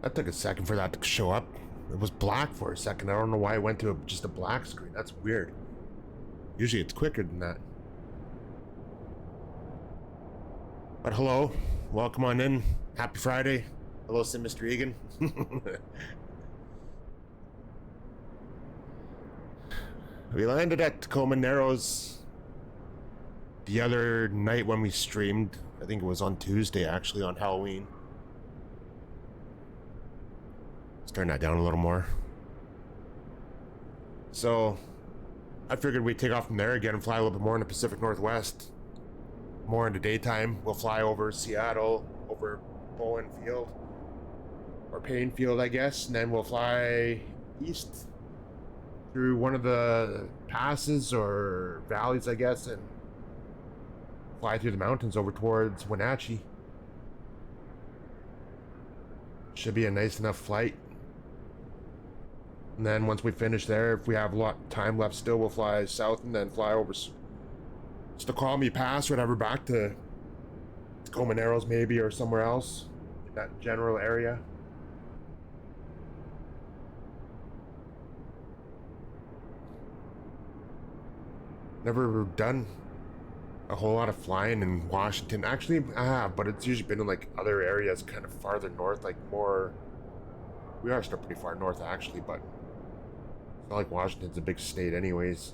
That took a second for that to show up. It was black for a second. I don't know why it went to just a black screen. That's weird. Usually it's quicker than that. But hello, welcome on in. Happy Friday. Hello, Mr. Egan. We landed at Tacoma Narrows the other night when we streamed. I think it was on Tuesday, actually, on Halloween. Let's turn that down a little more. So, I figured we'd take off from there again and fly a little bit more in the Pacific Northwest. More in the daytime. We'll fly over Seattle, over Bowen Field, or Payne Field, I guess, and then we'll fly east through one of the passes or valleys, I guess, and fly through the mountains over towards Wenatchee. Should be a nice enough flight. And then once we finish there, if we have a lot of time left still, we'll fly south and then fly over Snoqualmie Pass, whatever, back to Tacoma Narrows maybe, or somewhere else in that general area. Never done a whole lot of flying in Washington. Actually, I have, but it's usually been in like other areas kind of farther north, like more. We are still pretty far north actually, but it's not like Washington's a big state anyways.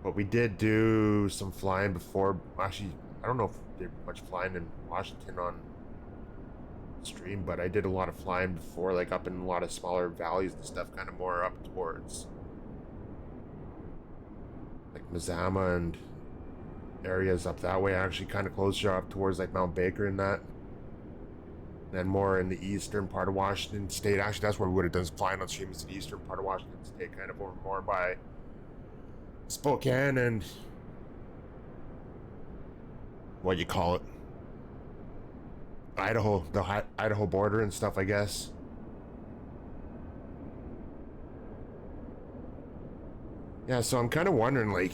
But we did do some flying before. Actually, I don't know if we did much flying in Washington on stream, but I did a lot of flying before, like up in a lot of smaller valleys and stuff, kind of more up towards like Mazama and areas up that way, actually kind of closer up towards like Mount Baker and that. And then more in the eastern part of Washington State. Actually, that's where we would have done flying on stream, is the eastern part of Washington State, kind of over more by Spokane and what you call it, Idaho, the Idaho border and stuff, I guess. Yeah, so I'm kind of wondering, like,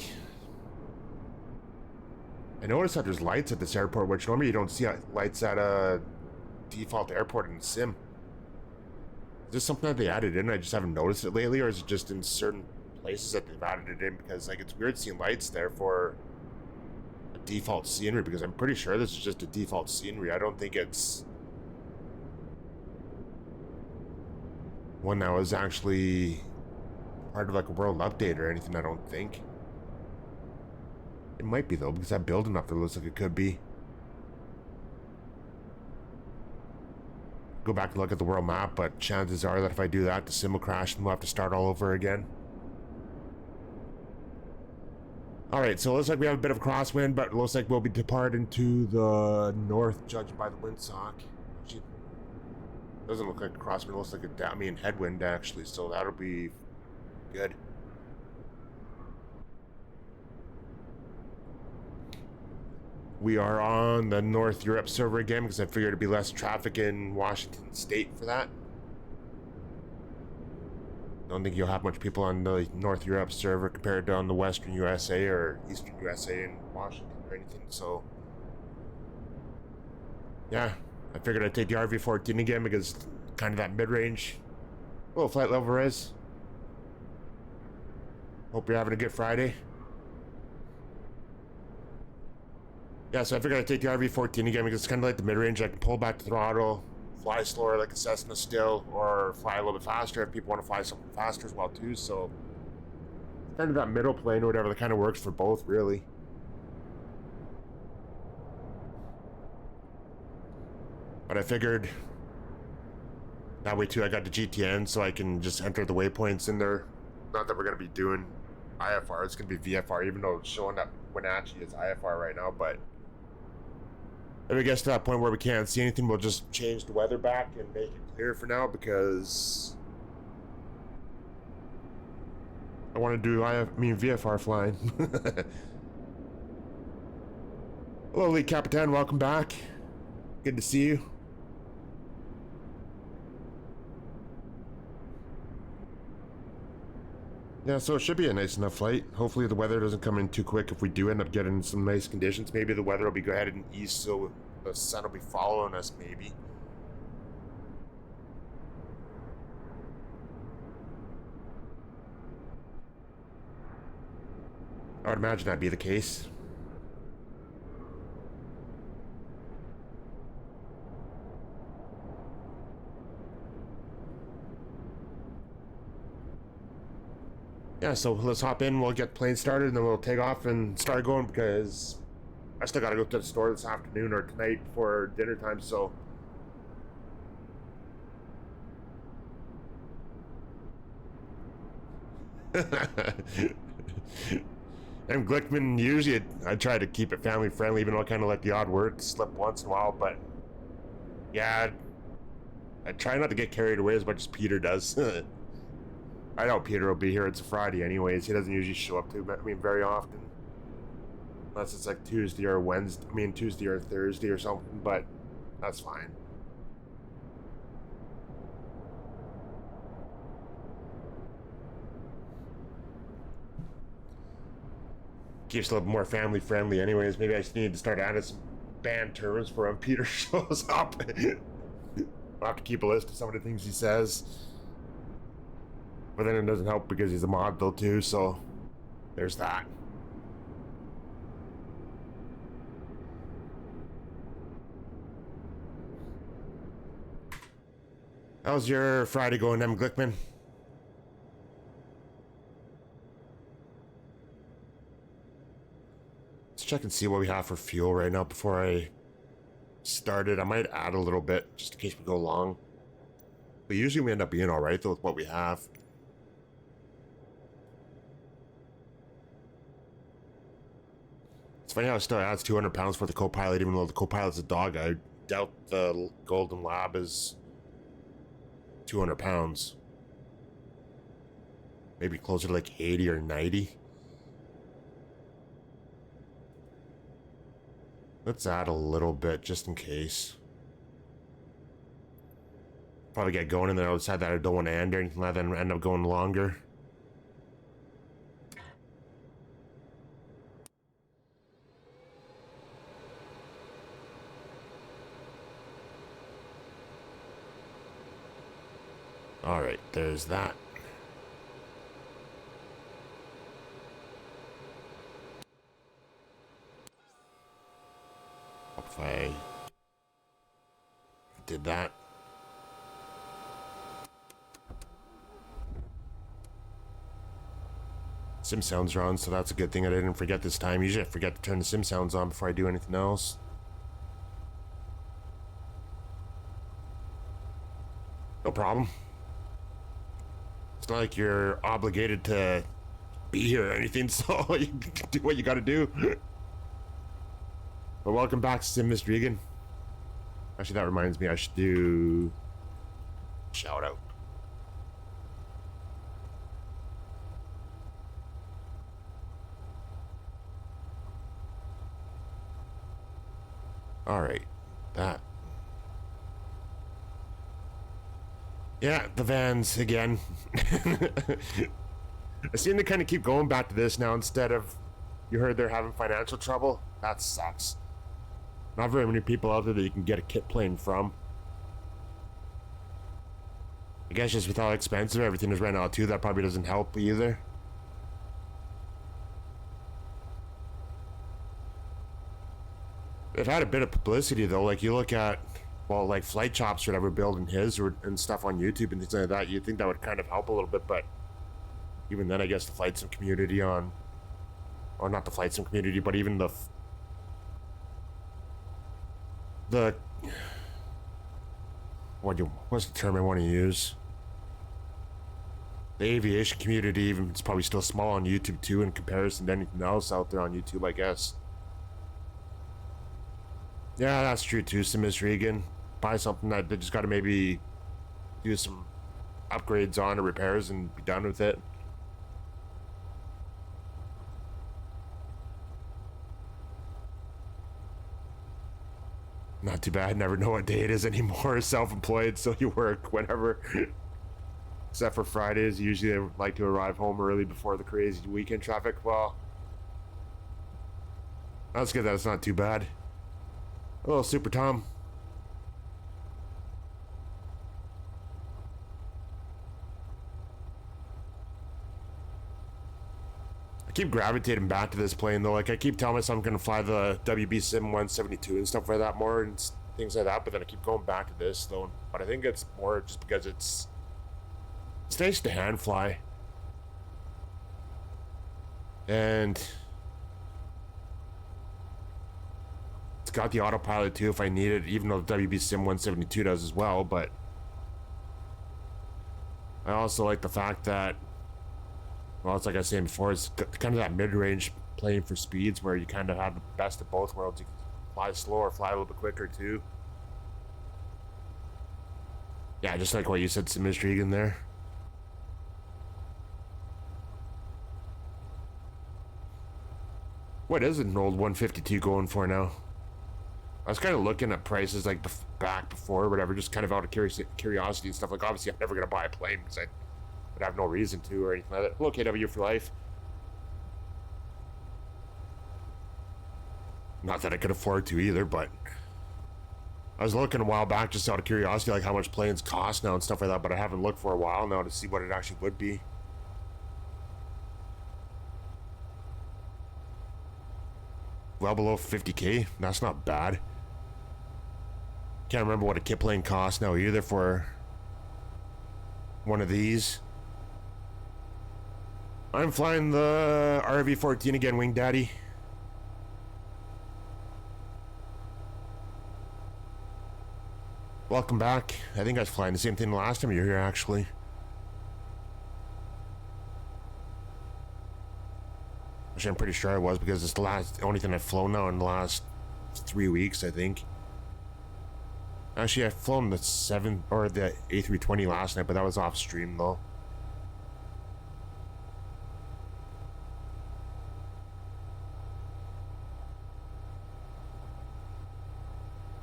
I noticed that there's lights at this airport, which normally you don't see lights at a default airport in Sim. Is this something that they added in? I just haven't noticed it lately, or is it just in certain places that they've added it in? Because like it's weird seeing lights there for a default scenery, because I'm pretty sure this is just a default scenery. I don't think it's one that was actually part of like a world update or anything. I don't think it might be though, because that building up there looks like it could be. Go back and look at the world map, but chances are that if I do that, the sim will crash and we'll have to start all over again. Alright, so it looks like we have a bit of crosswind, but it looks like we'll be departing to the north, judging by the windsock. Actually, doesn't look like a crosswind, it looks like a headwind actually, so that'll be good. We are on the North Europe server again because I figured it'd be less traffic in Washington State for that. Don't think you'll have much people on the North Europe server compared to on the Western USA or Eastern USA in Washington or anything, so yeah, I figured I'd take the RV-14 again because kind of that mid-range. Little flight level res. Hope you're having a good Friday. Yeah, so I figured I'd take the RV-14 again because it's kind of like the mid-range. I can pull back the throttle, fly slower like a Cessna still, or fly a little bit faster if people want to fly something faster as well too. So kind of that middle plane or whatever that kind of works for both, really. But I figured that way too I got the GTN so I can just enter the waypoints in there. Not that we're going to be doing IFR, it's going to be VFR, even though it's showing that Wenatchee is IFR right now. But if it gets to that point where we can't see anything, we'll just change the weather back and make it clear for now, because I want to do VFR flying. Hello, Lee Capitan, welcome back. Good to see you. Yeah, so it should be a nice enough flight. Hopefully the weather doesn't come in too quick if we do end up getting some nice conditions. Maybe the weather will be headed east, so the sun will be following us, maybe. I would imagine that'd be the case. Yeah, so let's hop in, we'll get the plane started, and then we'll take off and start going, because I still gotta go to the store this afternoon or tonight before dinner time, so. And Glickman, usually I try to keep it family friendly, even though I kind of let the odd word slip once in a while, but yeah, I try not to get carried away as much as Peter does. I know Peter will be here. It's a Friday anyways. He doesn't usually show up very often. Unless it's like Tuesday or Wednesday. Tuesday or Thursday or something, but that's fine. Keeps a little more family friendly anyways. Maybe I just need to start adding some band terms for when Peter shows up. I'll have to keep a list of some of the things he says. But then it doesn't help because he's a mod though too, so there's that. How's your Friday going, M. Glickman? Let's check and see what we have for fuel right now before I start it. I might add a little bit just in case we go long. But usually we end up being alright though with what we have. It's funny how it still adds 200 pounds for the co-pilot, even though the co-pilot's a dog. I doubt the Golden Lab is 200 pounds. Maybe closer to like 80 or 90. Let's add a little bit just in case. Probably get going and then I'll decide that I don't want to end or anything like that and end up going longer. Alright, there's that. If I did that. Sim sounds are on, so that's a good thing I didn't forget this time. Usually I forget to turn the sim sounds on before I do anything else. No problem. It's not like you're obligated to be here or anything, so you do what you gotta do. But welcome back to Sim Mr. Egan. Actually, that reminds me, I should do shout out. Alright, that. Yeah, the vans again. I seem to kind of keep going back to this now instead of, you heard they're having financial trouble? That sucks. Not very many people out there that you can get a kit plane from. I guess just with how expensive everything is right now too, that probably doesn't help either. They've had a bit of publicity though, like you look at, well, like Flight Chops or whatever building his and stuff on YouTube and things like that, you'd think that would kind of help a little bit, but even then I guess the Flight Sim community or not the Flight Sim community, but even what's the term I want to use? The aviation community, even it's probably still small on YouTube too in comparison to anything else out there on YouTube, I guess. Yeah, that's true too, so Miss Regan. Buy something that they just gotta maybe do some upgrades on or repairs and be done with it. Not too bad, never know what day it is anymore. Self-employed, so you work whenever. Except for Fridays, usually I like to arrive home early before the crazy weekend traffic. Well, that's good, that's not too bad. Hello, Super Tom. I keep gravitating back to this plane though. Like I keep telling myself I'm gonna fly the WB Sim 172 and stuff like that more and things like that. But then I keep going back to this though. But I think it's more just because it's nice to hand fly. And it's got the autopilot too if I need it, even though the WB Sim 172 does as well. But I also like the fact that, well, it's like I was saying before, it's kind of that mid-range plane for speeds where you kind of have the best of both worlds. You can fly slow or fly a little bit quicker too. Yeah, just like what you said, some intrigue in there. What is an old 152 going for now? I was kind of looking at prices like back before or whatever, just kind of out of curiosity and stuff. Like, obviously, I'm never going to buy a plane because I would have no reason to or anything like that. Hello, KW for life. Not that I could afford to either, but I was looking a while back just out of curiosity, like how much planes cost now and stuff like that, but I haven't looked for a while now to see what it actually would be. Well below 50K, that's not bad. Can't remember what a kit plane costs now either for one of these. I'm flying the RV-14 again, Wing Daddy. Welcome back. I think I was flying the same thing the last time you were here, actually. Actually, I'm pretty sure I was because it's the only thing I've flown now in the last 3 weeks, I think. Actually, I've flown the the A320 last night, but that was off stream though.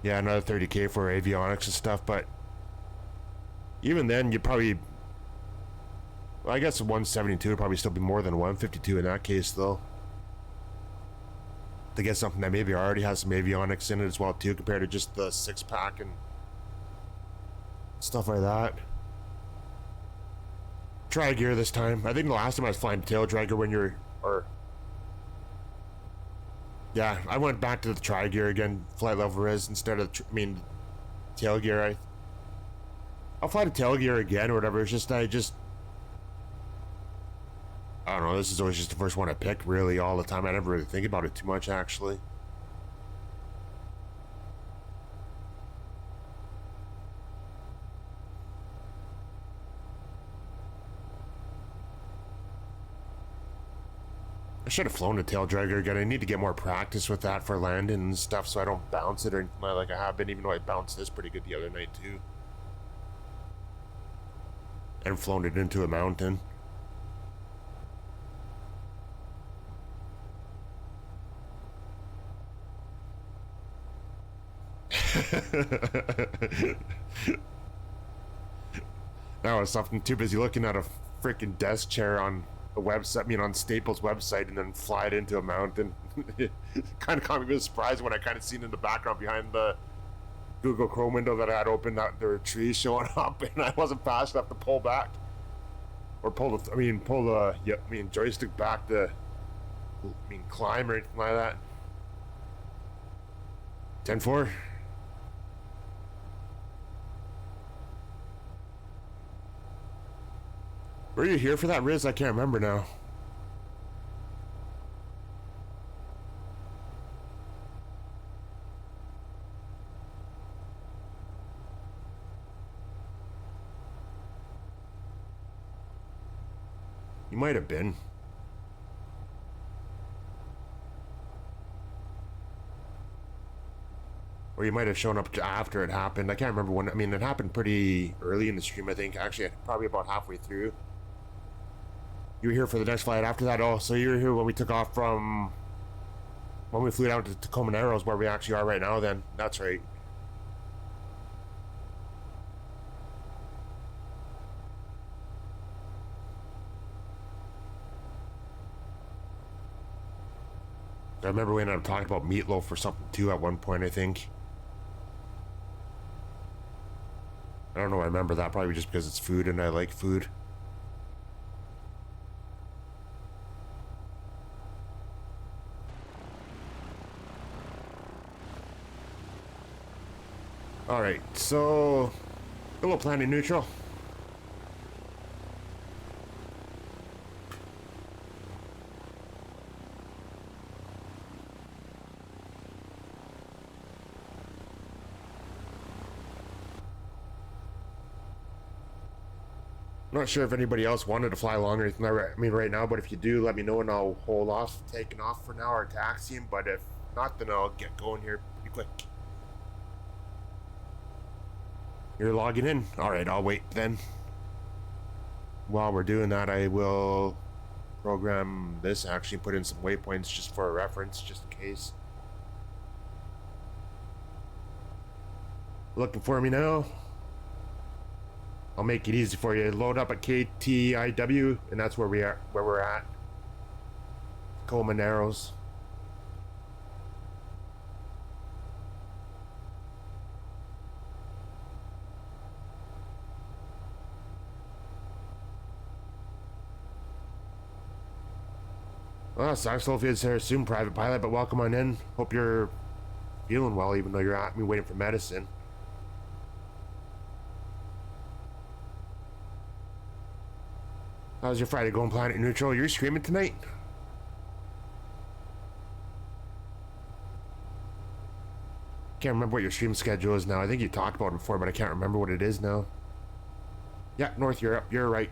Yeah, another 30K for avionics and stuff, but even then, you'd probably, well, I guess 172 would probably still be more than 152 in that case, though. To get something that maybe already has some avionics in it as well, too, compared to just the 6-pack and stuff like that. Try gear this time. I think the last time I was flying tail dragger when you're, yeah, I went back to the tri-gear again, flight level res instead of, tail gear. I'll fly the tail gear again or whatever. It's just, I don't know, this is always just the first one I pick really all the time. I never really think about it too much, actually. I should have flown a tail dragger again. I need to get more practice with that for landing and stuff so I don't bounce it or anything like I have been, even though I bounced this pretty good the other night too. And flown it into a mountain. Now I was something too busy looking at a freaking desk chair on the website, on Staples website, and then fly it into a mountain. Kind of caught me with a surprise when I kind of seen in the background behind the Google Chrome window that I had opened that there were trees showing up, and I wasn't fast enough to pull back or pull the joystick back to climb or anything like that. 10-4. Were you here for that, Riz? I can't remember now. You might have been. Or you might have shown up after it happened. I can't remember when. It happened pretty early in the stream, I think. Actually, probably about halfway through. You were here for the next flight after that. Oh, so you were here when we took off from... when we flew down to Tacoma Narrows, where we actually are right now then. That's right. I remember we ended up talking about meatloaf or something too at one point, I think. I don't know, I remember that probably just because it's food and I like food. Alright, so a little planet neutral. I'm not sure if anybody else wanted to fly long or anything. I mean, right now, but if you do, let me know and I'll hold off taking off for now or taxiing. But if not, then I'll get going here pretty quick. You're logging in? Alright, I'll wait then. While we're doing that, I will program this, actually put in some waypoints just for a reference, just in case. Looking for me now? I'll make it easy for you. Load up at KTIW, and that's where we're at. Coleman Arrows. Well, Soxlofids here, soon private pilot, but welcome on in. Hope you're feeling well, even though you're at me waiting for medicine. How's your Friday going, Planet Neutral? You're streaming tonight? Can't remember what your stream schedule is now. I think you talked about it before, but I can't remember what it is now. Yeah, North Europe. You're right.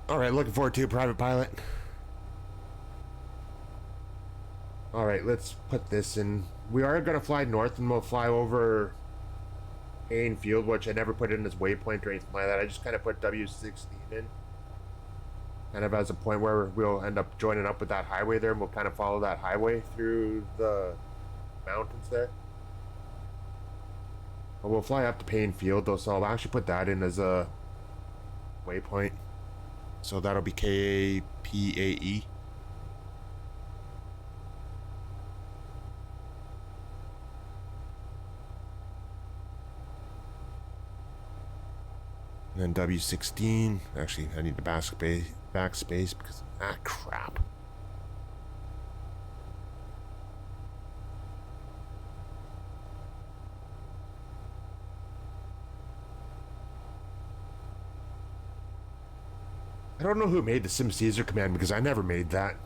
Alright, looking forward to a private pilot. Alright, let's put this in. We are going to fly north and we'll fly over Hayne Field, which I never put in as waypoint or anything like that. I just kind of put W16 in. Kind of as a point where we'll end up joining up with that highway there, and we'll kind of follow that highway through the mountains there. Well, we'll fly up to Payne Field though, so I'll actually put that in as a waypoint. So that'll be KAPAE. And then W16. Actually, I need the backspace because crap. I don't know who made the Sim Caesar command because I never made that.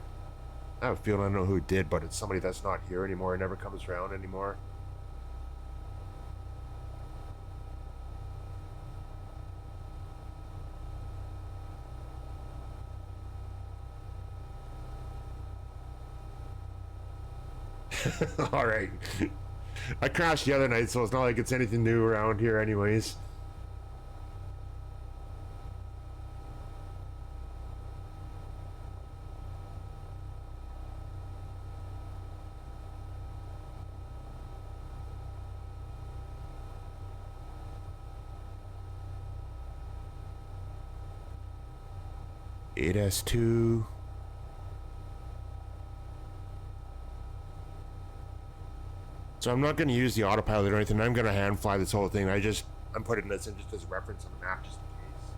I have a feeling I don't know who did, but it's somebody that's not here anymore. It never comes around anymore. Alright. I crashed the other night, so it's not like it's anything new around here anyways. S2. So I'm not going to use the autopilot or anything. I'm going to hand fly this whole thing. I'm putting this in just as a reference on the map, just in case.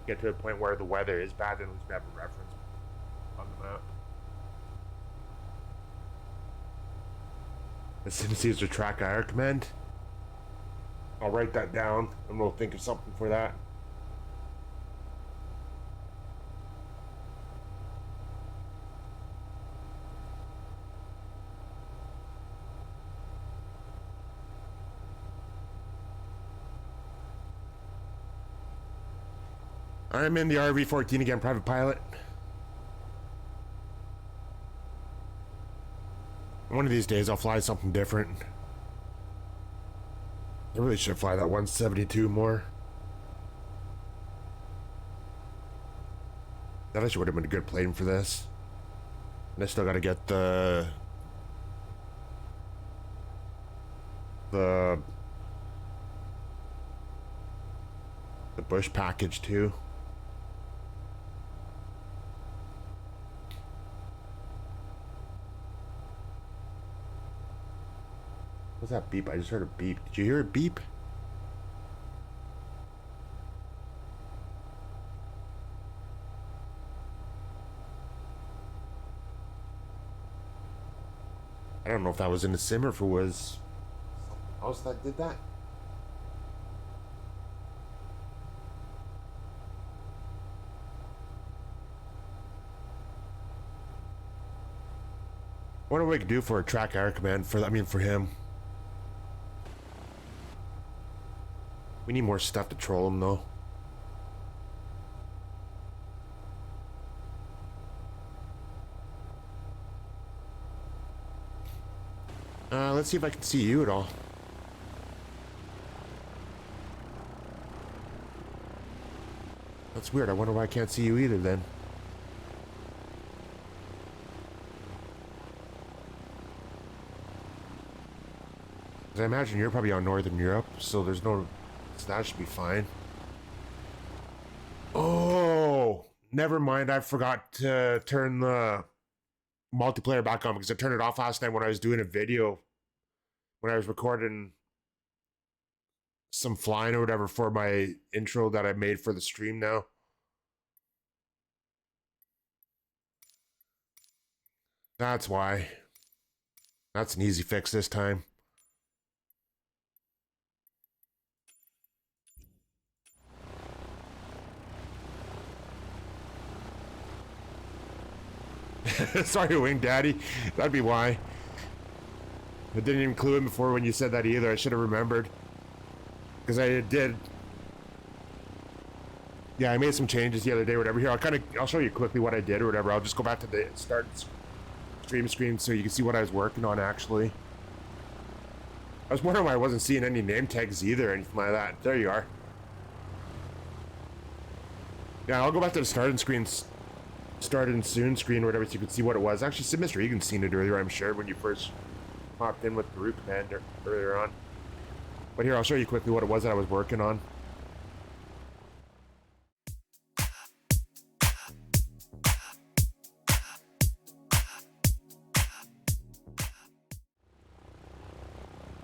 Get to a point where the weather is bad, then at least we have a reference on the map. The Sim Caesar track IR command. I'll write that down and we'll think of something for that. I'm in the RV-14 again, private pilot. One of these days I'll fly something different. I really should fly that 172 more. That actually would have been a good plane for this. And I still gotta get the bush package too. What's that beep? I just heard a beep. Did you hear a beep? I don't know if that was in the sim or if it was something else that did that. Wonder what we could do for a track air command for, I mean, for him. We need more stuff to troll him though. Let's see if I can see you at all. That's weird. I wonder why I can't see you either then. I imagine you're probably on Northern Europe, so there's no... So that should be fine. Oh! Never mind, I forgot to turn the multiplayer back on because I turned it off last night when I was doing a video. When I was recording some flying or whatever for my intro that I made for the stream now. That's why. That's an easy fix this time. Sorry, Wing Daddy. That'd be why. I didn't even clue in before when you said that either. I should have remembered. Because I did. Yeah, I made some changes the other day or whatever. Here, I'll show you quickly what I did or whatever. I'll just go back to the start stream screen so you can see what I was working on actually. I was wondering why I wasn't seeing any name tags either or anything like that. There you are. Yeah, I'll go back to the starting soon screen or whatever so you can see what it was. Actually, Mr. Egan's seen it earlier, I'm sure, when you first popped in with the root command earlier on. But here, I'll show you quickly what it was that I was working on.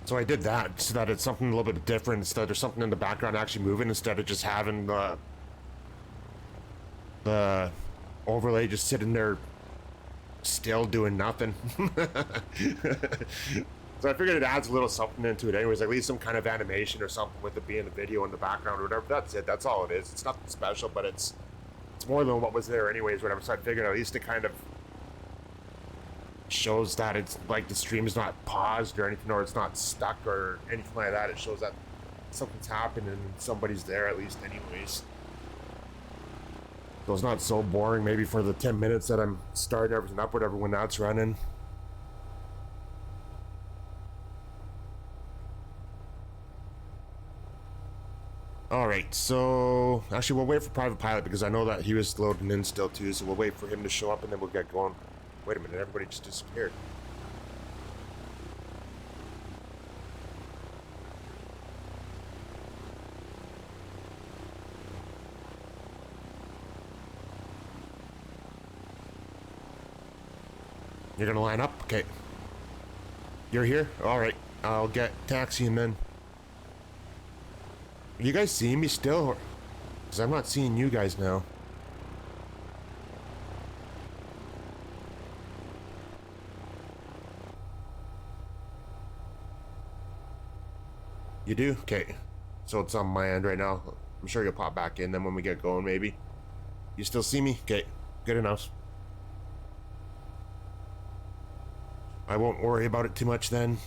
So I did that so that it's something a little bit different. Instead, there's something in the background actually moving instead of just having the overlay just sitting there still doing nothing. So I figured it adds a little something into it anyways, at least some kind of animation or something with it being a video in the background or whatever. That's it. That's all it is. It's nothing special, but it's more than what was there anyways, whatever. So I figured at least it kind of shows that it's like the stream is not paused or anything, or it's not stuck or anything like that. It shows that something's happening and somebody's there at least anyways. So it's not so boring maybe for the 10 minutes that I'm starting everything up, whatever, when that's running. Alright, so actually we'll wait for Private Pilot because I know that he was loading in still too, so we'll wait for him to show up and then we'll get going. Wait a minute, everybody just disappeared. You're gonna line up? Okay. You're here? Alright, I'll get taxiing then. Are you guys seeing me still? Because I'm not seeing you guys now. You do? Okay. So it's on my end right now. I'm sure you'll pop back in then when we get going, maybe. You still see me? Okay. Good enough. I won't worry about it too much then.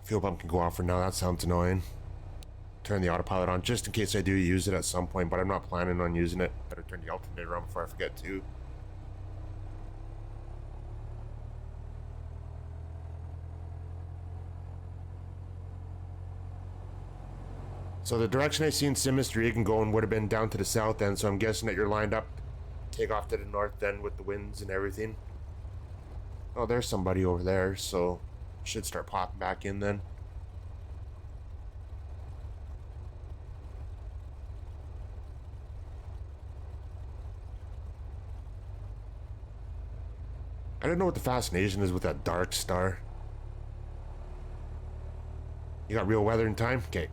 Fuel pump can go off for now. That sounds annoying. Turn the autopilot on just in case I do use it at some point, but I'm not planning on using it. Better turn the alternator on before I forget to. So the direction I seen Mr. Egan going would have been down to the south end, so I'm guessing that you're lined up take off to the north end with the winds and everything. Oh, there's somebody over there, so should start popping back in then. I don't know what the fascination is with that dark star. You got real weather in time? Okay.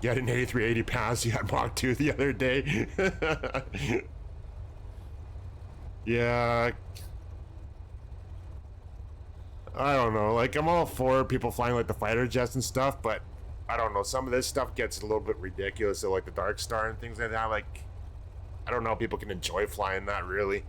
You had an 8380 pass you had Mach 2 the other day. Yeah. I don't know. Like, I'm all for people flying like the fighter jets and stuff, but I don't know. Some of this stuff gets a little bit ridiculous. So, like the Dark Star and things like that. Like, I don't know how people can enjoy flying that, really.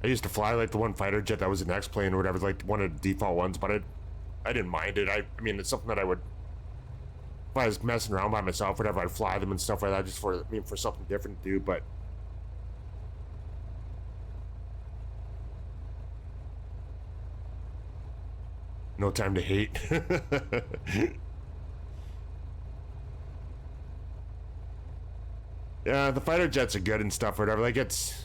I used to fly like the one fighter jet that was an X-plane or whatever, like one of the default ones, but I didn't mind it. I mean, it's something that I would, if I was messing around by myself, whatever, I'd fly them and stuff like that just for, I mean, for something different to do, but no time to hate. Yeah, the fighter jets are good and stuff or whatever. Like, it's...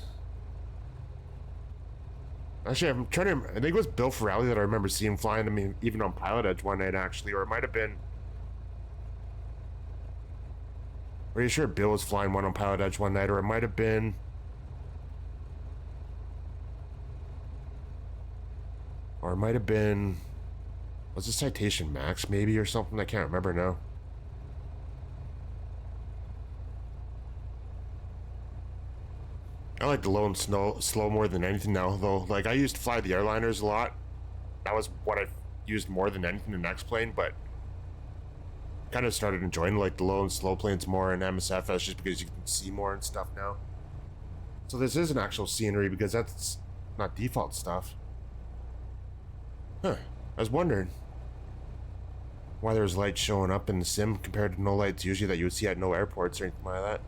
Actually, I'm trying to... I think it was Bill Ferrelli that I remember seeing flying, I mean, even on Pilot Edge one night, actually. Or it might have been... Are you sure Bill was flying one on Pilot Edge one night? Or it might have been... Or it might have been... Was it Citation Max, maybe, or something? I can't remember now. I like the low and slow more than anything now, though. Like, I used to fly the airliners a lot. That was what I used more than anything in X-Plane, but kind of started enjoying, like, the low and slow planes more in MSFS just because you can see more and stuff now. So this is an actual scenery because that's not default stuff. Huh. I was wondering why there's lights showing up in the sim compared to no lights usually that you would see at no airports or anything like that.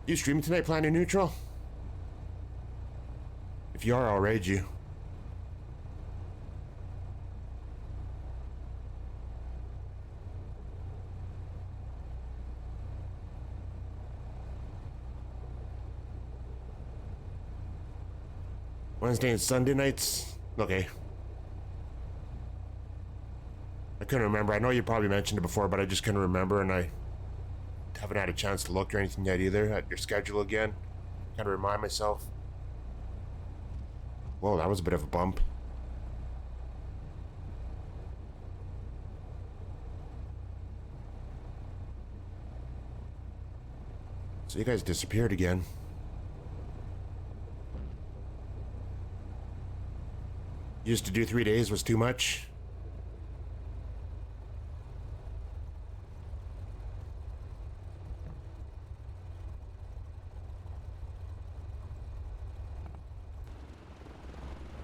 You streaming tonight, Planet Neutral? If you are, I'll raid you. Wednesday and Sunday nights? Okay. I couldn't remember. I know you probably mentioned it before, but I just couldn't remember, and I haven't had a chance to look or anything yet either at your schedule again. Kind of remind myself. Whoa, that was a bit of a bump. So you guys disappeared again. Used to do 3 days was too much.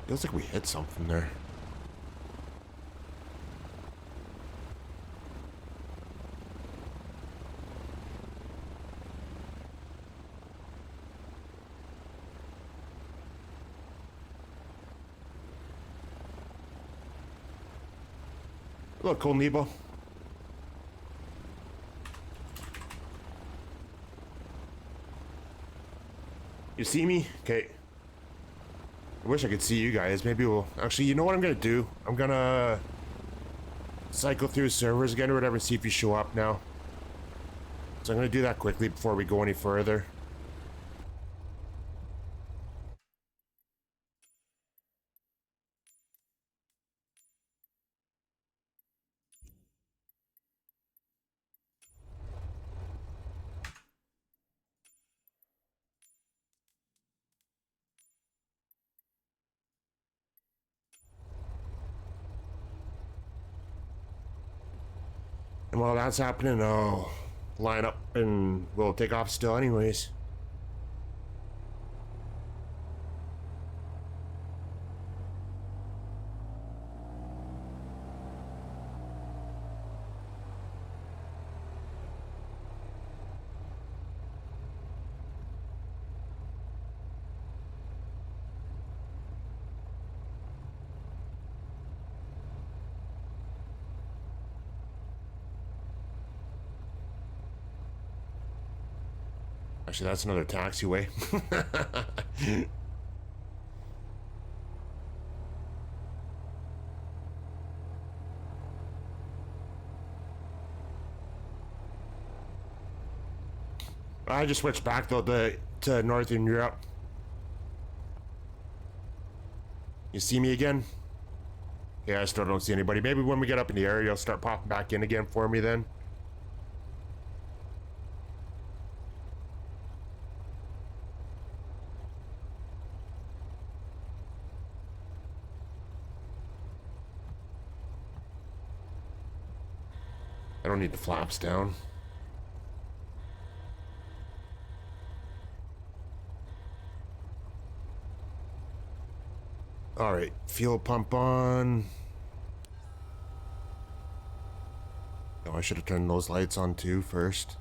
Feels like we hit something there. Hello, Cole Nebo. You see me? Okay. I wish I could see you guys. Maybe we'll... Actually, you know what I'm gonna do? I'm gonna cycle through servers again or whatever, see if you show up now. So I'm gonna do that quickly before we go any further. And while that's happening, I'll line up and we'll take off still anyways. Actually, that's another taxiway. I just switched back though to Northern Europe. You see me again? Yeah, I still don't see anybody. Maybe when we get up in the air, you'll start popping back in again for me then. I don't need the flaps down. All right, fuel pump on. Oh, I should have turned those lights on too first.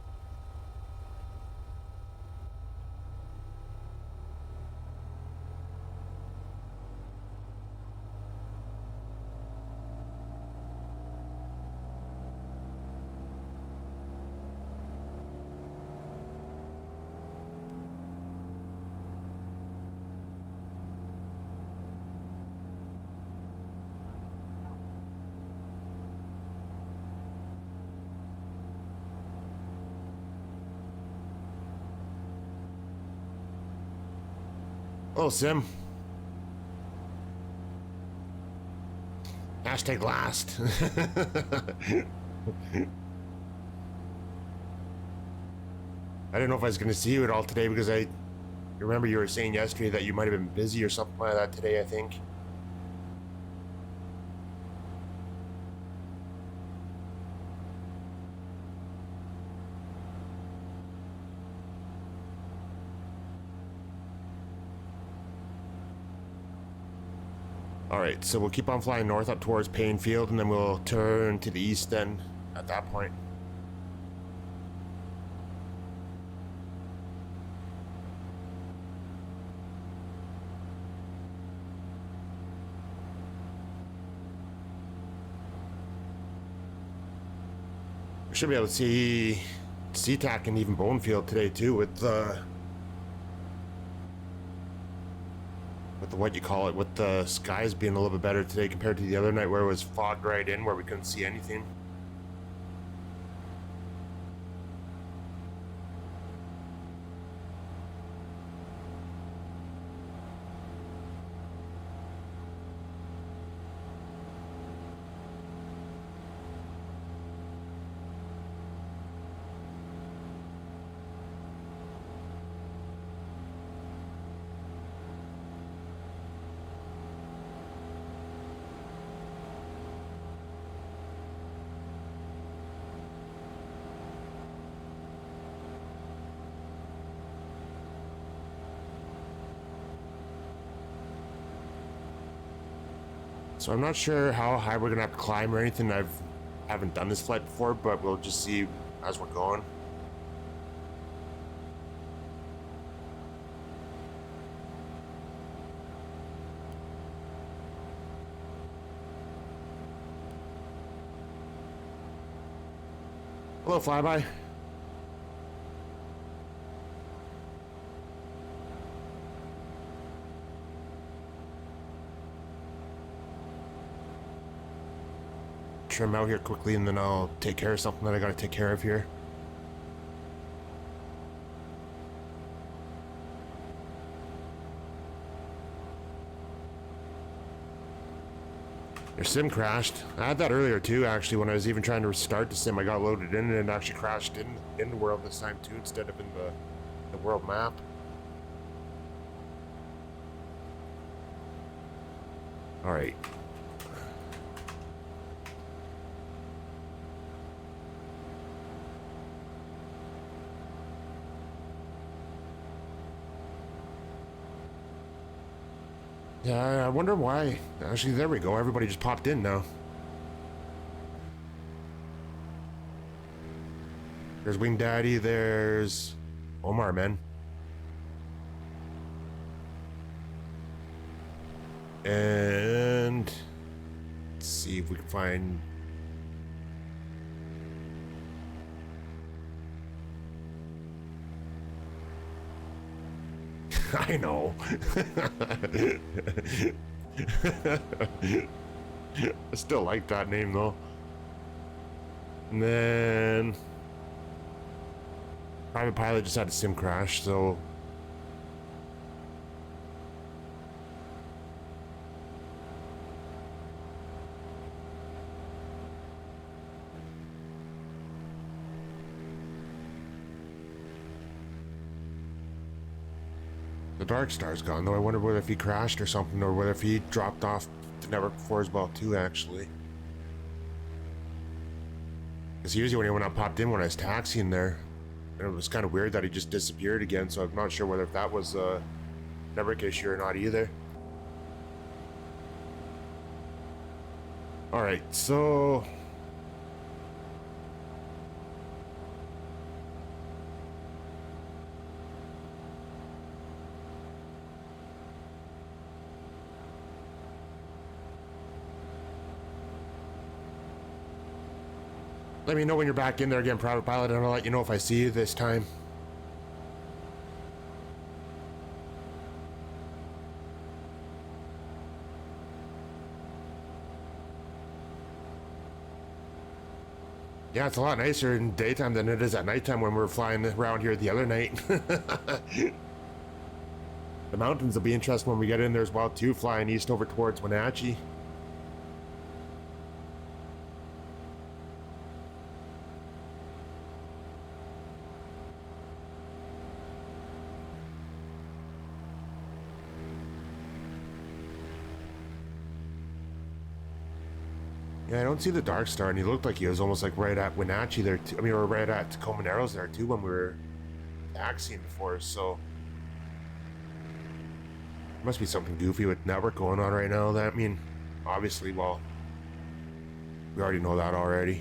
Oh, Sim. Hashtag last. I didn't know if I was going to see you at all today because I remember you were saying yesterday that you might have been busy or something like that today, I think. Alright, so we'll keep on flying north up towards Painfield and then we'll turn to the east then at that point. We should be able to see SeaTac and even Bonefield today too with the what you call it, with the skies being a little bit better today compared to the other night where it was fogged right in where we couldn't see anything. So I'm not sure how high we're gonna have to climb or anything. Haven't done this flight before, but we'll just see as we're going. Hello, flyby. Trim out here quickly and then I'll take care of something that I gotta take care of here. Your sim crashed. I had that earlier too, actually, when I was even trying to restart the sim. I got loaded in and it actually crashed in the world this time too, instead of in the world map. All right. Yeah, I wonder why. Actually, there we go. Everybody just popped in now. There's Wing Daddy. There's Omar, man. And let's see if we can find... I know. I still like that name though. And then Private Pilot just had a sim crash, so The Dark Star's gone, though. I wonder whether if he crashed or something, or whether if he dropped off the network before as well, too, actually. Because usually when I popped in when I was taxiing there, and it was kind of weird that he just disappeared again, so I'm not sure whether if that was a network issue or not either. Alright, so... let me know when you're back in there again, Private Pilot, and I'll let you know if I see you this time. Yeah, it's a lot nicer in daytime than it is at nighttime when we were flying around here the other night. The mountains will be interesting when we get in there as well, too, flying east over towards Wenatchee. Yeah, I don't see the Dark Star, and he looked like he was almost like right at Wenatchee there, too. I mean, or right at Tacoma Narrows there, too, when we were taxiing before, so... must be something goofy with network going on right now. That, I mean, obviously, well, we already know that already.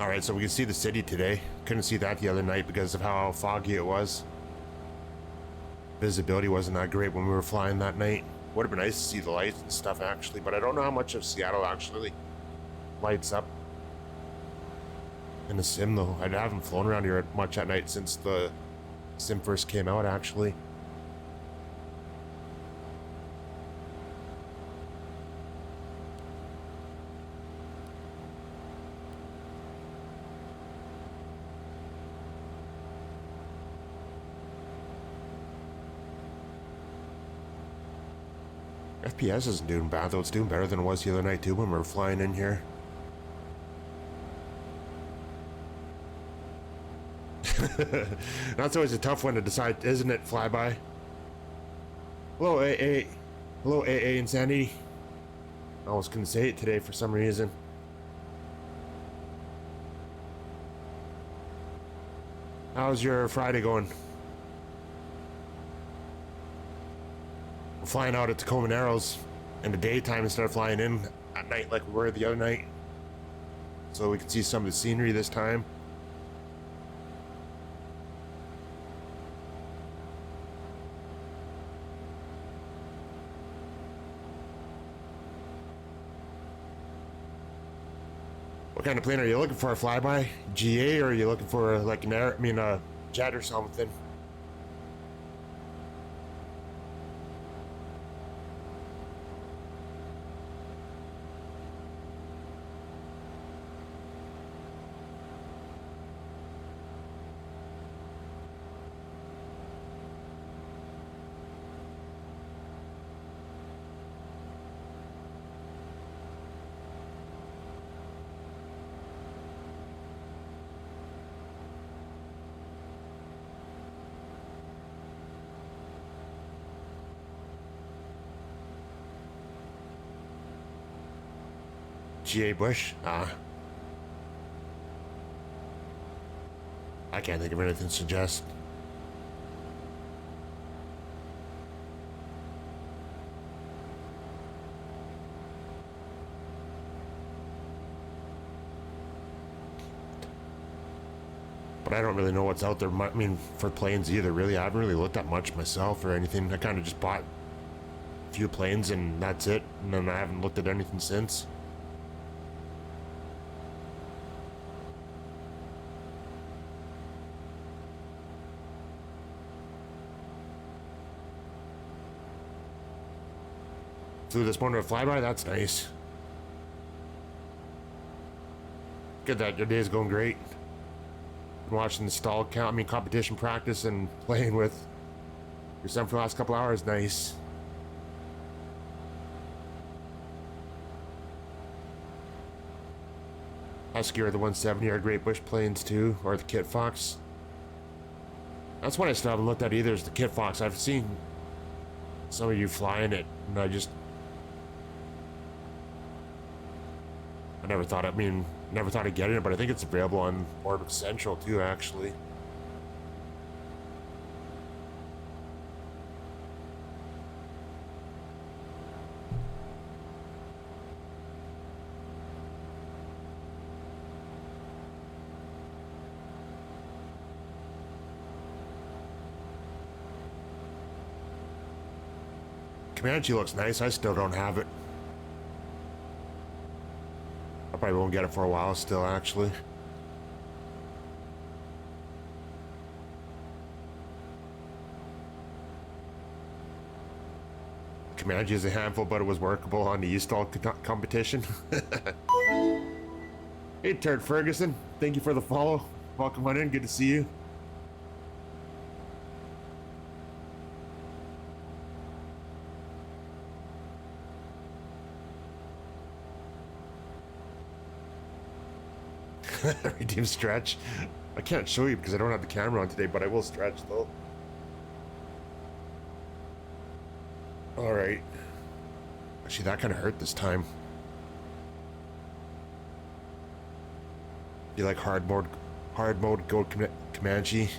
Alright, so we can see the city today. Couldn't see that the other night because of how foggy it was. Visibility wasn't that great when we were flying that night. Would have been nice to see the lights and stuff, actually, but I don't know how much of Seattle actually lights up in the sim, though. I haven't flown around here much at night since the sim first came out, actually. FPS isn't doing bad, though. It's doing better than it was the other night, too, when we were flying in here. That's always a tough one to decide, isn't it, Flyby? Hello, AA. Hello, AA Insanity. I was gonna say it today for some reason. How's your Friday going? We're flying out at Tacoma Narrows in the daytime instead of flying in at night like we were the other night. So we can see some of the scenery this time. What kind of plane are you looking for, a flyby? GA, or are you looking for like an air, a jet or something? GA Bush? I can't think of anything to suggest. But I don't really know what's out there, for planes either, really. I haven't really looked at much myself or anything. I kind of just bought a few planes and that's it. And then I haven't looked at anything since. Flew this morning to a flyby, that's nice. Good that your day's going great. Been watching the stall count, competition practice and playing with your son for the last couple hours. Nice. Husky or the 170 are great bush planes too, or the Kit Fox. That's one I still haven't looked at either, is the Kit Fox. I've seen some of you flying it, and I never thought of getting it, but I think it's available on Orbit Central too, actually. Comanche looks nice. I still don't have it. I probably won't get it for a while still, actually. Comanche is a handful, but it was workable on the Eastall competition. Hey, Turd Ferguson. Thank you for the follow. Welcome on in. Good to see you. Redeem stretch. I can't show you because I don't have the camera on today, but I will stretch though. All right. Actually, that kind of hurt this time. You like hard mode gold Comanche?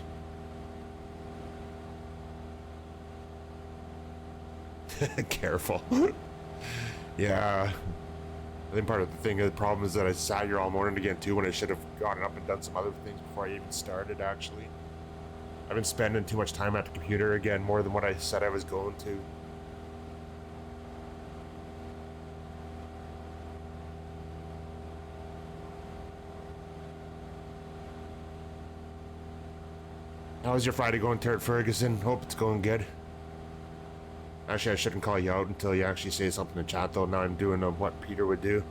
Careful. Yeah. I think part of the problem is that I sat here all morning again too when I should have gotten up and done some other things before I even started, actually. I've been spending too much time at the computer again, more than what I said I was going to. How was your Friday going, Turd Ferguson? Hope it's going good. Actually, I shouldn't call you out until you actually say something in chat, though. Now I'm doing what Peter would do.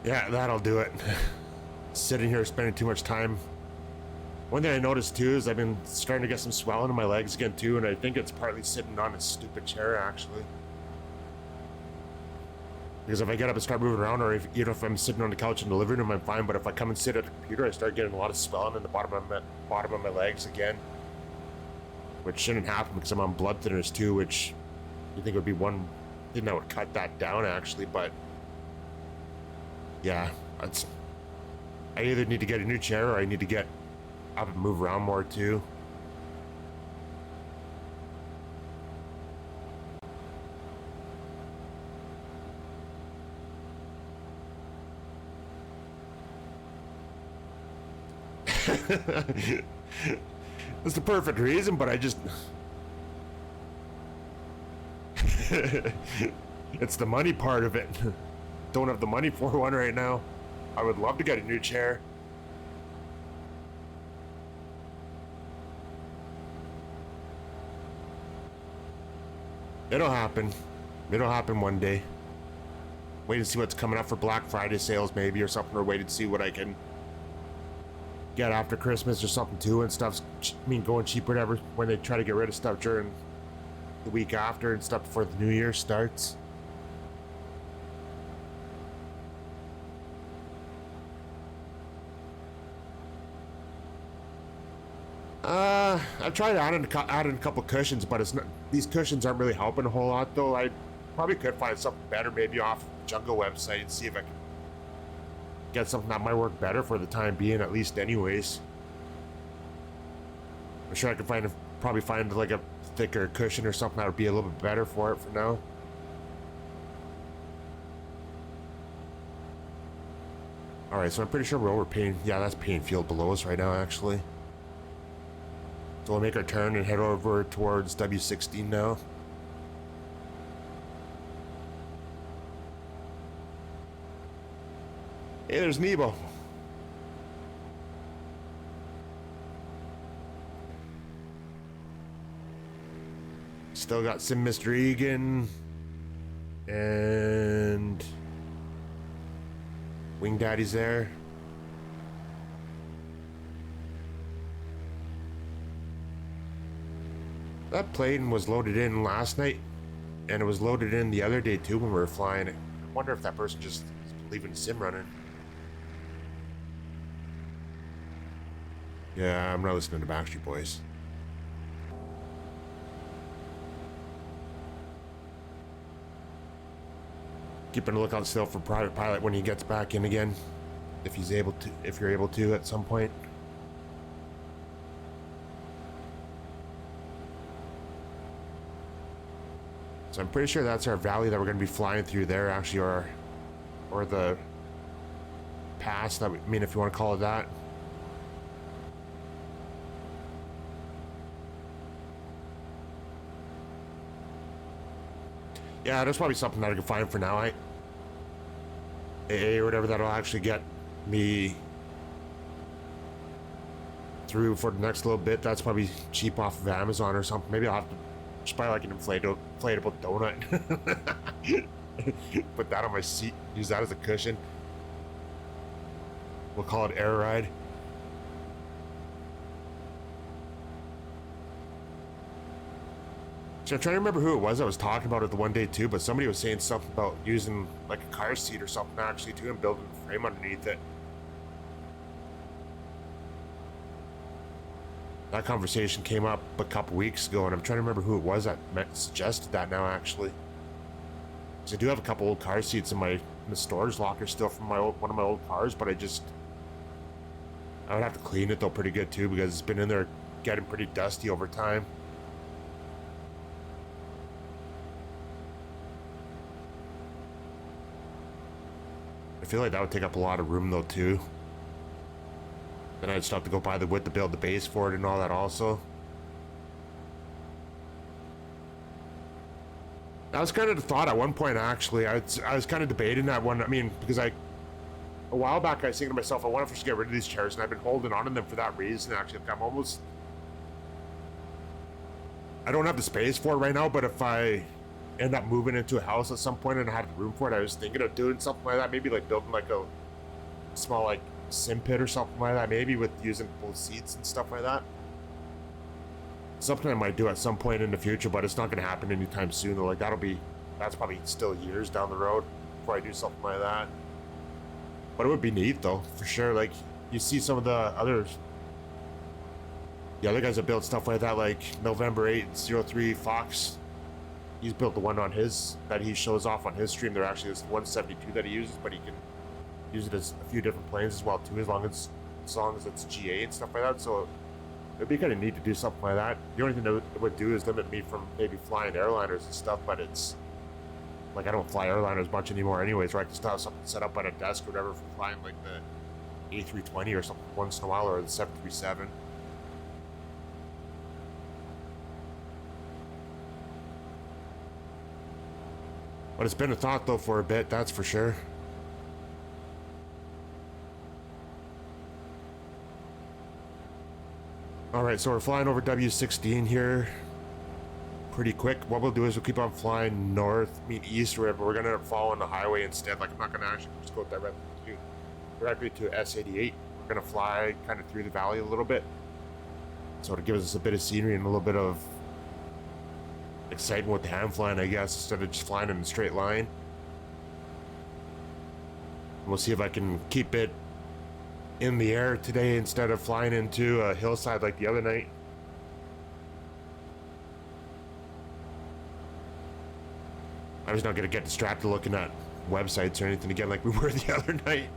Yeah, that'll do it. Sitting here spending too much time. One thing I noticed too is I've been starting to get some swelling in my legs again too, and I think it's partly sitting on a stupid chair actually. Because if I get up and start moving around, or even if I'm sitting on the couch in the living room, I'm fine. But if I come and sit at the computer, I start getting a lot of swelling in the bottom of my legs again, which shouldn't happen because I'm on blood thinners too, which you think would be one thing that would cut that down actually. But yeah, I either need to get a new chair or I need to get up and move around more too. That's the perfect reason, but I just it's the money part of it. Don't have the money for one right now. I would love to get a new chair. It'll happen. It'll happen one day. Wait and see what's coming up for Black Friday sales maybe or something, or wait and see what I can get after Christmas or something too, and stuff's going cheap, whatever, when they try to get rid of stuff during the week after and stuff before the new year starts. I've tried adding a couple cushions, but it's not. These cushions aren't really helping a whole lot, though. I probably could find something better, maybe off the Jungle website, and see if I can get something that might work better for the time being, at least, anyways. I'm sure I could probably find like a thicker cushion or something that would be a little bit better for it for now. All right, so I'm pretty sure we're over Payne. Yeah, that's Payne Field below us right now, actually. So we'll make our turn and head over towards W16 now. Hey, there's Nebo. Still got some Mr. Egan and Wing Daddy's there. That plane was loaded in last night, and it was loaded in the other day too when we were flying. I wonder if that person just is leaving the sim running. Yeah, I'm not listening to Backstreet Boys. Keeping a lookout still for Private Pilot when he gets back in again, if he's able to, if you're able to at some point. So I'm pretty sure that's our valley that we're going to be flying through there, actually, or the pass. That I mean, if you want to call it that. Yeah, there's probably something that I can find for now. AA or whatever that'll actually get me through for the next little bit. That's probably cheap off of Amazon or something. Maybe I'll have to just buy like an inflatable donut. Put that on my seat, use that as a cushion. We'll call it Air Ride. So I'm trying to remember who it was I was talking about it the one day too, but somebody was saying something about using like a car seat or something actually too and building a frame underneath it. That conversation came up a couple weeks ago, and I'm trying to remember who it was that suggested that now actually. Because I do have a couple old car seats in the storage locker still from one of my old cars, but I would have to clean it though pretty good too, because it's been in there getting pretty dusty over time. I feel like that would take up a lot of room though too. Then I'd still have to go buy the wood to build the base for it and all that also. That was kind of the thought at one point actually. I was kind of debating that one. I mean, because a while back I was thinking to myself, I wonder if I should get rid of these chairs, and I've been holding on to them for that reason actually. I don't have the space for it right now, but if I end up moving into a house at some point and I have the room for it, I was thinking of doing something like that, maybe like building like a small like sim pit or something like that, maybe with using both seats and stuff like that. Something I might do at some point in the future, but it's not going to happen anytime soon. Like that's probably still years down the road before I do something like that. But it would be neat though, for sure. Like you see some of the other guys that built stuff like that, like November 803 Fox. He's built the one on his that he shows off on his stream. There actually is 172 that he uses, but he can use it as a few different planes as well too, as long as it's GA and stuff like that. So it'd be kind of neat to do something like that. The only thing that it would do is limit me from maybe flying airliners and stuff, but it's like I don't fly airliners much anymore anyways, right? I can still have something set up on a desk or whatever for flying like the A320 or something once in a while, or the 737. But it's been a thought though for a bit, that's for sure. Alright, so we're flying over W16 here pretty quick. What we'll do is we'll keep on flying east or whatever. We're gonna end up following the highway instead. Like I'm not gonna actually just go directly to S88. We're gonna fly kind of through the valley a little bit. So to give us a bit of scenery and a little bit of excitement with the hand flying, I guess, instead of just flying in a straight line. We'll see if I can keep it in the air today instead of flying into a hillside like the other night. I was not going to get distracted looking at websites or anything again like we were the other night.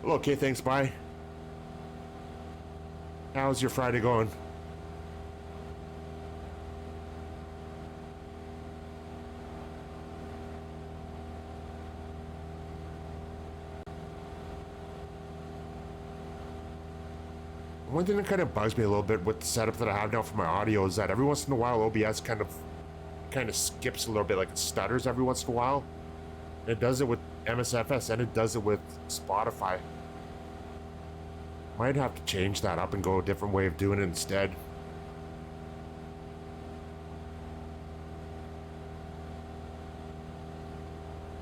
Well, okay, thanks, bye. How's your Friday going? One thing that kind of bugs me a little bit with the setup that I have now for my audio is that every once in a while OBS kind of skips a little bit, like it stutters every once in a while. And it does it with MSFS, and it does it with Spotify. Might have to change that up and go a different way of doing it instead.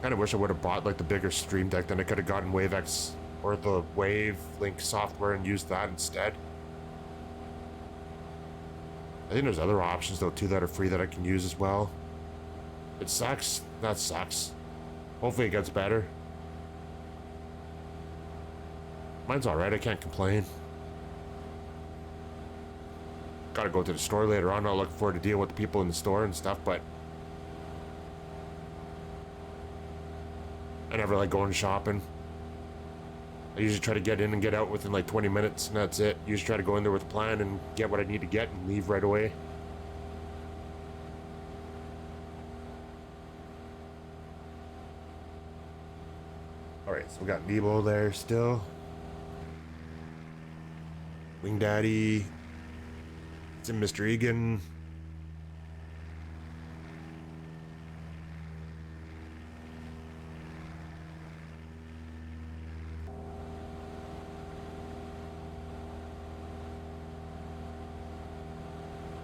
Kind of wish I would have bought like the bigger Stream Deck, then I could have gotten WaveX or the Wavelink software and used that instead. I think there's other options though too that are free that I can use as well. It sucks. That sucks. Hopefully it gets better. Mine's alright, I can't complain. Gotta go to the store later on. Not looking forward to deal with the people in the store and stuff, but I never like going shopping. I usually try to get in and get out within like 20 minutes, and that's it. Usually try to go in there with a plan and get what I need to get and leave right away. Alright, so we got Nebo there still. Wing Daddy. It's in Mr. Egan.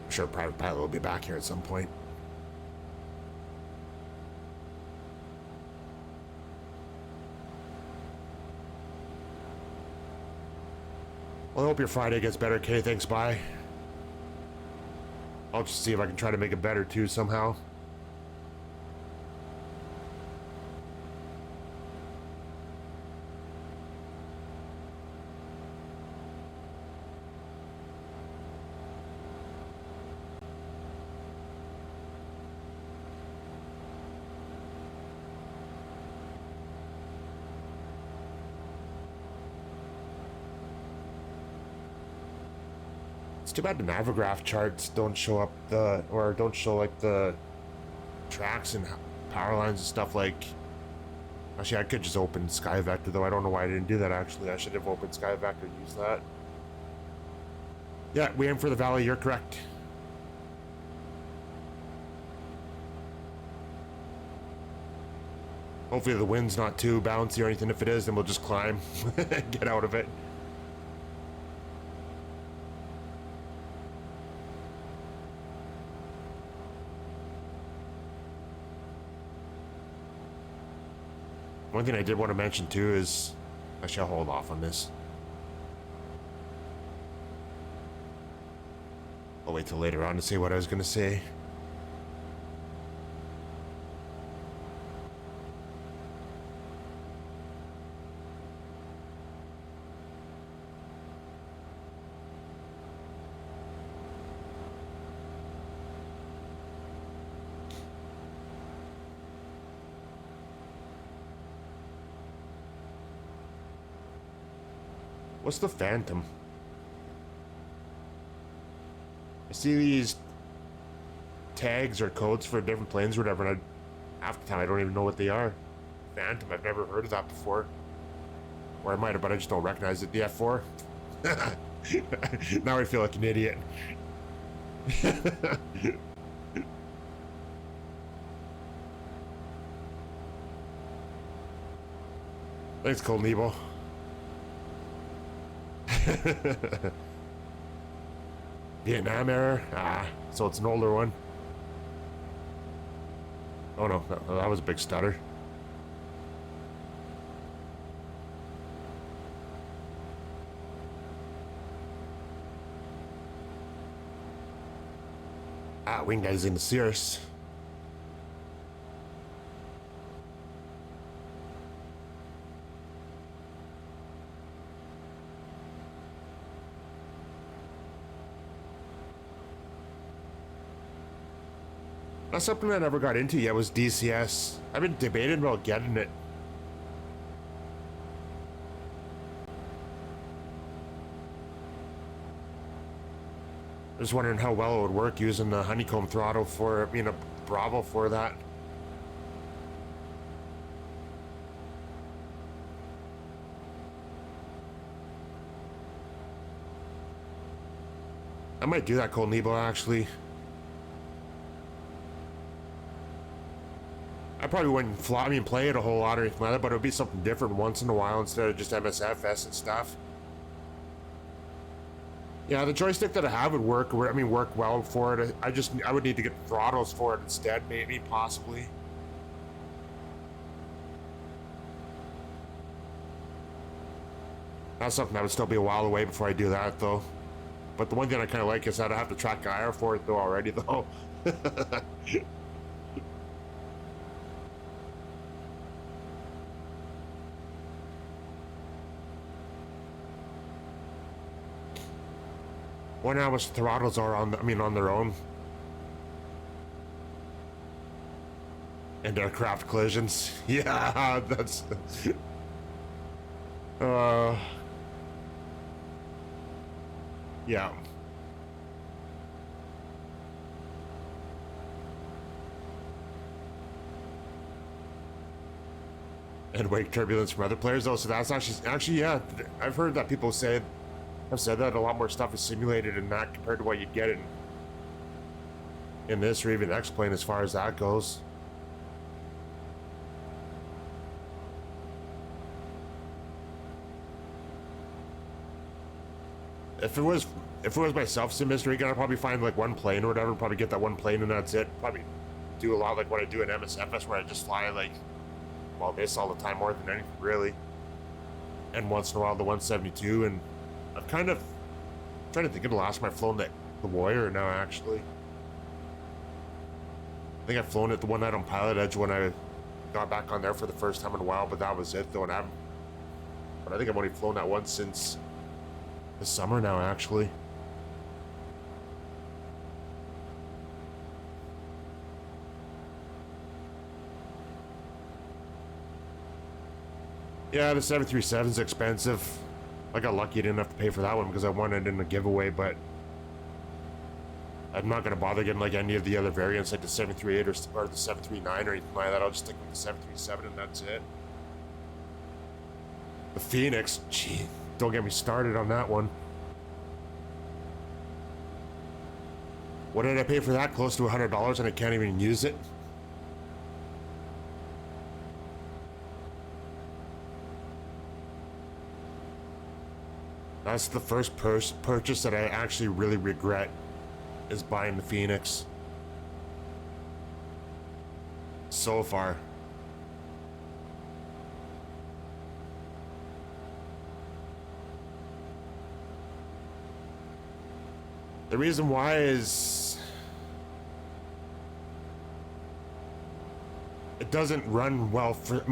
I'm sure Private Pilot will be back here at some point. Well, I hope your Friday gets better, Kay. Thanks, bye. I'll just see if I can try to make it better too somehow. It's too bad the Navigraph charts don't show up don't show like the tracks and power lines and stuff. Like, actually I could just open SkyVector though. I don't know why I didn't do that actually. I should have opened SkyVector and used that. Yeah, we aim for the valley, you're correct. Hopefully the wind's not too bouncy or anything. If it is, then we'll just climb. Get out of it. One thing I did want to mention too is, I shall hold off on this. I'll wait till later on to say what I was going to say. What's the Phantom? I see these tags or codes for different planes or whatever, and half the time I don't even know what they are. Phantom, I've never heard of that before. Or I might have, but I just don't recognize it. The F4? Now I feel like an idiot. Thanks, Cold Nebo. Vietnam era? Ah, so it's an older one. Oh no, that was a big stutter. Ah, Wing Guy's in the Sears. That's something I never got into yet was DCS. I've been debating about getting it. I was wondering how well it would work using the honeycomb throttle for, a Bravo for that. I might do that, Cold Nebo, actually. probably wouldn't fly, I mean, play it a whole lot or anything like that, but it would be something different once in a while instead of just MSFS and stuff. Yeah, the joystick that I have would work. I mean, work well for it. I would need to get throttles for it instead, maybe, possibly. That's something that would still be a while away before I do that, though. But the one thing I kind of like is that I have the track IR for it, though, already, though. Wonder how much throttles are on, on their own. And aircraft collisions. Yeah, that's... yeah. And wake turbulence from other players, though, so that's actually, yeah, I've heard that people have said that a lot more stuff is simulated in that compared to what you'd get in this or even X-Plane as far as that goes. If it was myself sim mystery gun, I'd probably find like one plane or whatever, probably get that one plane and that's it. Probably do a lot like what I do in MSFS where I just fly like, well, this all the time more than anything really. And once in a while the 172, and I've kind of trying to think of the last time I've flown the Warrior now actually. I think I've flown it the one night on Pilot Edge when I got back on there for the first time in a while, but that was it though, and but I think I've only flown that once since this summer now, actually. Yeah, the 737's expensive. I got lucky I didn't have to pay for that one because I won it in a giveaway, but I'm not going to bother getting like any of the other variants like the 738 or the 739 or anything like that. I'll just stick with the 737 and that's it. The Phoenix, gee, don't get me started on that one. What did I pay for that? Close to $100 and I can't even use it. That's the first purchase that I actually really regret, is buying the Phoenix. So far. The reason why is it doesn't run well for,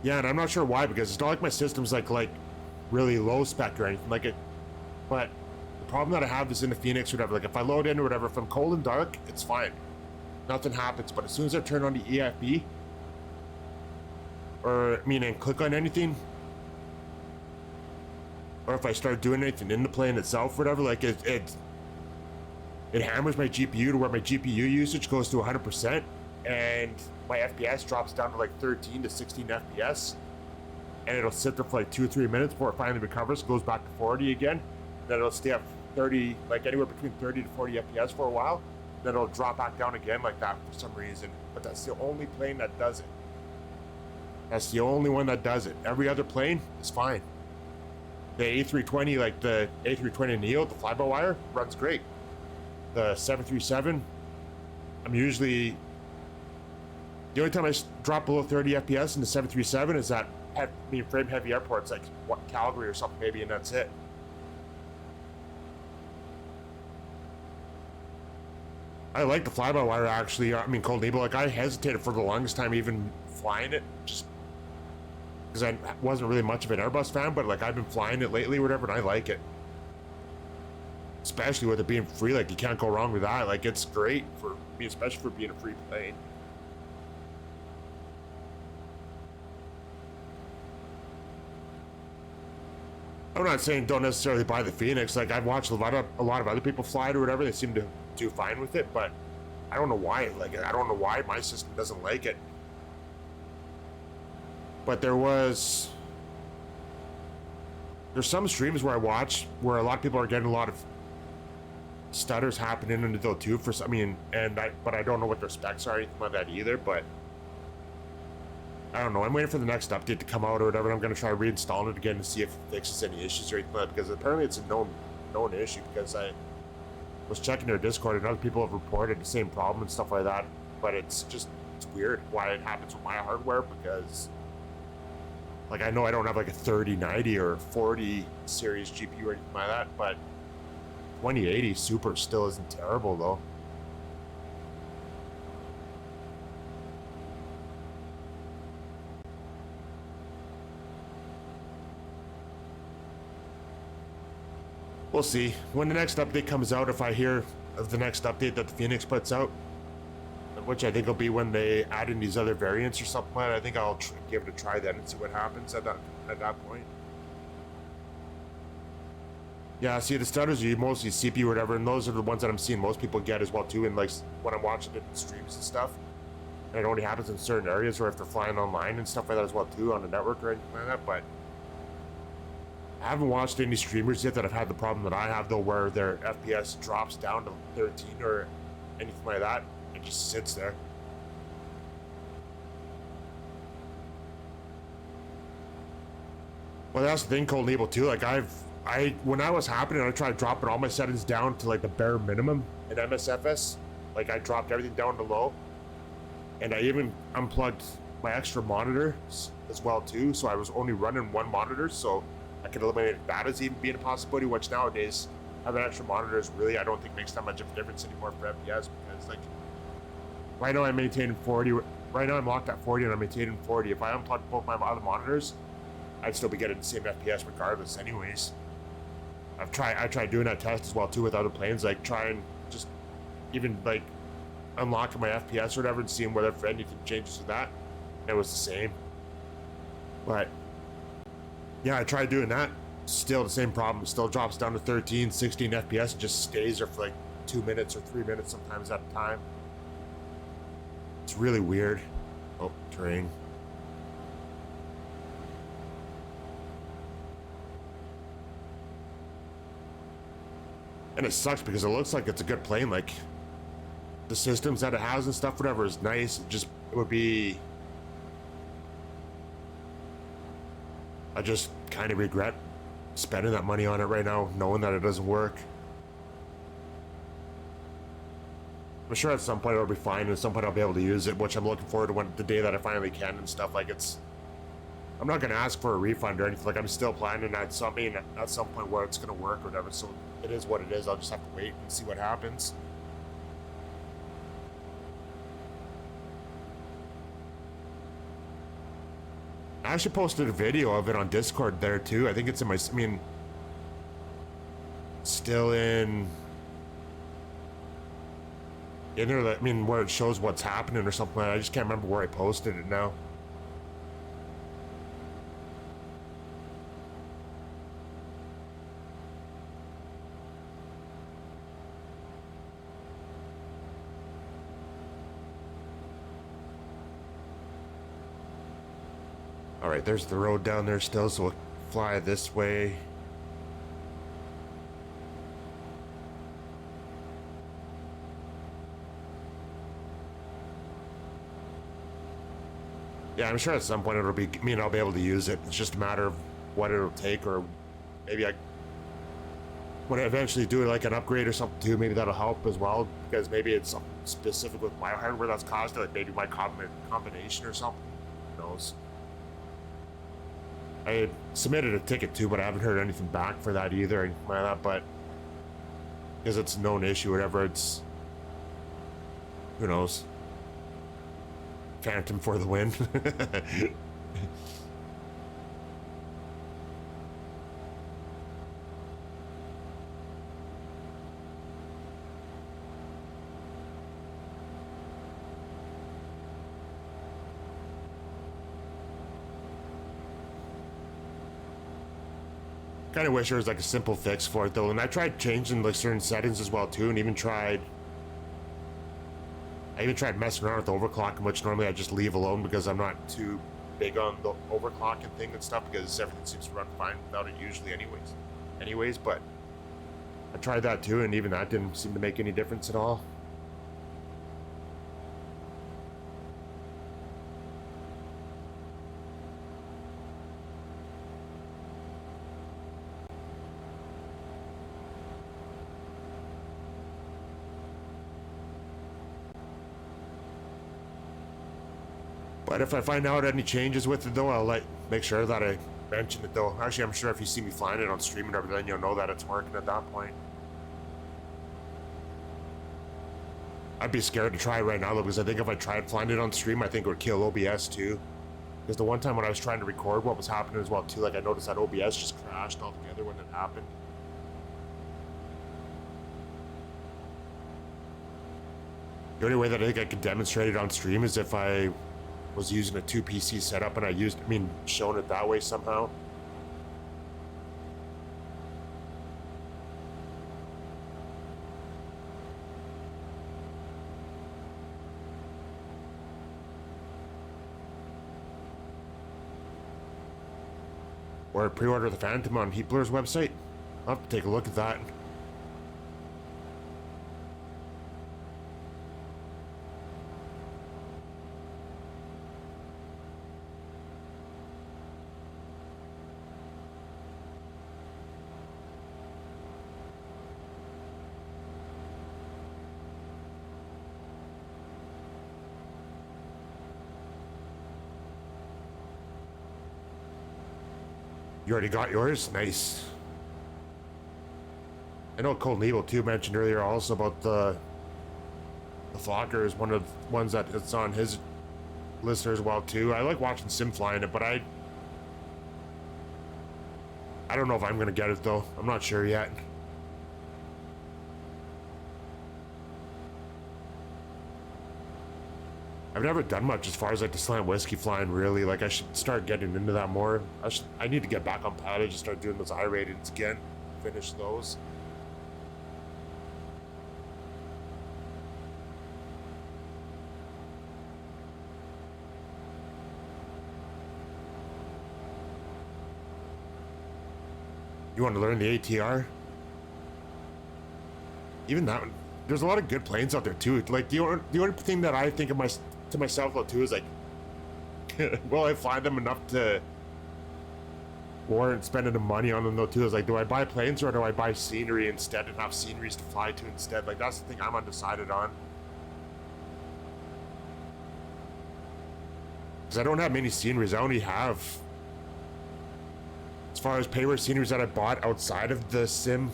yeah, and I'm not sure why, because it's not like my system's like really low spec or anything like it, but the problem that I have is in the Phoenix or whatever, like if I load in or whatever, if I'm cold and dark, it's fine. Nothing happens, but as soon as I turn on the EFB, and click on anything, or if I start doing anything in the plane itself, whatever, like it hammers my GPU to where my GPU usage goes to 100%, and my FPS drops down to like 13 to 16 FPS, and it'll sit there for like 2 or 3 minutes before it finally recovers, goes back to 40 again, then it'll stay at 30, like anywhere between 30 to 40 FPS for a while, then it'll drop back down again like that for some reason. But that's the only plane that does it. That's the only one that does it. Every other plane is fine. The A320, like the A320neo, the fly-by-wire, runs great. The 737, I'm usually... The only time I drop below 30 FPS in the 737 is at frame-heavy airports, like Calgary or something maybe, and that's it. I like the fly-by-wire, actually. Cold Nebo, like, I hesitated for the longest time even flying it, just because I wasn't really much of an Airbus fan, but like I've been flying it lately or whatever, and I like it. Especially with it being free, like you can't go wrong with that. Like it's great for me, especially for being a free plane. I'm not saying don't necessarily buy the Phoenix. Like I've watched a lot of other people fly it or whatever. They seem to do fine with it, but I don't know why. Like I don't know why my system doesn't like it. But there's some streams where I watch where a lot of people are getting a lot of stutters happening in it though too. For I mean, but I don't know what their specs are or anything like that either. But I don't know. I'm waiting for the next update to come out or whatever. I'm gonna try reinstalling it again to see if it fixes any issues or anything like that, because apparently it's a known issue, because I was checking their Discord and other people have reported the same problem and stuff like that. But it's weird why it happens with my hardware, because like I know I don't have like a 3090 or 40 series GPU or anything like that, but 2080 Super still isn't terrible though. We'll see when the next update comes out. If I hear of the next update that the Phoenix puts out, which I think will be when they add in these other variants or something like that, I think I'll give it a try then and see what happens at that point. Yeah, see, the stutters are mostly CPU or whatever, and those are the ones that I'm seeing most people get as well too. And like when I'm watching it in streams and stuff, and it only happens in certain areas, or if they're flying online and stuff like that as well too, on the network or anything like that. But I haven't watched any streamers yet that have had the problem that I have though, where their FPS drops down to 13 or anything like that. It just sits there. Well, that's the thing, Cold Label too. Like when I was happening, I tried dropping all my settings down to like the bare minimum in MSFS. Like I dropped everything down to low, and I even unplugged my extra monitors as well too. So I was only running one monitor, so I could eliminate that as even being a possibility. Which nowadays, having extra monitors really, I don't think makes that much of a difference anymore for FPS, because like right now I'm maintaining 40. Right now I'm locked at 40 and I'm maintaining 40. If I unplug both my other monitors, I'd still be getting the same FPS regardless anyways. I tried doing that test as well too with other planes, like trying just even like unlocking my FPS or whatever and seeing whether if anything changes with that. And it was the same. But yeah, I tried doing that. Still the same problem. Still drops down to 13, 16 FPS and just stays there for like 2 minutes or 3 minutes sometimes at a time. It's really weird. Oh, terrain. And it sucks because it looks like it's a good plane. Like the systems that it has and stuff, whatever, is nice. It would be. I just kind of regret spending that money on it right now, knowing that it doesn't work. I'm sure at some point it'll be fine, and at some point I'll be able to use it, which I'm looking forward to the day that I finally can and stuff. Like I'm not going to ask for a refund or anything. Like I'm still planning at some point where it's going to work or whatever. So it is what it is. I'll just have to wait and see what happens. I actually posted a video of it on Discord there too. I think it's in my, still in there. Where it shows what's happening or something. I just can't remember where I posted it now. All right, there's the road down there still, so we'll fly this way. Yeah, I'm sure at some point it'll be, I'll be able to use it. It's just a matter of what it'll take, or maybe when I eventually do like an upgrade or something too, maybe that'll help as well, because maybe it's something specific with my hardware that's caused it, like maybe my combination or something. Who knows? I submitted a ticket too, but I haven't heard anything back for that either, or anything like that. But because it's a known issue, or whatever, it's, who knows? Phantom for the win. Kind of wish there was like a simple fix for it though, and I tried changing like certain settings as well too, and I even tried messing around with the overclocking, which normally I just leave alone because I'm not too big on the overclocking thing and stuff, because everything seems to run fine without it usually anyways. But I tried that too, and even that didn't seem to make any difference at all. But if I find out any changes with it though, I'll make sure that I mention it though. Actually, I'm sure if you see me flying it on stream and everything, you'll know that it's working at that point. I'd be scared to try it right now though, because I think if I tried flying it on stream, I think it would kill OBS too. Because the one time when I was trying to record, what was happening as well too, like I noticed that OBS just crashed altogether when it happened. The only way that I think I could demonstrate it on stream is if I was using a 2 PC setup and shown it that way somehow. Or pre-order the Phantom on Heatblur's website. I'll have to take a look at that. You already got yours? Nice. I know Cold Evil too mentioned earlier also about the Flocker is one of the ones that it's on his listener as well too. I like watching Sim flying it, but I don't know if I'm gonna get it though. I'm not sure yet. I've never done much as far as like the slant whiskey flying really. Like I should start getting into that more. I need to get back on pilotage and start doing those I-rateds again. Finish those. You want to learn the ATR? Even that one. There's a lot of good planes out there too. Like the only thing that I think of to myself though too is like, will I fly them enough to warrant spending the money on them though too? Is like, do I buy planes or do I buy scenery instead and have sceneries to fly to instead? Like that's the thing I'm undecided on. Because I don't have many sceneries. I only have, as far as paper sceneries that I bought outside of the sim,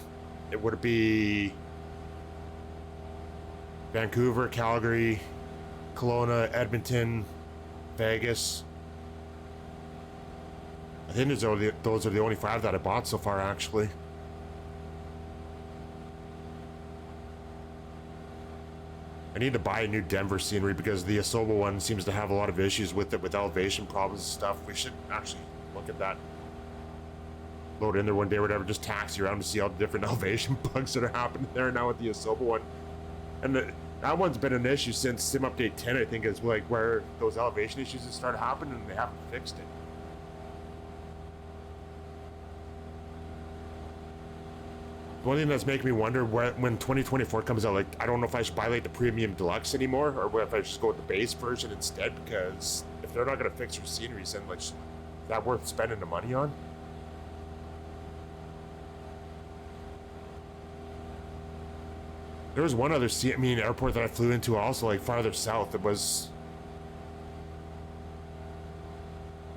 it would be Vancouver, Calgary, Kelowna, Edmonton, Vegas. I think those are the only 5 that I bought so far, actually. I need to buy a new Denver scenery because the Asobo one seems to have a lot of issues with it, with elevation problems and stuff. We should actually look at that. Load in there one day or whatever, just taxi around to see all the different elevation bugs that are happening there now with the Asobo one. And that one's been an issue since Sim Update 10, I think, is like where those elevation issues have started happening and they haven't fixed it. One thing that's making me wonder when 2024 comes out, like, I don't know if I should buy like the Premium Deluxe anymore or if I should go with the base version instead, because if they're not going to fix your sceneries, then like, is that worth spending the money on? There was one other airport that I flew into also, like farther south. It was,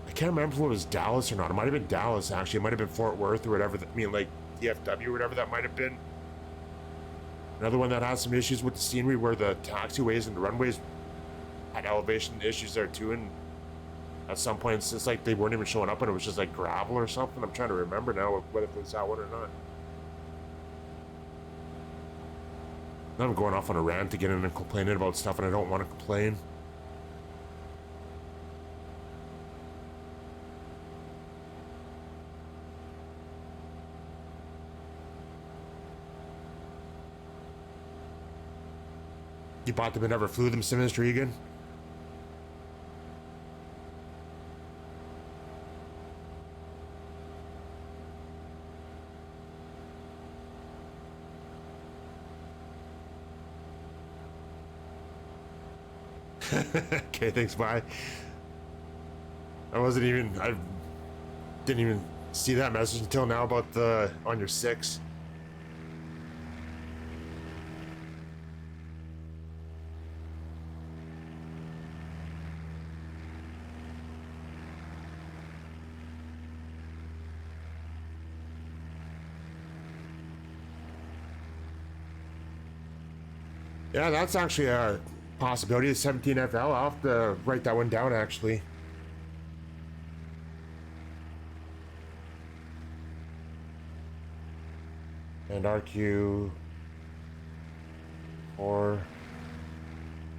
I can't remember if it was Dallas or not. It might have been Dallas actually. It might have been Fort Worth or whatever. Like DFW or whatever that might have been. Another one that has some issues with the scenery where the taxiways and the runways had elevation issues there too. And at some points, it's like they weren't even showing up and it was just like gravel or something. I'm trying to remember now whether it was that one or not. Now I'm going off on a rant again and complaining about stuff and I don't want to complain. You bought them and never flew them, Simmons Regan? Okay, thanks, bye. I didn't even see that message until now about the, on your 6. Yeah, that's actually a possibility. 17 FL. I'll have to write that one down actually. And RQ 4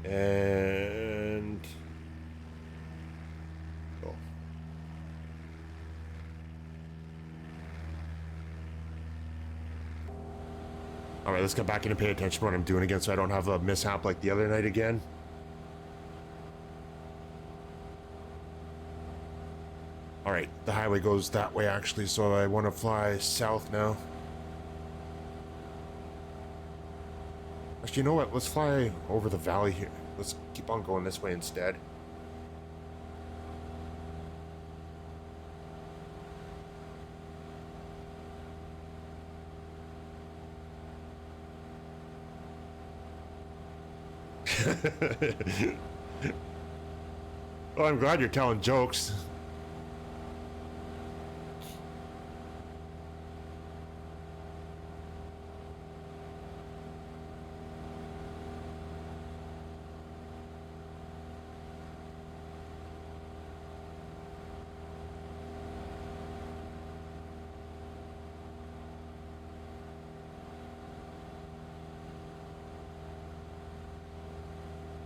and oh. All right, let's get back in and pay attention to what I'm doing again so I don't have a mishap like the other night again. All right, the highway goes that way actually, so I want to fly south now. Actually, you know what? Let's fly over the valley here. Let's keep on going this way instead. Well, I'm glad you're telling jokes.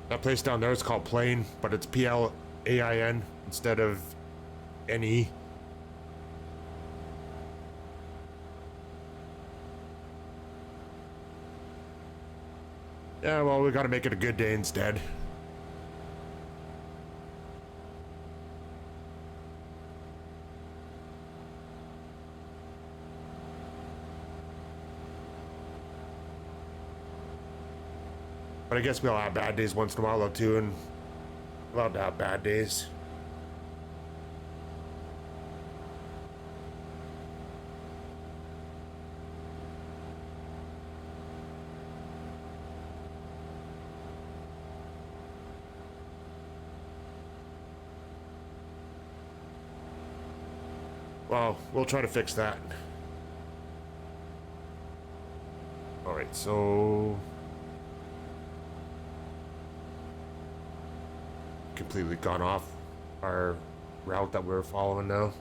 That place down there is called Plain, but it's Plain instead of NE. Yeah, well, we gotta make it a good day instead. But I guess we all have bad days once in a while though too, and allowed to have bad days. Well, we'll try to fix that. All right, so completely gone off our route that we're following now.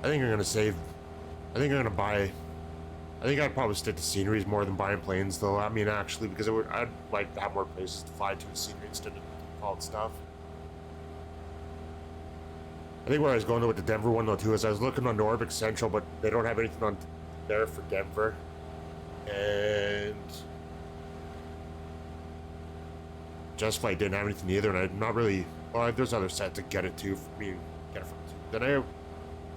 I think I'm gonna save. I think I'm gonna buy. I think I'd probably stick to sceneries more than buying planes, though. I mean, actually, because I'd like to have more places to fly to scenery instead of default stuff. I think where I was going to with the Denver one though too is I was looking on Norvik Central, but they don't have anything on there for Denver, and Just Flight didn't have anything either, and I'm not really. Well, there's other sites to get it to. I mean, get it from. Then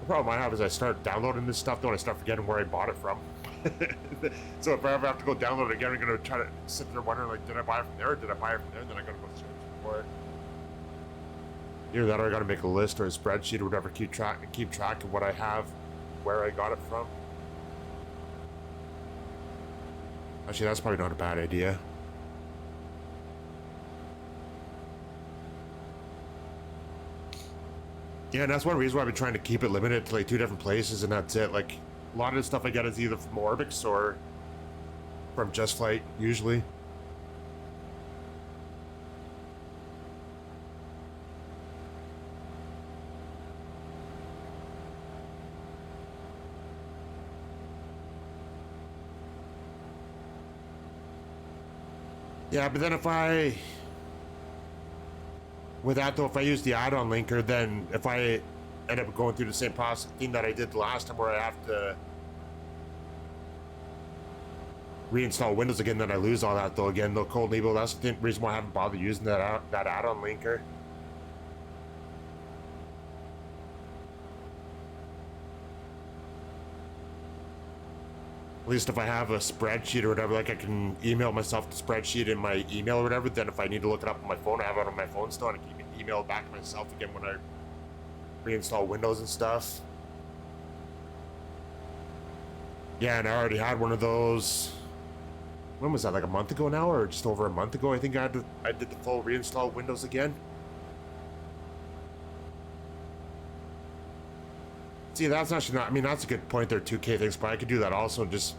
the problem I have is I start downloading this stuff, though, and I start forgetting where I bought it from. So if I ever have to go download it again, I'm gonna try to sit there wondering, like, did I buy it from there, or did I buy it from there, and then I gotta go search for it. Either that, or I gotta make a list or a spreadsheet or whatever, keep track of what I have, where I got it from. Actually, that's probably not a bad idea. Yeah, and that's one reason why I've been trying to keep it limited to like 2 different places, and that's it. Like, a lot of the stuff I get is either from Orbix or from Just Flight, usually. Yeah, but then with that though, if I use the add-on linker, then if I end up going through the same process thing that I did the last time, where I have to reinstall Windows again, then I lose all that though again. Though Cold Nebo, that's the reason why I haven't bothered using that add-on linker. At least if I have a spreadsheet or whatever, like I can email myself the spreadsheet in my email or whatever, then if I need to look it up on my phone, I have it on my phone still, and I can email it back to myself again when I reinstall Windows and stuff. Yeah, and I already had one of those. When was that, like a month ago now, or just over a month ago? I think I did the full reinstall Windows again. See, that's actually not, I mean, that's a good point there, 2K things, but I could do that also. Just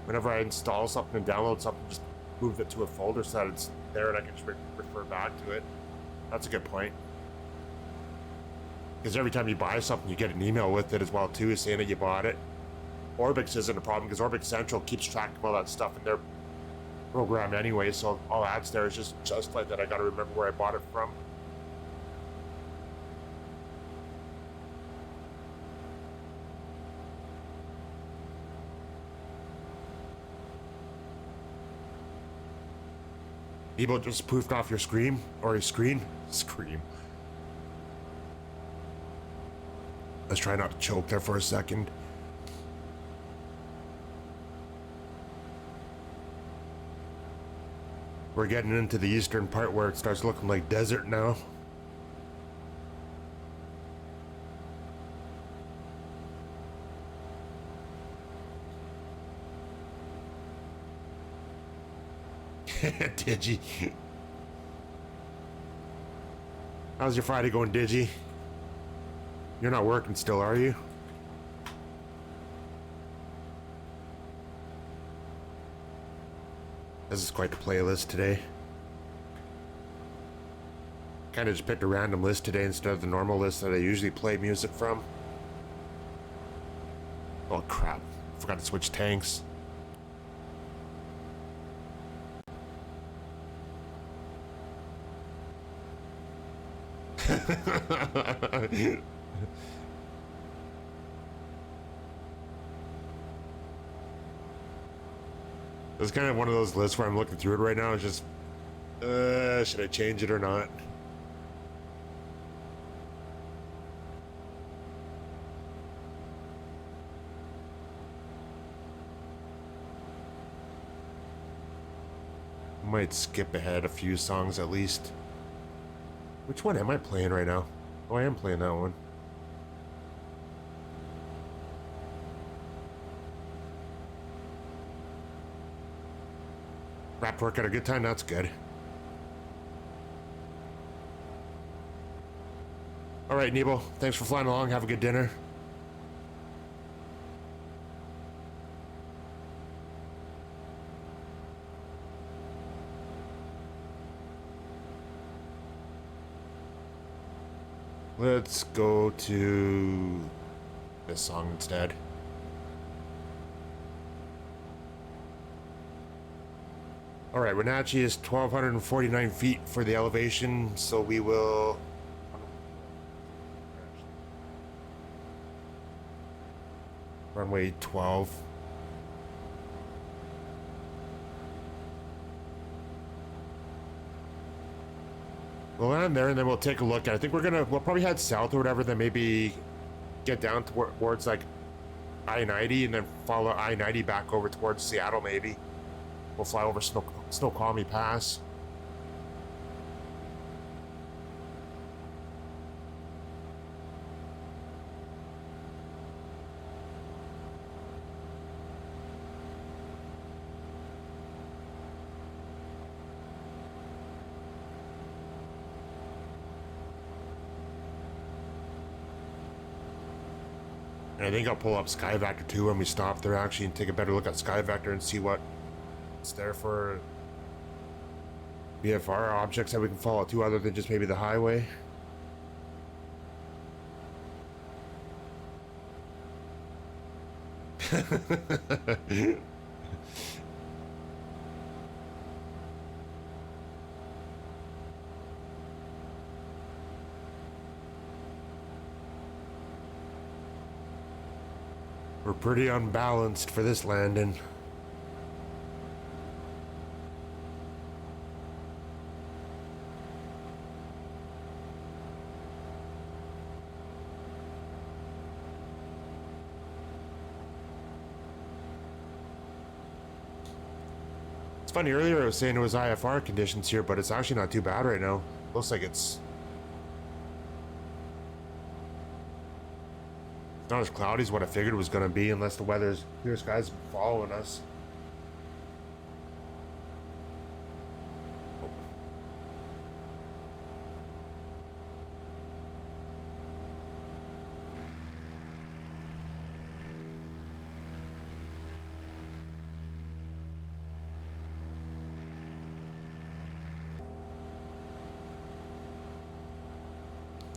whenever I install something and download something, just move it to a folder so that it's there and I can just refer back to it. That's a good point. Because every time you buy something, you get an email with it as well too, saying that you bought it. Orbix isn't a problem because Orbix Central keeps track of all that stuff in their program anyway, so all that's there is just like that. I gotta remember where I bought it from. Ebo just poofed off your screen, or your screen. Scream. Let's try not to choke there for a second. We're getting into the eastern part where it starts looking like desert now. Digi. How's your Friday going, Digi? You're not working still, are you? This is quite the playlist today. Kind of just picked a random list today instead of the normal list that I usually play music from. Oh crap, forgot to switch tanks. It's kind of one of those lists where I'm looking through it right now. It's just, should I change it or not? Might skip ahead a few songs at least. Which one am I playing right now? Oh, I am playing that one. Wrapped work at a good time, that's good. Alright, Nebo, thanks for flying along. Have a good dinner. Let's go to this song instead. All right, Wenatchee is 1,249 feet for the elevation, so we will... Runway 12. We'll land there and then we'll take a look at it. I think we'll probably head south or whatever, then maybe get down towards like I-90 and then follow I-90 back over towards Seattle maybe. We'll fly over Snoqualmie Pass. And I think I'll pull up Skyvector too when we stop there actually and take a better look at Skyvector and see what's there for VFR objects that we can follow too, other than just maybe the highway. We're pretty unbalanced for this landing. It's funny, earlier I was saying it was IFR conditions here, but it's actually not too bad right now. Looks like it's not as cloudy as what I figured it was going to be, unless the weather's clear skies following us.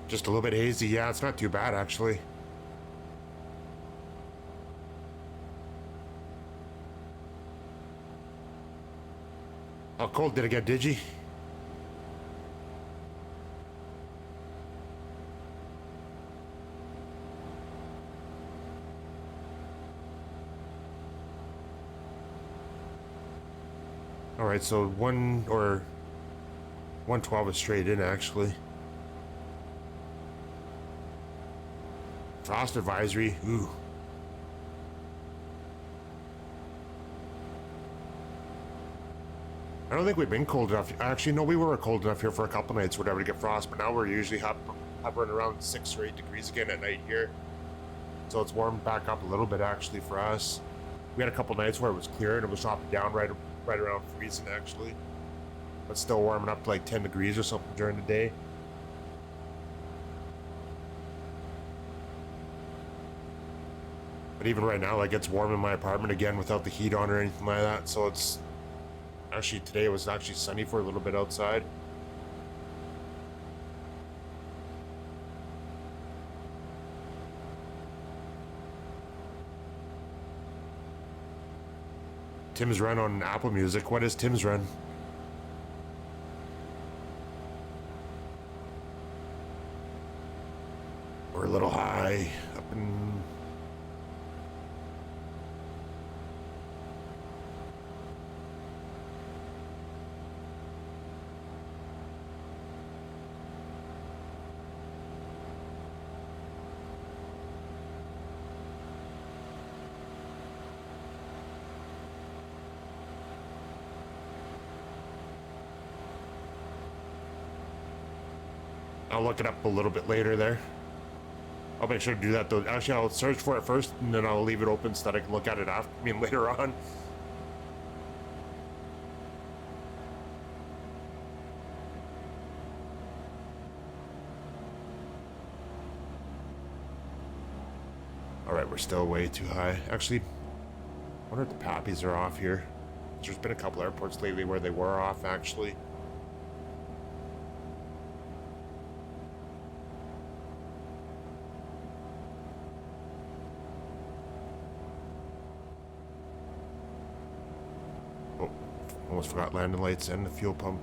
Just a little bit hazy. Yeah, it's not too bad actually. How cold did it get, did you? All right, so 112 is straight in actually. Frost advisory. Ooh. I don't think we've been cold enough. Actually, no, we were cold enough here for a couple nights, whatever, to get frost. But now we're usually hovering around 6 or 8 degrees again at night here. So it's warmed back up a little bit actually for us. We had a couple nights where it was clear and it was dropping down right around freezing actually, but still warming up to like 10 degrees or something during the day. But even right now, like, it's warm in my apartment again without the heat on or anything like that. So it's actually, today it was actually sunny for a little bit outside. Tim's Run on Apple Music. What is Tim's Run? We're a little high up in... I'll look it up a little bit later there. I'll make sure to do that though. Actually, I'll search for it first and then I'll leave it open so that I can look at it after, later on. All right, we're still way too high. Actually, I wonder if the Pappies are off here. There's been a couple airports lately where they were off actually. Almost forgot landing lights and the fuel pump.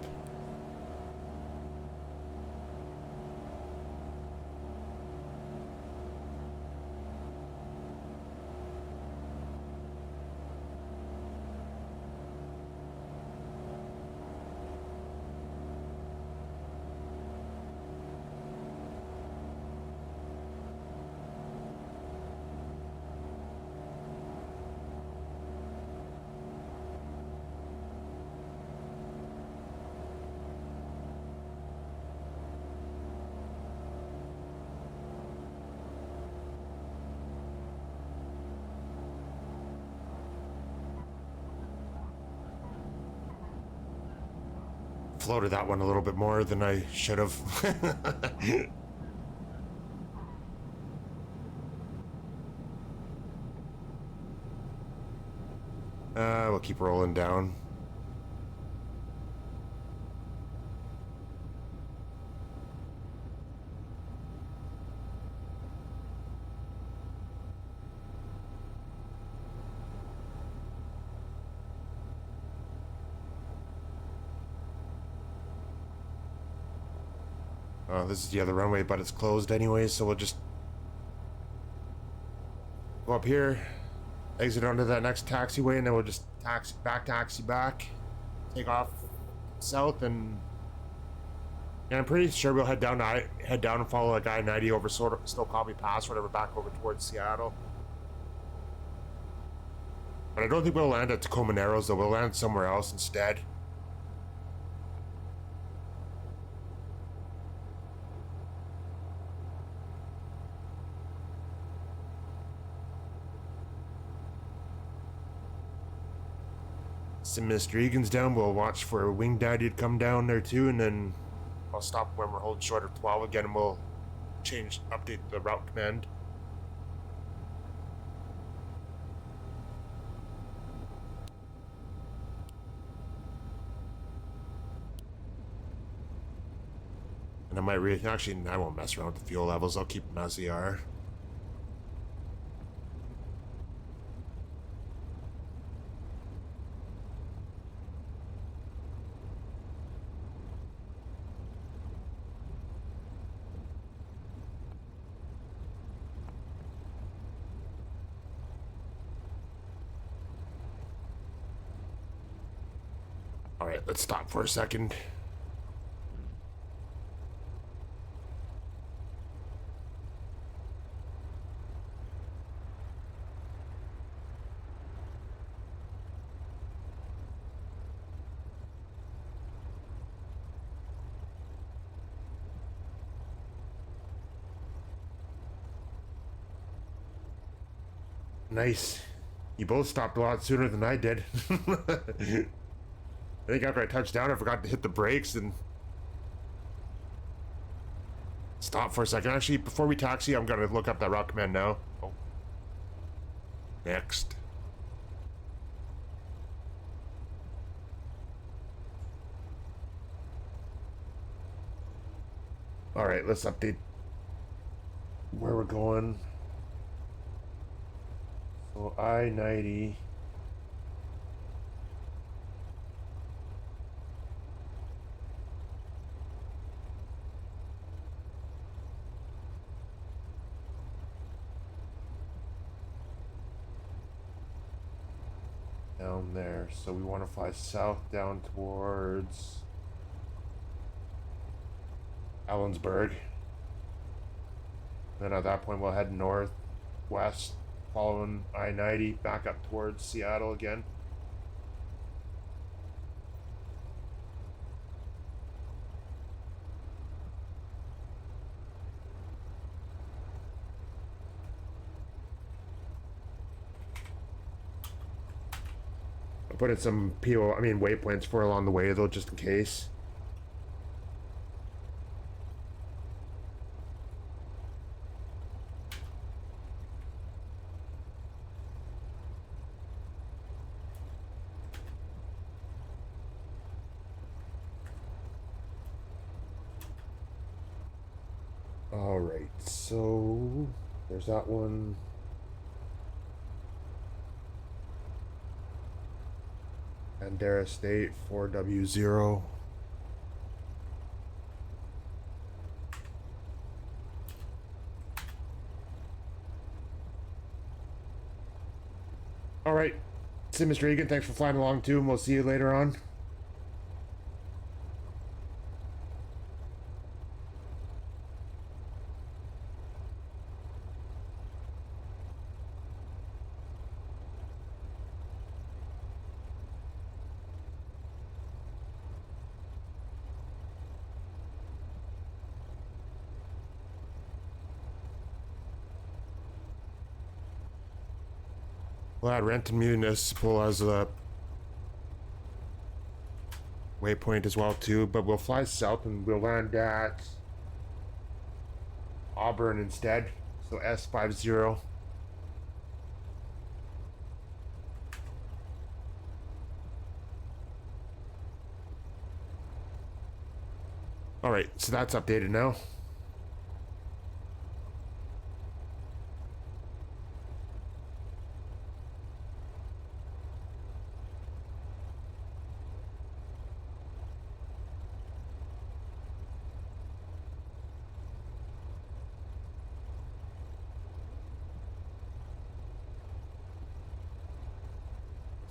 Floated that one a little bit more than I should have. We'll keep rolling down. This is the other runway, but it's closed anyway, so we'll just go up here, exit onto that next taxiway, and then we'll just taxi back, take off south, and I'm pretty sure we'll head down and follow like I-90 over Snow Coffee Pass, whatever, back over towards Seattle. But I don't think we'll land at Tacoma Narrows, though. We'll land somewhere else instead. Some Mr. Egan's down. We'll watch for Wing Daddy to come down there too, and then I'll stop when we're holding short of 12 again, and we'll update the route command. And I might actually, I won't mess around with the fuel levels. I'll keep them as they are. All right, let's stop for a second. Nice. You both stopped a lot sooner than I did. I think after I touched down, I forgot to hit the brakes and stop for a second. Actually, before we taxi, I'm gonna look up that route command now. Oh. Next. All right, let's update where we're going. So I-90. Down there, so we want to fly south down towards Ellensburg. Then at that point we'll head northwest, following I-90 back up towards Seattle again. I put in some waypoints for along the way though, just in case. Alright, so there's that one. Bandera State 4W0. Alright, see Mr. Egan, thanks for flying along too, and we'll see you later on. Well, Renton Municipal has a waypoint as well too, but we'll fly south and we'll land at Auburn instead, so S50. Alright, so that's updated now.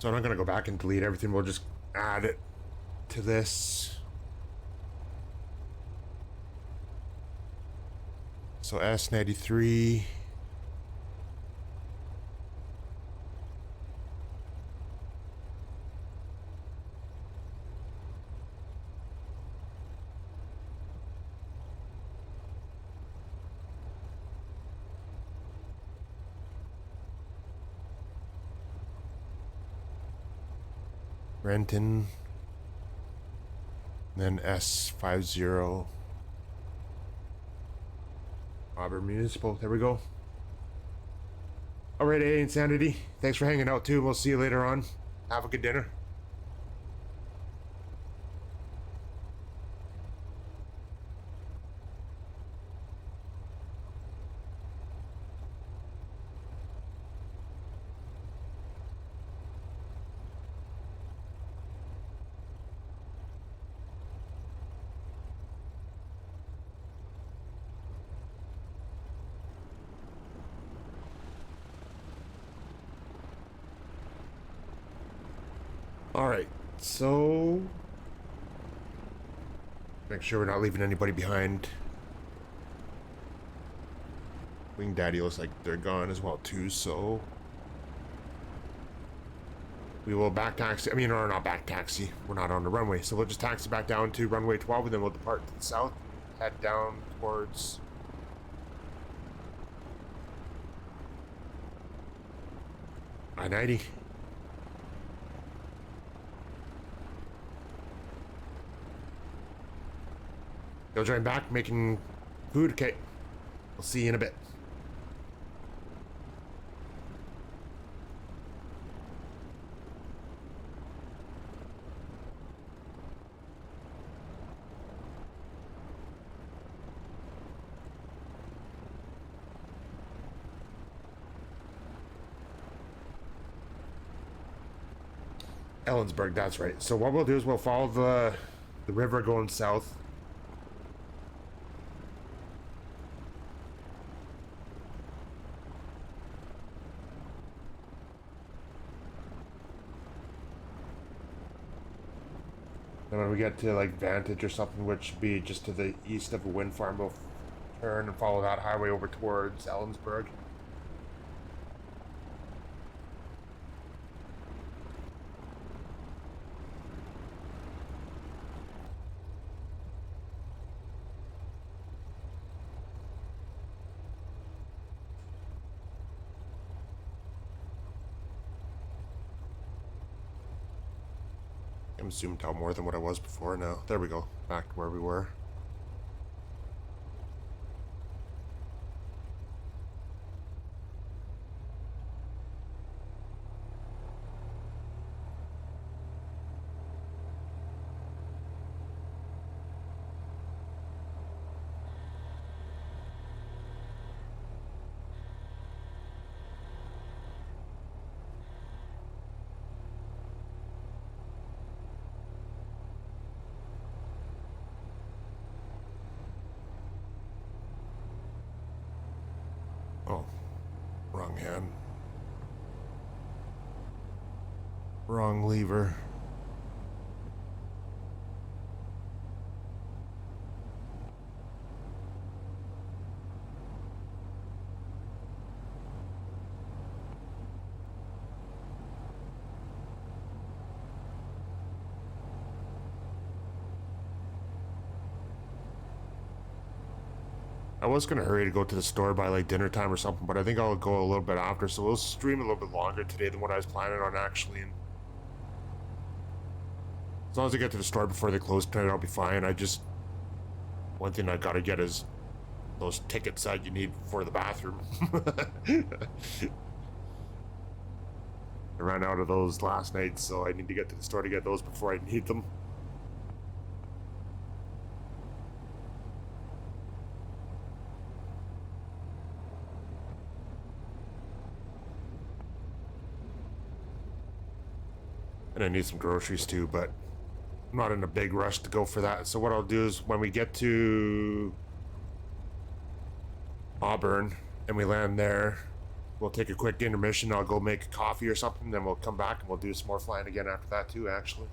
So I'm not going to go back and delete everything. We'll just add it to this. So S93. Renton. Then S50. Auburn Municipal. There we go. Alright, A Insanity. Thanks for hanging out too. We'll see you later on. Have a good dinner. Alright, so make sure we're not leaving anybody behind. Wing Daddy looks like they're gone as well too, so we will back taxi. I mean, or not back taxi. We're not on the runway, so we'll just taxi back down to runway 12, and then we'll depart to the south, head down towards I-90. You'll join back making food. Okay, we'll see you in a bit. Ellensburg, that's right. So what we'll do is we'll follow the river going south. And when we get to like Vantage or something, which would be just to the east of a wind farm, we'll turn and follow that highway over towards Ellensburg. I'm zoomed out more than what I was before now. There we go. Back to where we were. Oh, wrong hand. Wrong lever. I was gonna hurry to go to the store by like dinner time or something, but I think I'll go a little bit after, so we'll stream a little bit longer today than what I was planning on actually. And as long as I get to the store before they close tonight, I'll be fine. One thing I gotta get is those tickets that you need for the bathroom. I ran out of those last night, so I need to get to the store to get those before I need them. And I need some groceries too, but I'm not in a big rush to go for that. So what I'll do is when we get to Auburn and we land there, we'll take a quick intermission. I'll go make a coffee or something, then we'll come back and we'll do some more flying again after that too, actually.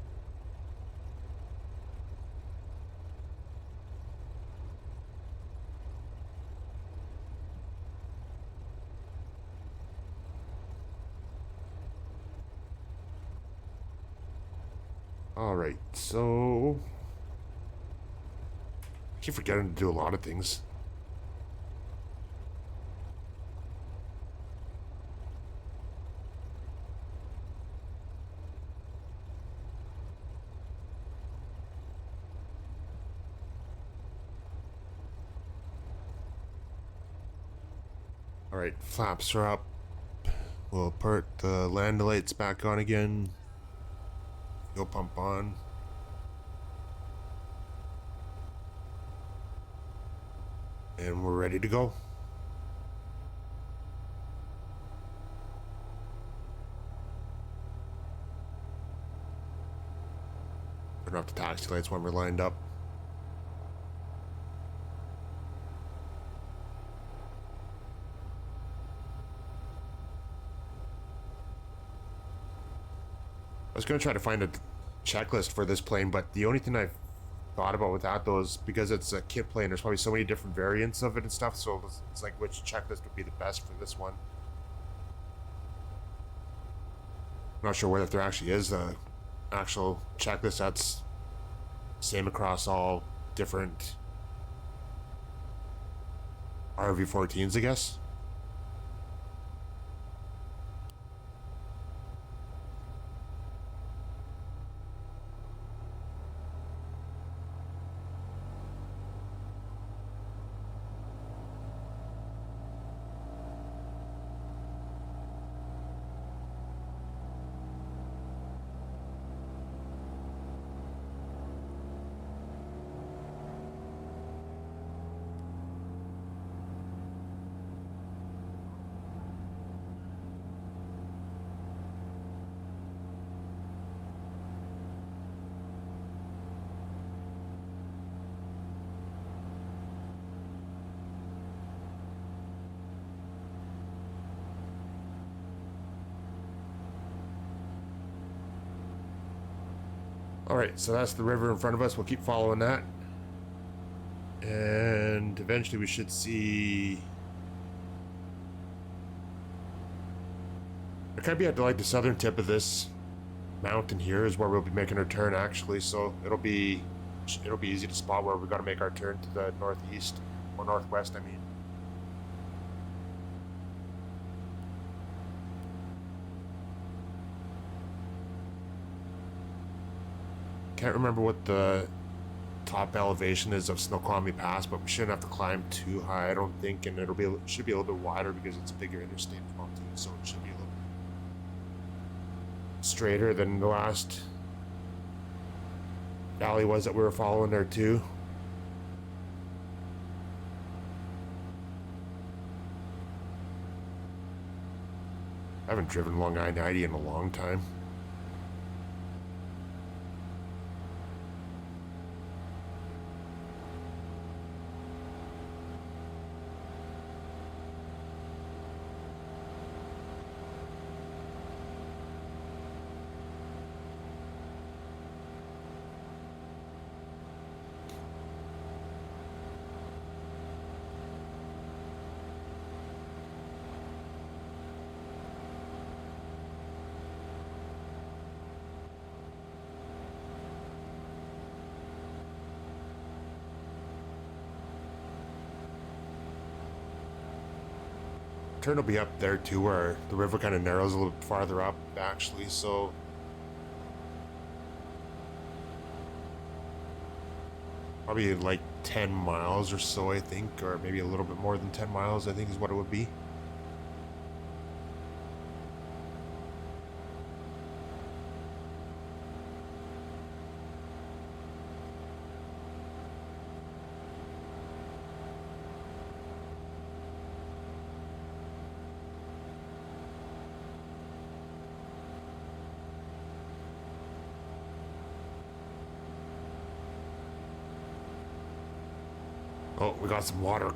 Alright, so I keep forgetting to do a lot of things. Alright, flaps are up. We'll put the land lights back on again. Fuel pump on. And we're ready to go. Turn off the taxi lights when we're lined up. I was going to try to find a checklist for this plane, but the only thing I've thought about with that, though, is because it's a kit plane, there's probably so many different variants of it and stuff, so it's like which checklist would be the best for this one. I'm not sure whether there actually is a actual checklist that's same across all different RV-14s, I guess. Alright, so that's the river in front of us. We'll keep following that. And eventually we should see... It could be at like the southern tip of this mountain here is where we'll be making our turn, actually. So it'll be easy to spot where we got to make our turn to the northeast, or northwest, I mean. Can't remember what the top elevation is of Snoqualmie Pass, but we shouldn't have to climb too high, I don't think, and should be a little bit wider because it's a bigger interstate as well too, so it should be a little straighter than the last valley was that we were following there too. I haven't driven along I-90 in a long time. Turn will be up there too, where the river kind of narrows a little bit farther up, actually, so probably like 10 miles or so, I think, or maybe a little bit more than 10 miles, I think is what it would be. Oh, we got some water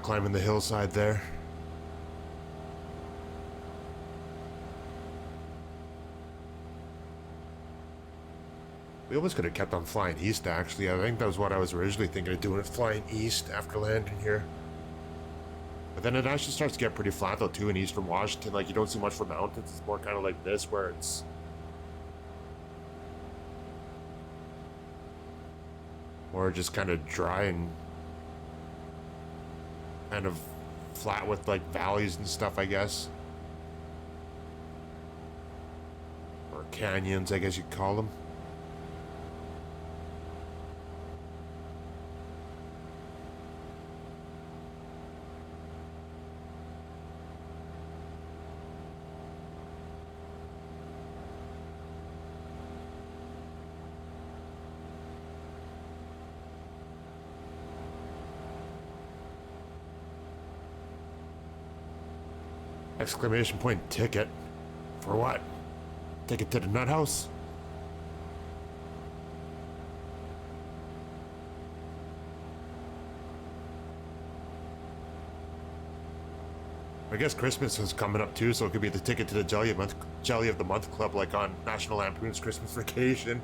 climbing the hillside there. We almost could have kept on flying east, actually. I think that was what I was originally thinking of doing, is flying east after landing here. But then it actually starts to get pretty flat, though, too, in eastern Washington. Like, you don't see much for mountains. It's more kind of like this, where it's more just kind of dry and kind of flat with, like, valleys and stuff, I guess. Or canyons, I guess you'd call them. Exclamation point ticket. For what? Ticket to the nut house? I guess Christmas is coming up too, so it could be the ticket to the Jelly of the Month Club, like on National Lampoon's Christmas Vacation.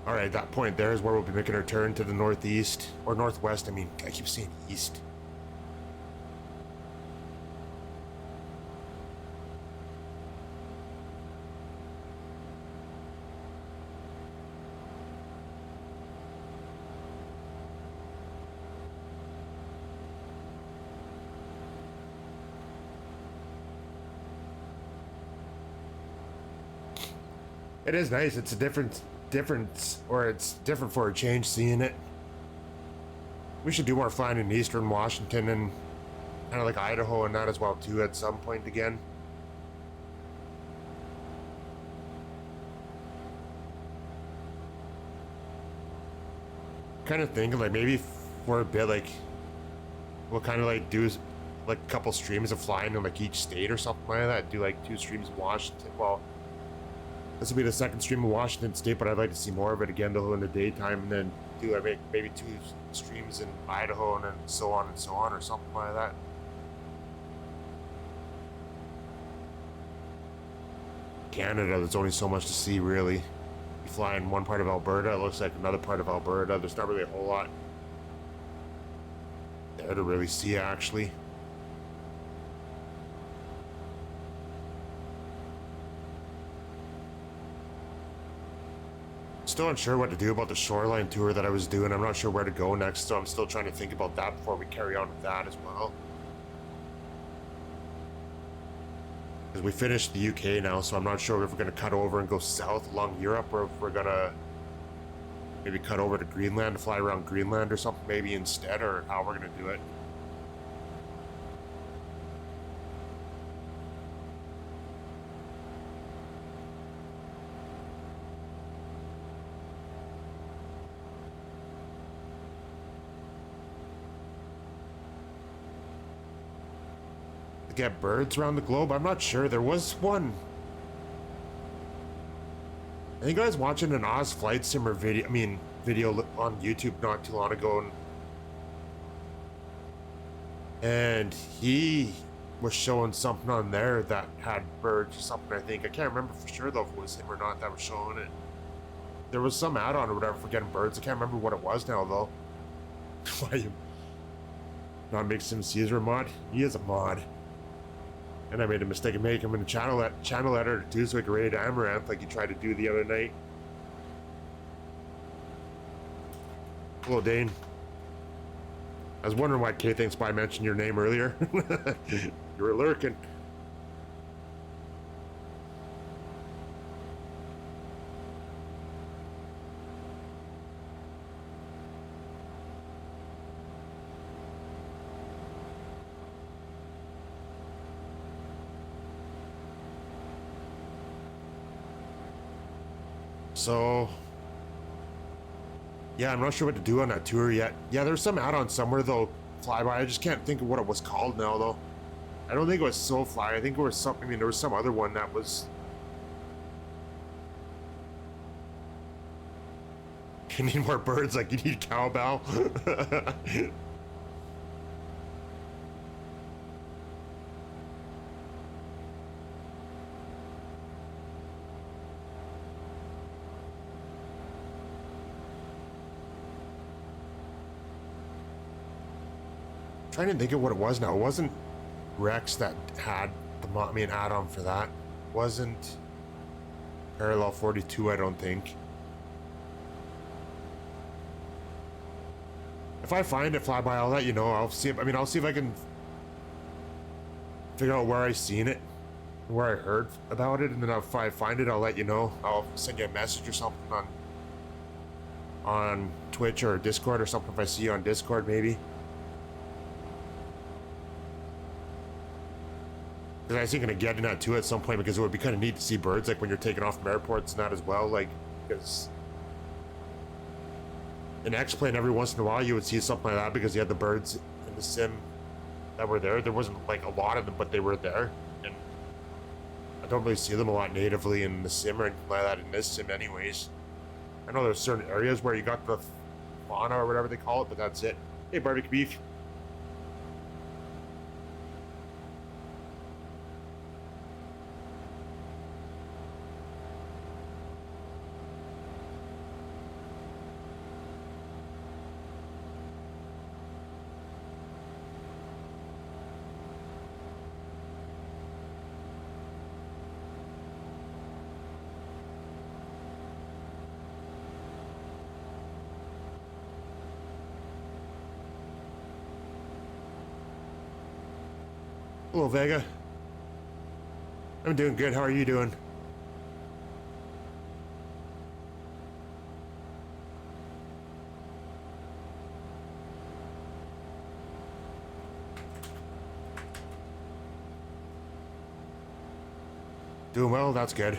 Alright, that point there is where we'll be making our turn to the northeast, or northwest, I mean, I keep saying east. It is nice, it's a difference, or it's different for a change seeing it. We should do more flying in eastern Washington and kind of like Idaho and that as well too at some point again. Kind of thinking like maybe for a bit, like we'll kind of like do like a couple streams of flying in like each state or something like that. Do like 2 streams of Washington. Well, this will be the 2nd stream of Washington State, but I'd like to see more of it again, though, in the daytime, and then do like maybe 2 streams in Idaho, and then so on and so on, or something like that. Canada, there's only so much to see, really. You fly in one part of Alberta, it looks like another part of Alberta. There's not really a whole lot there to really see, actually. Still unsure what to do about the shoreline tour that I was doing. I'm not sure where to go next, so I'm still trying to think about that before we carry on with that as well. Because we finished the UK now, so I'm not sure if we're going to cut over and go south along Europe, or if we're going to maybe cut over to Greenland to fly around Greenland or something maybe instead, or how we're going to do it. Get birds around the globe? I'm not sure. There was one. I think I was watching an Oz Flight Simmer video on YouTube not too long ago, and he was showing something on there that had birds or something, I think. I can't remember for sure though if it was him or not that was showing it. There was some add-on or whatever for getting birds. I can't remember what it was now though. Why you not make Sim Caesar a mod? He is a mod. And I made a mistake of making him in a channel editor too, so I could raid Amaranth like you tried to do the other night. Hello, Dane. I was wondering why K Thanks Spy mentioned your name earlier. You were lurking. So, yeah, I'm not sure what to do on that tour yet. Yeah, there's some add-on somewhere though, Flyby. I just can't think of what it was called now though. I don't think it was SoFly. I think it was something. I mean, there was some other one that was. You need more birds like you need cowbell. Trying to think of what it was now. It wasn't Rex that had the add-on for that. It wasn't Parallel 42, I don't think. If I find it, Flyby, I'll let you know. I'll see if I can figure out where I seen it, where I heard about it, and then if I find it, I'll let you know. I'll send you a message or something on Twitch or Discord or something if I see you on Discord, maybe. Because I was thinking of getting that too at some point, because it would be kind of neat to see birds like when you're taking off from airports and that as well. Like, because in X-Plane every once in a while you would see something like that because you had the birds in the sim that were there. There wasn't like a lot of them, but they were there. And I don't really see them a lot natively in the sim or anything like that in this sim anyways. I know there's certain areas where you got the fauna or whatever they call it, but that's it. Hey, barbecue beef. Hello, Vega. I'm doing good. How are you doing? Doing well, that's good.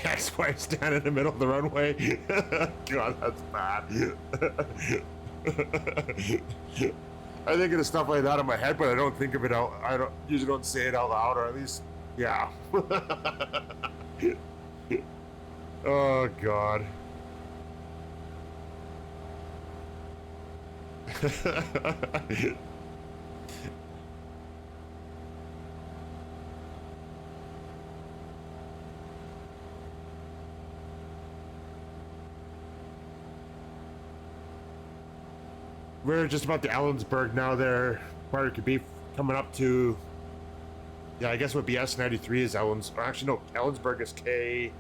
Ex-wife stand in the middle of the runway. God, that's bad. I think of stuff like that in my head, but I don't think of it out. I usually don't say it out loud, or at least, yeah. Oh God. We're just about to Ellensburg now there. Part could be coming up to, yeah, I guess what would be S93 is Ellens, or actually no, Ellensburg is K.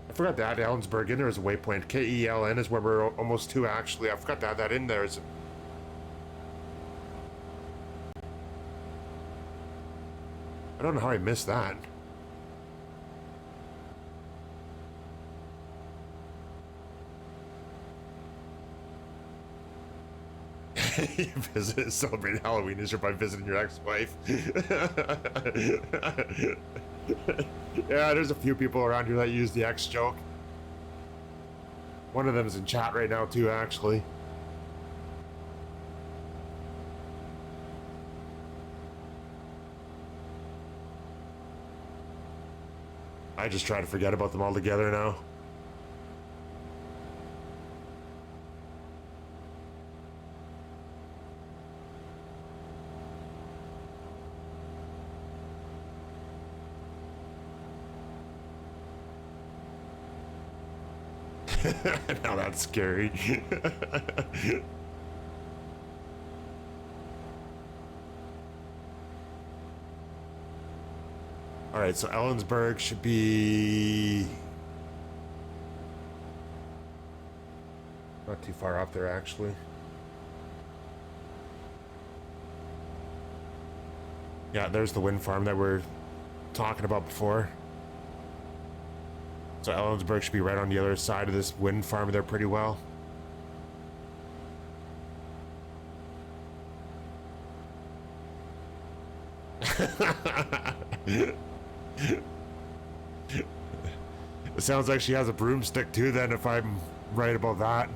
I forgot to add Ellensburg in there as a waypoint. KELN is where we're almost to actually. I forgot to add that in there. I don't know how I missed that. You visit, celebrate Halloween is by visiting your ex-wife. Yeah, there's a few people around here that use the X joke. One of them is in chat right now too, actually. I just try to forget about them altogether now. Now that's scary. All right, so Ellensburg should be not too far up there, actually. Yeah, there's the wind farm that we're talking about before. So Ellensburg should be right on the other side of this wind farm there pretty well. It sounds like she has a broomstick too then, if I'm right about that.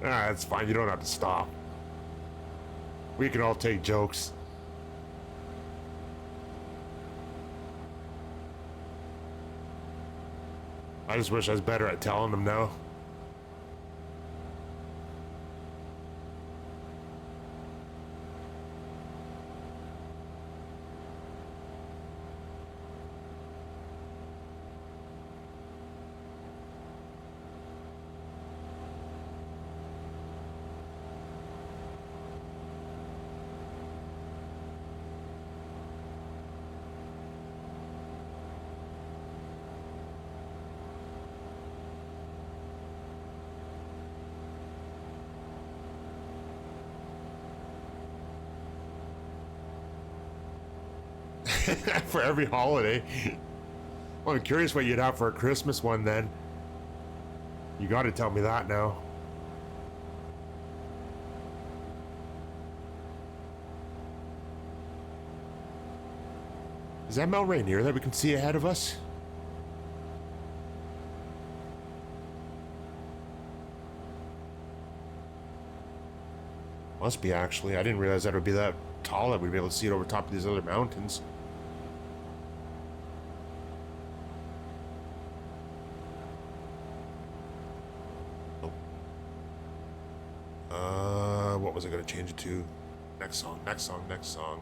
That's fine. You don't have to stop. We can all take jokes. I just wish I was better at telling them no. For every holiday. Well, I'm curious what you'd have for a Christmas one then. You gotta tell me that now. Is that Mount Rainier that we can see ahead of us? Must be, actually. I didn't realize that it would be that tall that we'd be able to see it over top of these other mountains. What was I gonna change it to? Next song, next song, next song.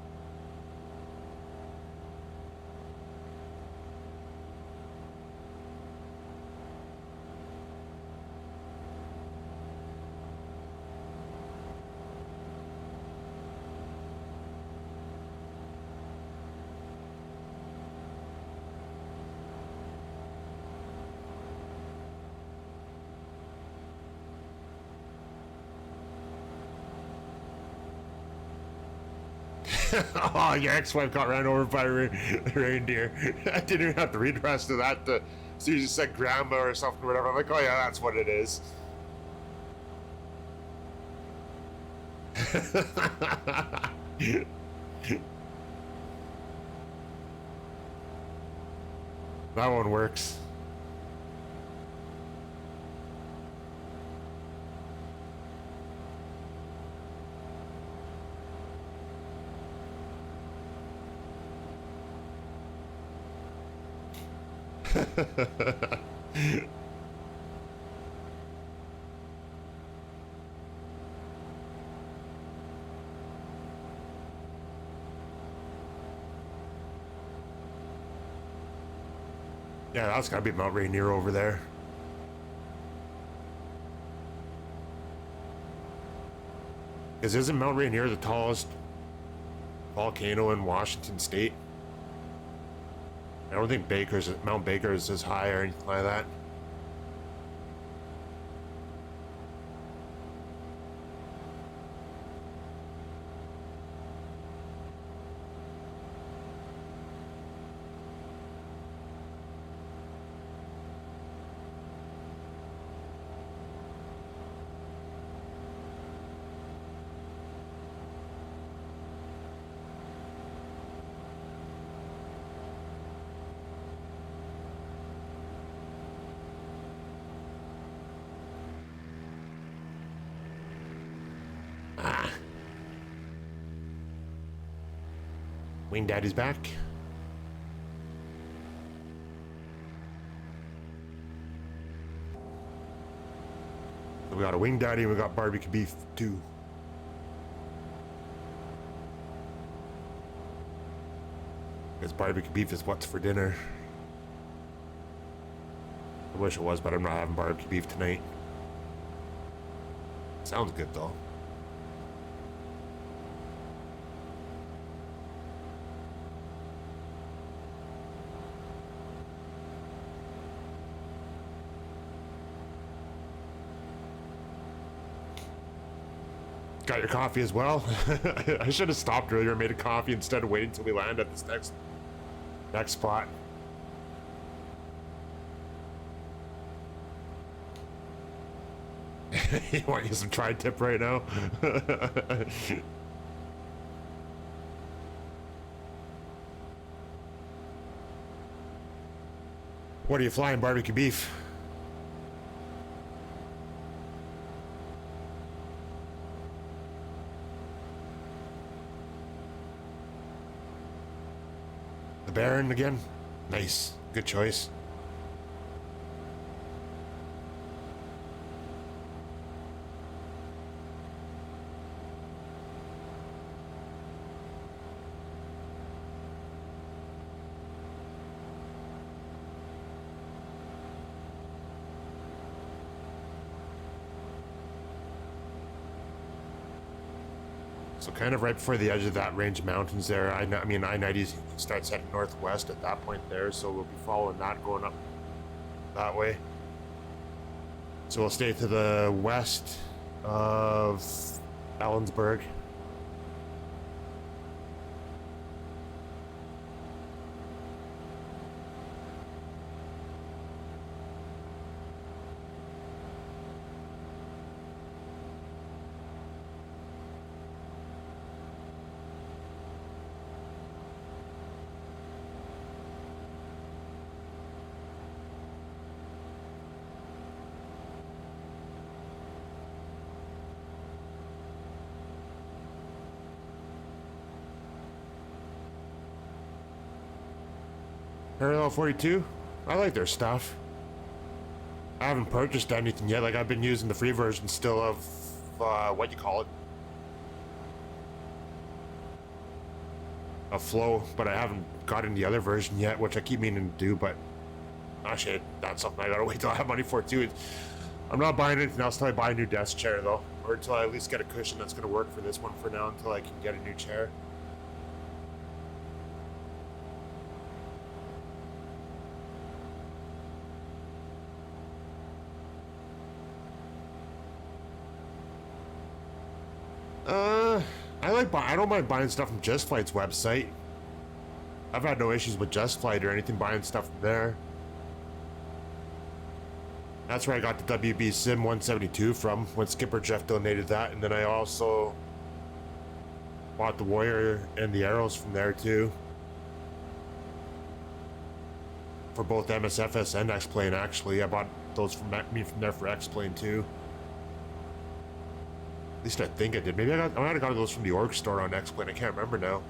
Oh, your ex-wife got ran over by a reindeer. I didn't even have to read the rest of that. So you just said grandma or something or whatever. I'm like, oh yeah, that's what it is. That one works. Yeah, that's gotta be Mount Rainier over there. Because isn't Mount Rainier the tallest volcano in Washington State? I don't think Mount Baker is as high or anything like that. Wing Daddy's back. We got a Wing Daddy and we got barbecue beef too. Because barbecue beef is what's for dinner. I wish it was, but I'm not having barbecue beef tonight. Sounds good though. Got your coffee as well? I should have stopped earlier and made a coffee instead of waiting until we land at this next spot. You want you some tri-tip right now? What are you flying, barbecue beef? Baron again. Nice. Good choice. So kind of right before the edge of that range of mountains there, I mean, I-90 starts heading northwest at that point there, so we'll be following that going up that way. So we'll stay to the west of Ellensburg. Parallel 42, I like their stuff. I haven't purchased anything yet. Like, I've been using the free version still of, what you call it? A Flow, but I haven't gotten the other version yet, which I keep meaning to do, but actually, that's something I gotta wait till I have money for too. I'm not buying anything else till I buy a new desk chair though, or until I at least get a cushion that's gonna work for this one for now until I can get a new chair. I don't mind buying stuff from Just Flight's website. I've had no issues with Just Flight or anything buying stuff from there. That's where I got the WB Sim 172 from when Skipper Jeff donated that, and then I also bought the Warrior and the Arrows from there too. For both MSFS and X-Plane actually. I bought those from there for X-Plane too. At least I think I did. Maybe I might have got those from the org store on X-Plane. I can't remember now.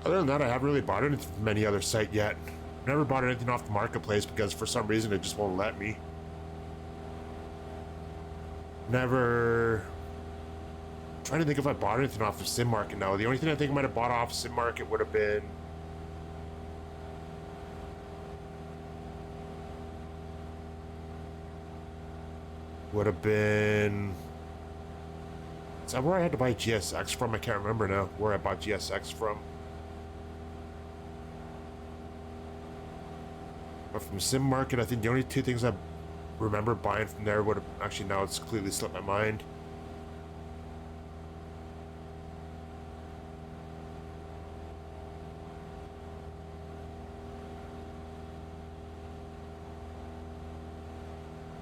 Other than that, I haven't really bought anything from any other site yet. Never bought anything off the marketplace because for some reason it just won't let me. Never... I'm trying to think if I bought anything off of Sim Market now. The only thing I think I might have bought off Sim Market would have been... Is that where I had to buy GSX from? I can't remember now where I bought GSX from. But from Sim Market, I think the only two things I remember buying from there would have... Actually, now it's completely slipped my mind.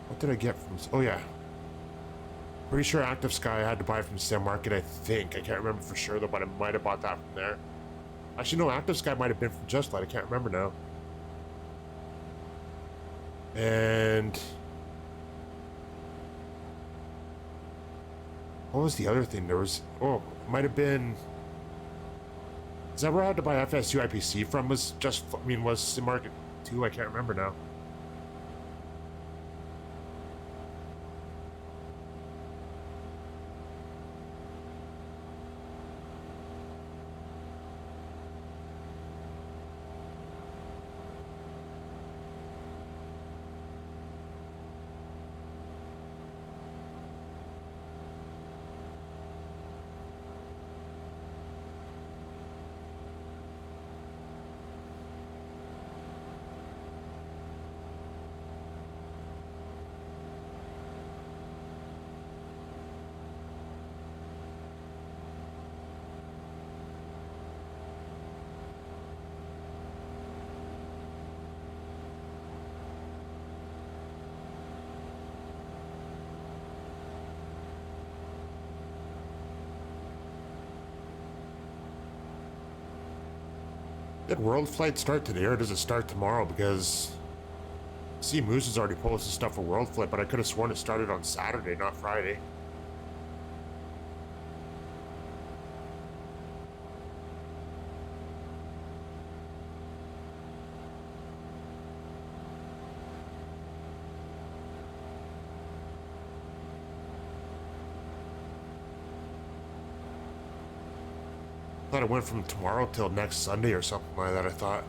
What did I get from... Oh, yeah. Pretty sure Active Sky I had to buy from Sim Market, I think. I can't remember for sure, though, but I might have bought that from there. Actually, no, Active Sky might have been from Just Light. I can't remember now. And... what was the other thing? There was... Oh, it might have been... Is that where I had to buy FSU IPC from? Was Sim Market 2? I can't remember now. Did World Flight start today or does it start tomorrow? Because I see Moose has already posted stuff for World Flight, but I could have sworn it started on Saturday, not Friday. I thought it went from tomorrow till next Sunday or something like that, I thought.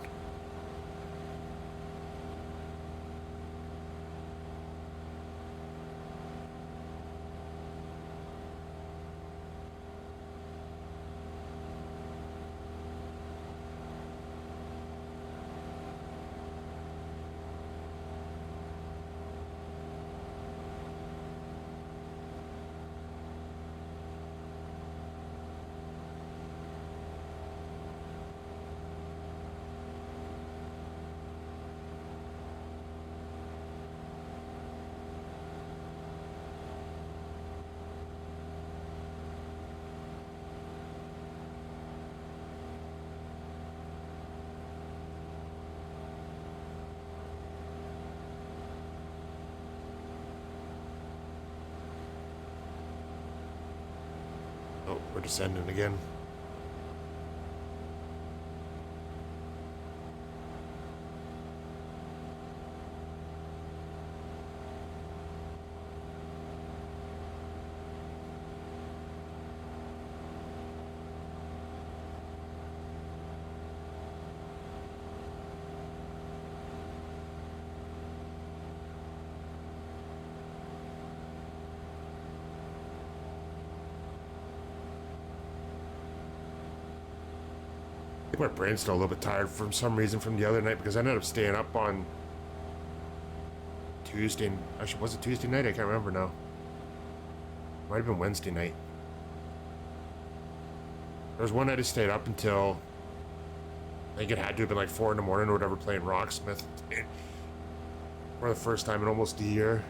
Oh, we're descending again. I think my brain's still a little bit tired for some reason from the other night because I ended up staying up on Tuesday. Actually, was it Tuesday night? I can't remember now. Might have been Wednesday night. There was one night I stayed up until I think it had to have been like 4 in the morning or whatever, playing Rocksmith for the first time in almost a year.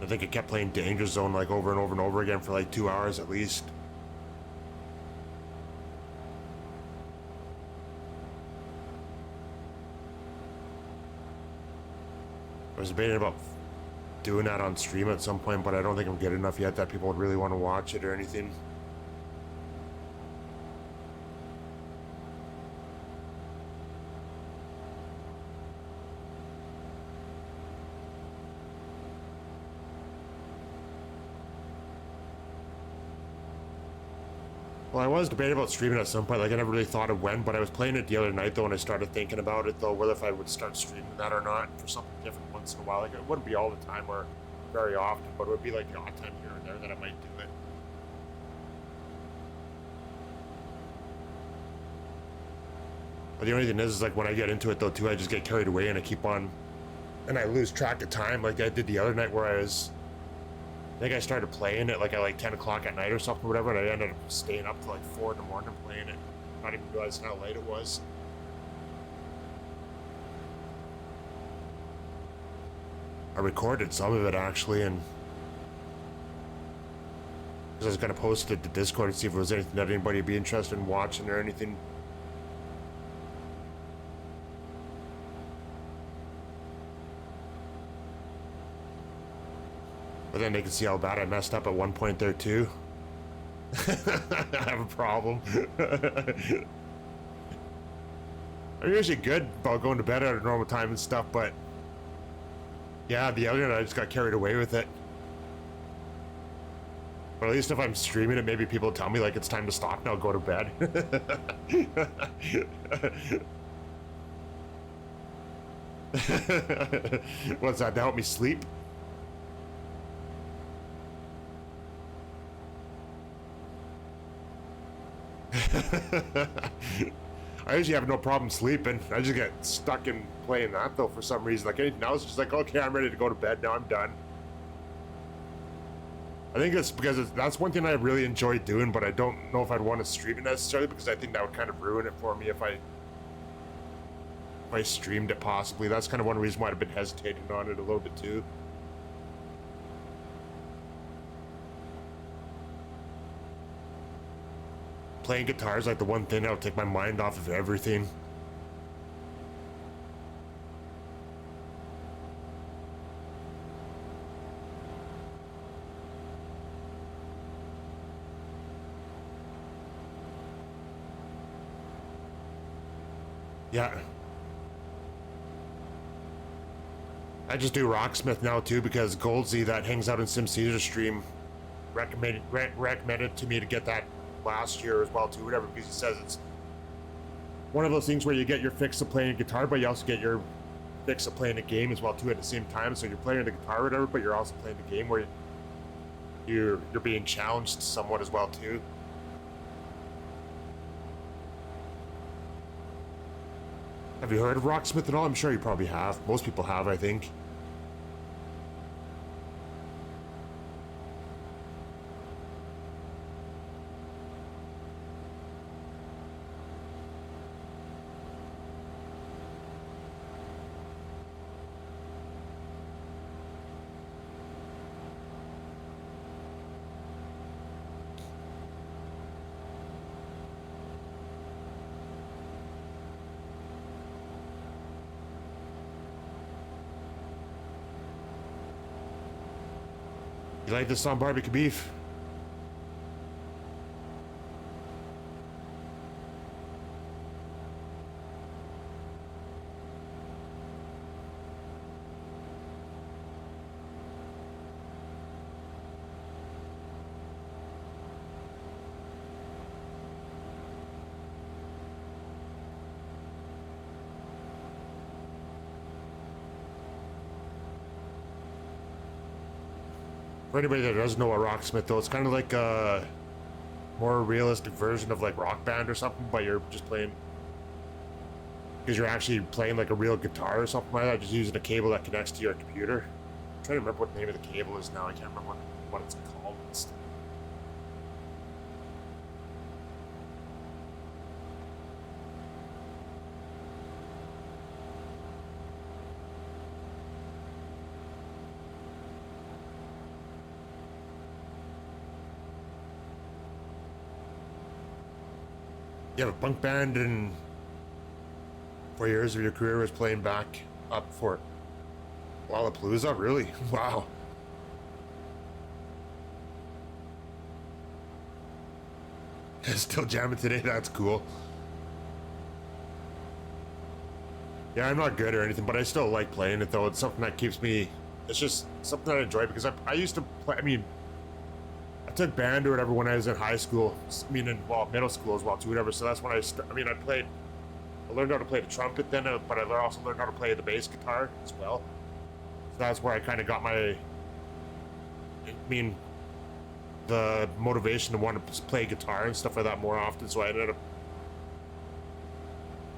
I think I kept playing Danger Zone like over and over and over again for like 2 hours at least. I was debating about doing that on stream at some point, but I don't think I'm good enough yet that people would really want to watch it or anything. Well, I was debating about streaming at some point. Like, I never really thought of when, but I was playing it the other night, though, and I started thinking about it, though, whether if I would start streaming that or not for something different once in a while. Like, it wouldn't be all the time or very often, but it would be like the odd time here and there that I might do it. But the only thing is like, when I get into it, though, too, I just get carried away and I keep on, and I lose track of time, like I did the other night where I think I started playing it like at like 10 o'clock at night or something, or whatever, and I ended up staying up till like 4 in the morning playing it. Not even realizing how late it was. I recorded some of it actually, and because I was gonna post it to Discord and see if there was anything that anybody would be interested in watching or anything. But then they can see how bad I messed up at one point there too. I have a problem. I'm usually good about going to bed at a normal time and stuff, but yeah, the other night I just got carried away with it. But at least if I'm streaming it, maybe people tell me like it's time to stop now, go to bed. What's that, to help me sleep? I usually have no problem sleeping. I just get stuck in playing that though for some reason. Like anything else, it's just like, okay, I'm ready to go to bed now. I'm done. I think it's because that's one thing I really enjoy doing, but I don't know if I'd want to stream it necessarily because I think that would kind of ruin it for me if I streamed it possibly. That's kind of one reason why I've been hesitating on it a little bit too. playing guitar is like the one thing that'll take my mind off of everything. Yeah. I just do Rocksmith now too because Goldsy that hangs out in Sim Caesar stream recommended to me to get that last year as well too, whatever, because he says it's one of those things where you get your fix of playing guitar, but you also get your fix of playing a game as well too at the same time. So you're playing the guitar or whatever, but you're also playing the game where you're being challenged somewhat as well too. Have you heard of Rocksmith at all? I'm sure you probably have. Most people have, I think. You like this on barbecue beef? For anybody that doesn't know what Rocksmith though, it's kind of like a more realistic version of like Rock Band or something, but you're just playing, because you're actually playing like a real guitar or something like that, just using a cable that connects to your computer. I'm trying to remember what the name of the cable is now. I can't remember what it's called. You have a punk band and 4 years of your career was playing back up for Lollapalooza? Really? Wow. Still jamming today? That's cool. Yeah, I'm not good or anything, but I still like playing it though. It's something that keeps me, it's just something that I enjoy because I used to play, I mean, I took band or whatever when I was in high school. I mean, in middle school as well too, whatever. So that's when I learned how to play the trumpet then, but I also learned how to play the bass guitar as well. So that's where I kind of got the motivation to want to play guitar and stuff like that more often. So I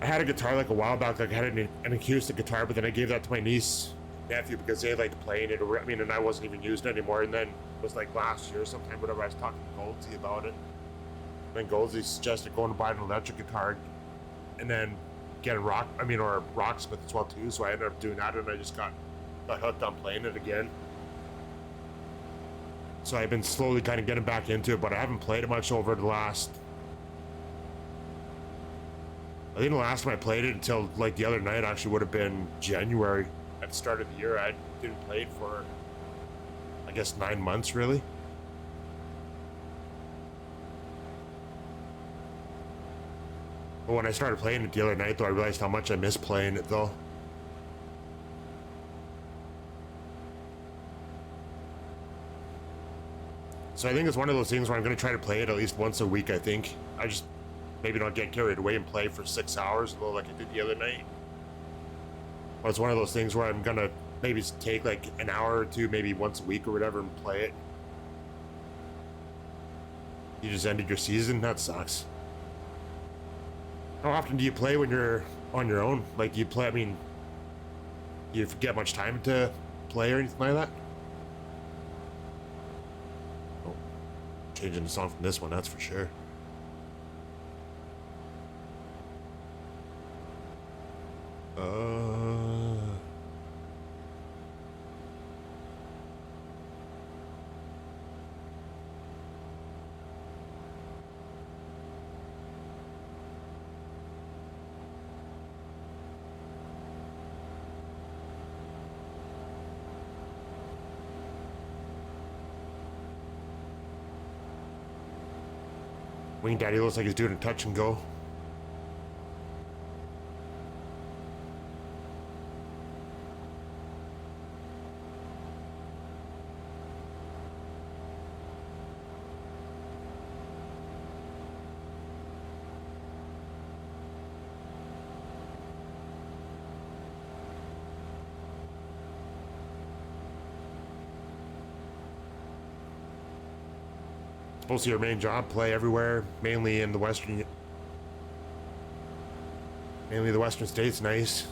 had a guitar like a while back, like I had an acoustic guitar, but then I gave that to my niece, nephew, because they liked playing it. And I wasn't even using it anymore. And then it was like last year sometime, whatever, I was talking to Goldsy about it. And then Goldsy suggested going to buy an electric guitar and then get a Rocksmith as well too. So I ended up doing that, and I just got hooked on playing it again. So I've been slowly kind of getting back into it, but I haven't played it much over the last. I think the last time I played it until like the other night actually would have been January at the start of the year. I didn't play it for, I guess, 9 months really. But when I started playing it the other night though, I realized how much I miss playing it though. So I think it's one of those things where I'm going to try to play it at least once a week, I think. I just maybe not get carried away and play for 6 hours, though, like I did the other night. But it's one of those things where I'm going to maybe take like an hour or two, maybe once a week or whatever, and play it. You just ended your season? That sucks. How often do you play when you're on your own? Like, you play, do you get much time to play or anything like that? Oh, changing the song from this one, that's for sure. Wing Daddy looks like he's doing a touch and go. Supposed to be your main job, play everywhere, mainly in the western states. Nice.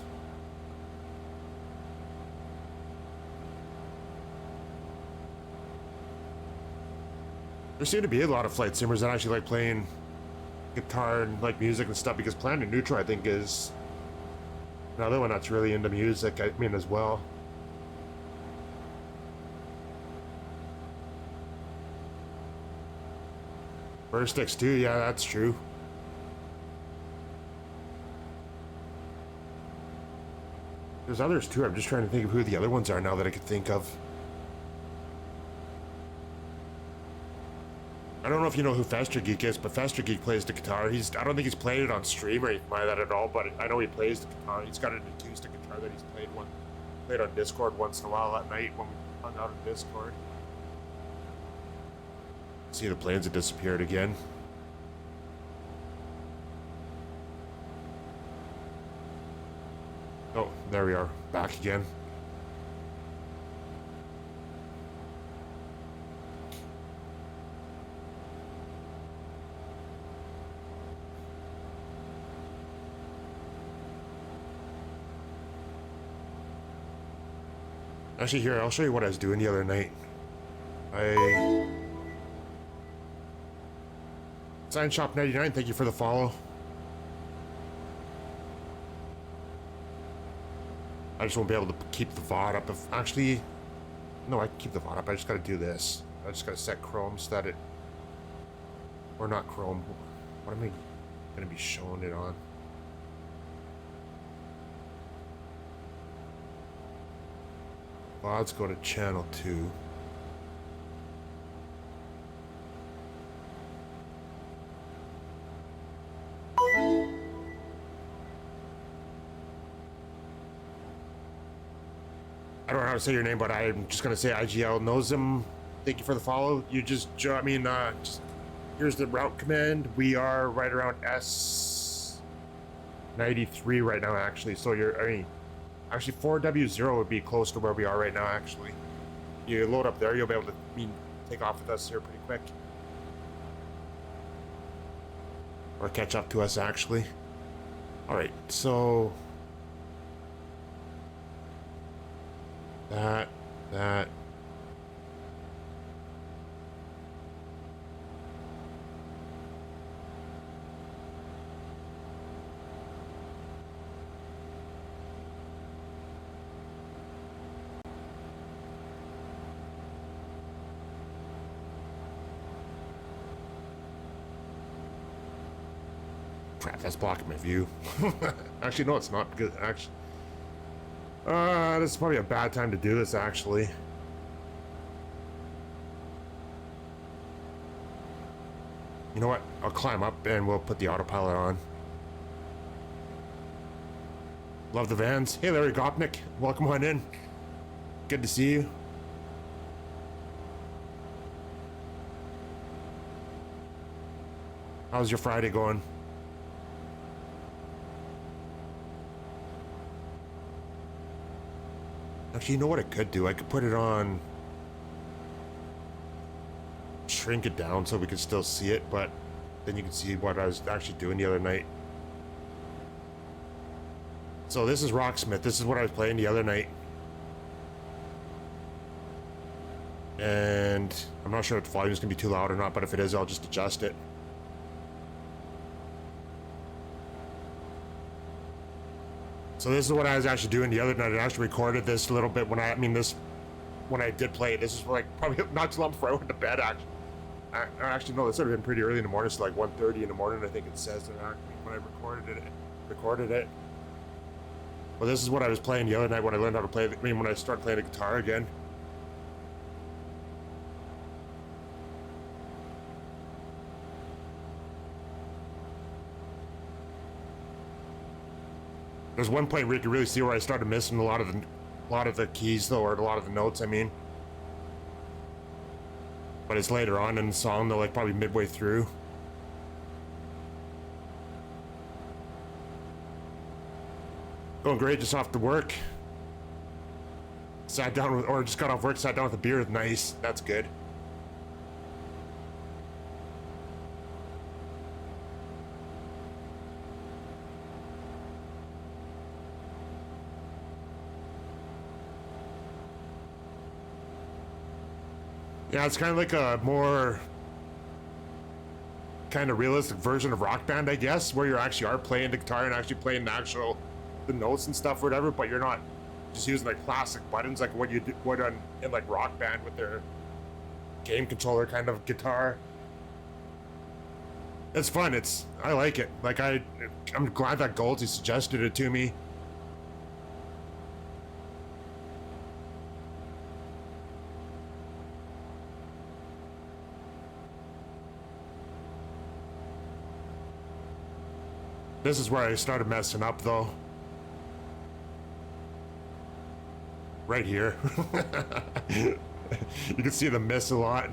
There seem to be a lot of flight simmers that actually like playing guitar and like music and stuff, because Planet Neutral I think is another one that's really into music, I mean, as well. Burst sticks too, yeah, that's true. There's others too. I'm just trying to think of who the other ones are now that I could think of. I don't know if you know who Fester Geek is, but Fester Geek plays the guitar. I don't think he's played it on stream or anything like that at all, but I know he plays the guitar. He's got an acoustic guitar that he's played on Discord once in a while at night when we hung out on Discord. See, the planes have disappeared again. Oh, there we are, back again. Actually, here, I'll show you what I was doing the other night. Sign Shop 99, thank you for the follow. I just won't be able to keep the VOD up. No, I can keep the VOD up. I just gotta do this. I just gotta set Chrome so that it, or not Chrome. What am I gonna be showing it on? VODs go to channel 2. I don't know how to say your name, but I'm just gonna say IGL knows him. Thank you for the follow. You just here's the route command. We are right around S93 right now, actually. So actually 4W0 would be close to where we are right now, actually. You load up there, you'll be able to take off with us here pretty quick. Or catch up to us, actually. Alright, so that crap, that's blocking my view. Actually, no, it's not, because actually this is probably a bad time to do this, actually. You know what? I'll climb up and we'll put the autopilot on. Love the vans. Hey, Larry Gopnik. Welcome on in. Good to see you. How's your Friday going? Actually, you know what I could do? I could put it on, shrink it down so we could still see it, but then you can see what I was actually doing the other night. So this is Rocksmith. This is what I was playing the other night. And I'm not sure if the volume is going to be too loud or not, but if it is, I'll just adjust it. So this is what I was actually doing the other night. I actually recorded this a little bit when I did play it. This is like probably not too long before I went to bed, actually. Actually, no, this would have been pretty early in the morning. It's like 1:30 in the morning, I think it says, when I recorded it. Well, this is what I was playing the other night when I learned how to play, when I started playing the guitar again. There's one point where you can really see where I started missing a lot of the keys though, or a lot of the notes, I mean. But it's later on in the song though, like probably midway through. Going great, just off to work. Sat down with, or just got off work, sat down with a beer. Nice, that's good. Yeah, it's kind of like a more kind of realistic version of Rock Band, I guess, where you actually are playing the guitar and actually playing the notes and stuff or whatever, but you're not just using like plastic buttons like what you would in like Rock Band with their game controller kind of guitar. It's fun. I like it. Like I'm glad that Goldie suggested it to me. This is where I started messing up though. Right here. You can see the miss a lot.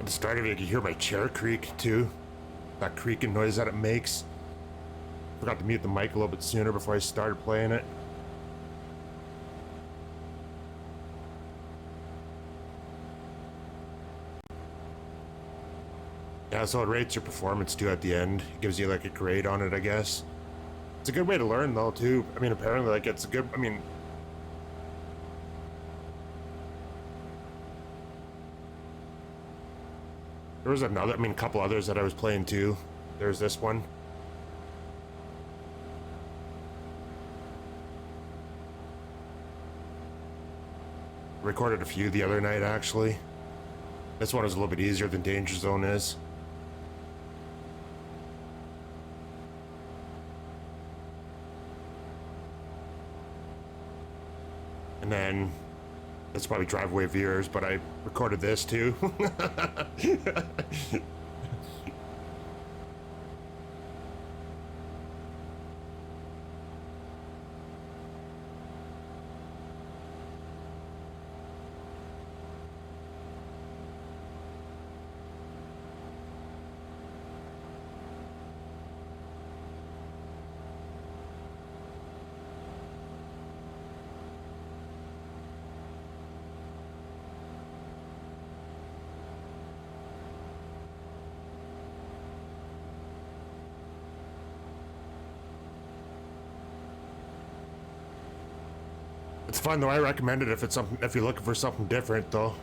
At the start of it, you can hear my chair creak too. That creaking noise that it makes. Forgot to mute the mic a little bit sooner before I started playing it. Yeah, so it rates your performance too at the end. It gives you like a grade on it, I guess. It's a good way to learn though too. I mean, apparently like it's a good, I mean, there was another, I mean, a couple others that I was playing too. There's this one. Recorded a few the other night actually. This one is a little bit easier than Danger Zone is. And then that's probably driveway viewers, but I recorded this too. It's fun though. I recommend it if it's something, if you're looking for something different though.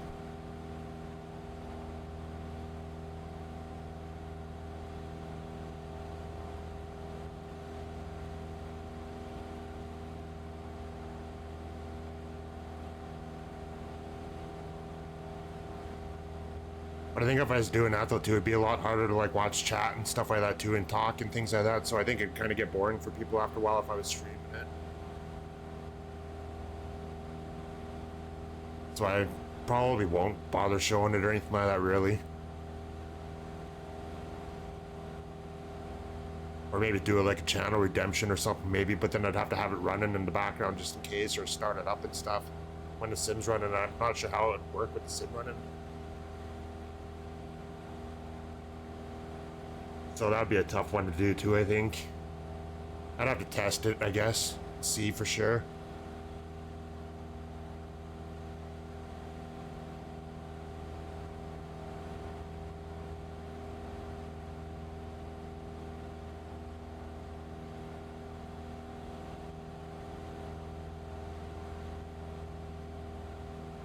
But I think if I was doing that though too, it'd be a lot harder to like watch chat and stuff like that too, and talk and things like that. So I think it'd kind of get boring for people after a while if I was streaming it. So I probably won't bother showing it or anything like that really. Or maybe do it like a channel redemption or something maybe, but then I'd have to have it running in the background just in case, or start it up and stuff when the sim's running. I'm not sure how it would work with the sim running. So that'd be a tough one to do too, I think. I'd have to test it, I guess. See for sure.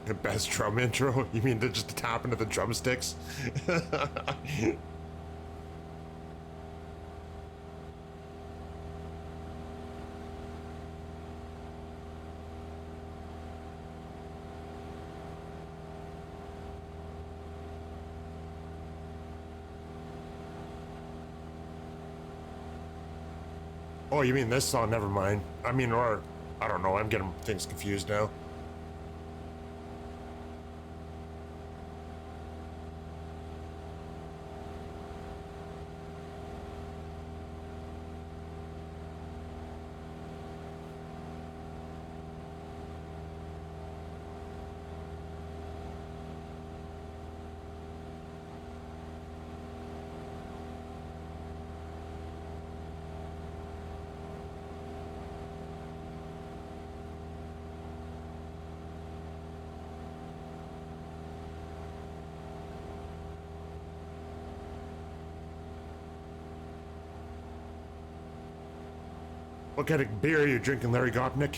The best drum intro? You mean just to tap into the drumsticks? Oh, you mean this song? Never mind. I mean, or I don't know. I'm getting things confused now. What kind of beer are you drinking, Larry Gopnik?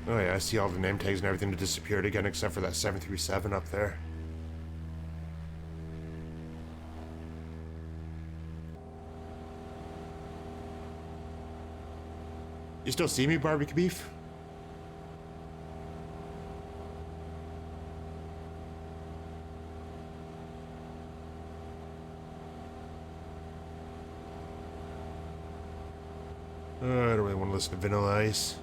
Oh yeah, I see all the name tags and everything that disappeared again except for that 737 up there. You still see me, barbecue beef? I don't really want to listen to Vanilla Ice.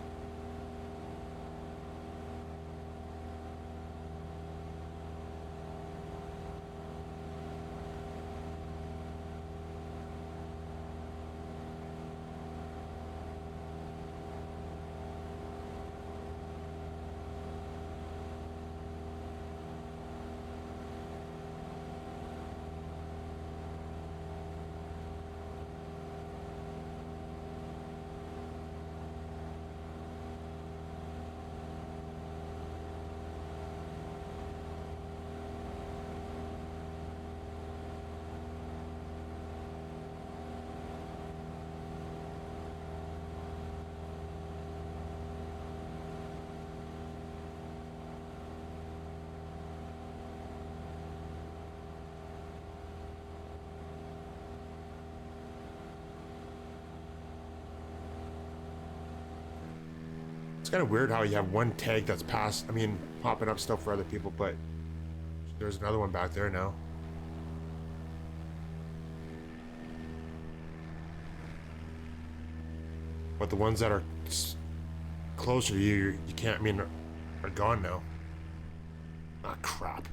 It's kind of weird how you have one tag that's passed, popping up stuff for other people, but there's another one back there now. But the ones that are closer to you, you can't, are gone now. Ah, crap.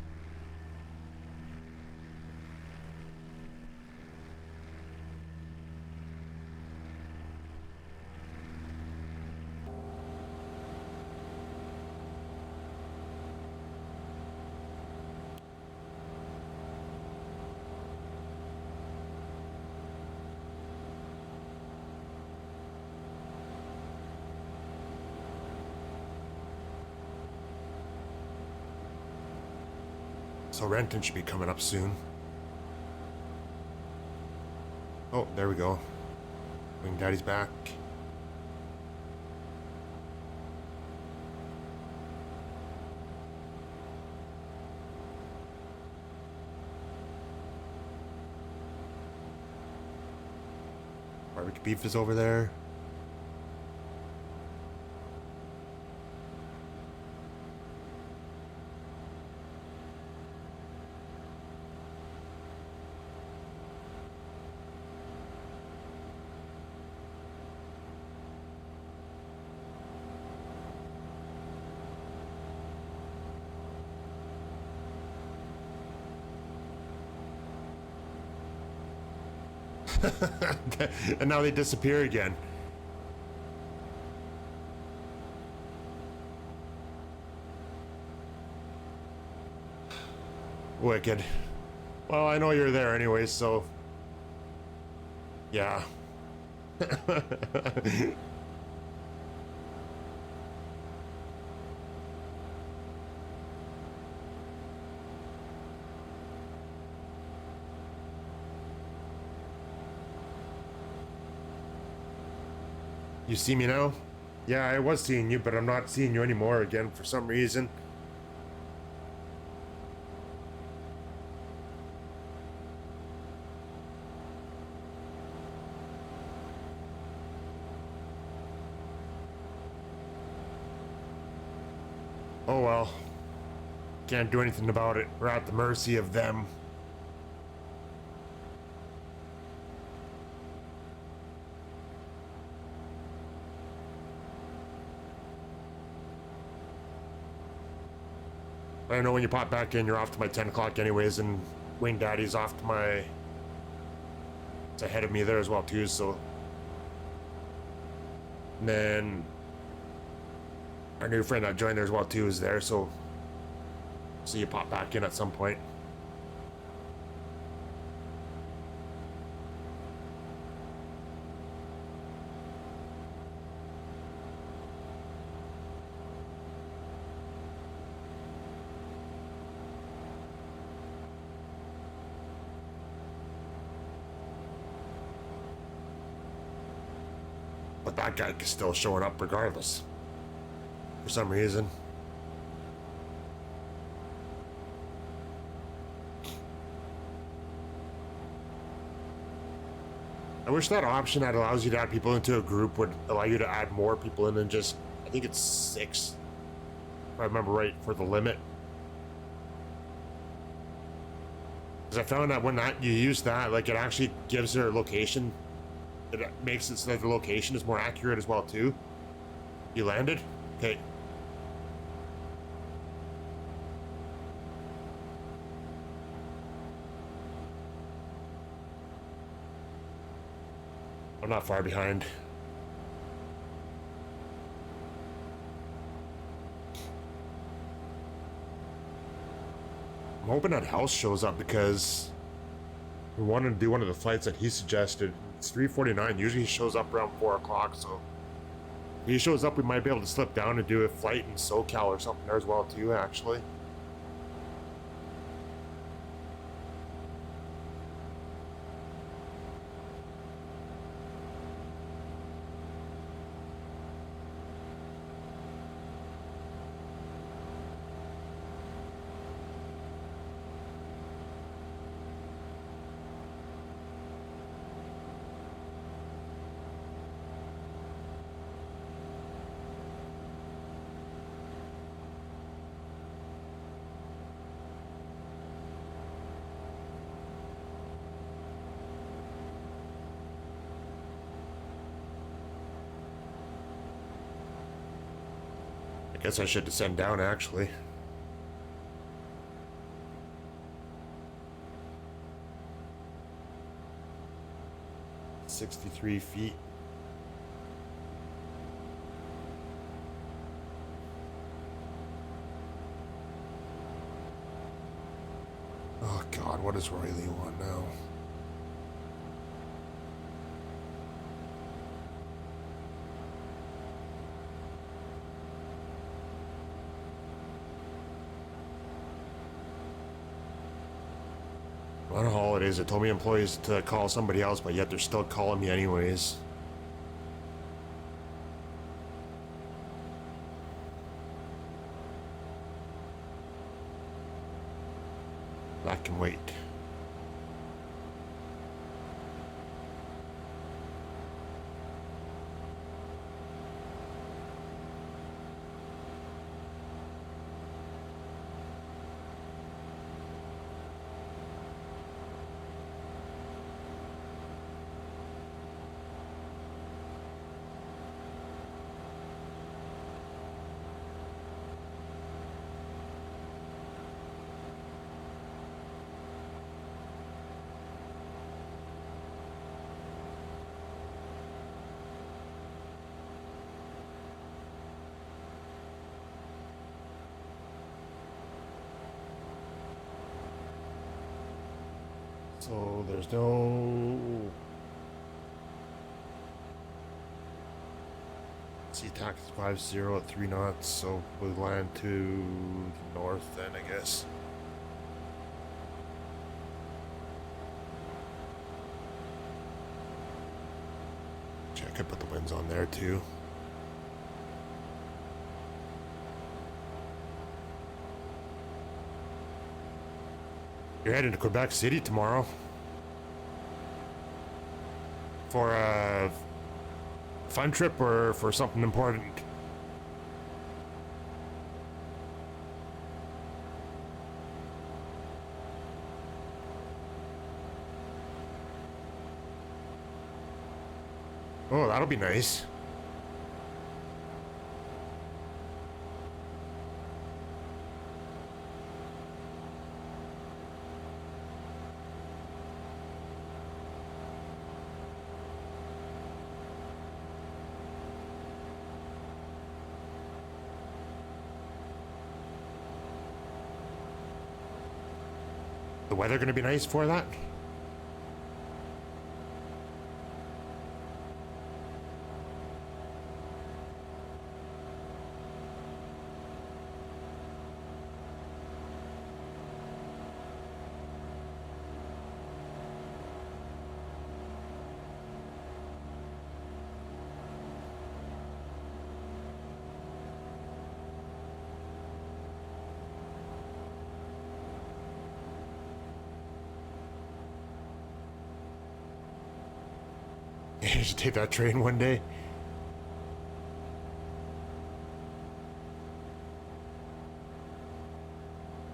So Renton should be coming up soon. Oh, there we go. Wing Daddy's back. Barbecue beef is over there. And now they disappear again. Wicked. Well, I know you're there anyway, so... yeah. You see me now? Yeah, I was seeing you, but I'm not seeing you anymore again for some reason. Oh well. Can't do anything about it. We're at the mercy of them. I know when you pop back in, you're off to my 10 o'clock anyways, and Wing Daddy's off to my... it's ahead of me there as well too, so... and then... our new friend that joined there as well too is there, so... see you pop back in at some point. But that guy is still showing up regardless. For some reason. I wish that option that allows you to add people into a group would allow you to add more people in than just, I think it's 6, if I remember right, for the limit. Because I found that when you use that, like, it actually gives their location. It makes it so that the location is more accurate as well too. You landed? Okay. I'm not far behind. I'm hoping that House shows up because we wanted to do one of the flights that he suggested. It's 3:49. Usually he shows up around 4 o'clock, so if he shows up, we might be able to slip down and do a flight in SoCal or something there as well too, actually. I guess I should descend down, actually. $63 feet. Oh God, what does Riley want now? On holidays, they told me employees to call somebody else, but yet they're still calling me anyways. That can wait. So there's no... Sea tack is 50 at 3 knots, so we land to north then, I guess. Check, I put the winds on there too. You're heading to Quebec City tomorrow for a fun trip or for something important? Oh, that'll be nice. The weather gonna be nice for that? You should take that train one day.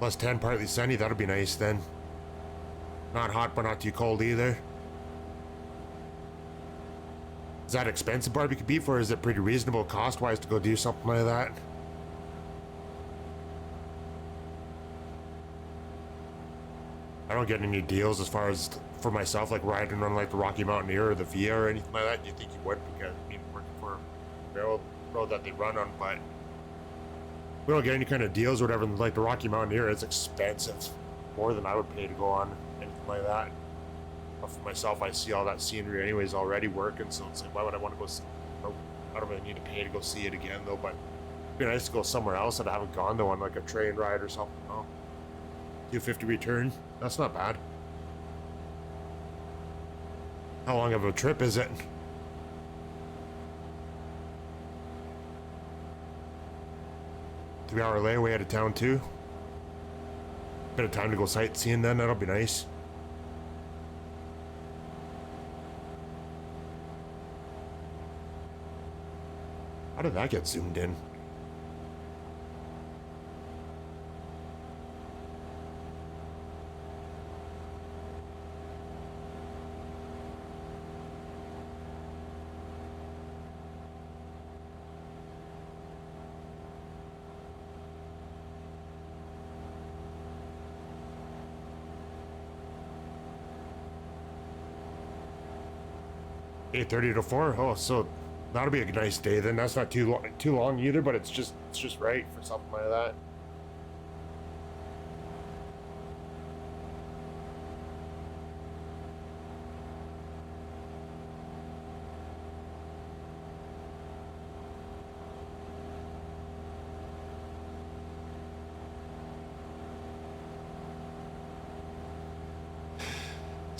+10, partly sunny, that'll be nice then. Not hot, but not too cold either. Is that expensive barbecue beef, or is it pretty reasonable cost-wise to go do something like that? I don't get any deals as far as for myself, like riding on like the Rocky Mountaineer or the VIA or anything like that. You think you would, because I mean, working for a railroad that they run on, but we don't get any kind of deals or whatever. Like the Rocky Mountaineer, it's expensive, more than I would pay to go on anything like that. But for myself, I see all that scenery anyways already working, so it's like, why would I want to go see? I don't really need to pay to go see it again though, but it'd be nice to go somewhere else that I haven't gone though, on like a train ride or something. Oh, 250 return, that's not bad. How long of a trip is it? Three-hour layaway out of town too. Bit of time to go sightseeing then, that'll be nice. How did that get zoomed in? (8:30 to 4). Oh, so that'll be a nice day then. That's not too long either, but it's just right for something like that.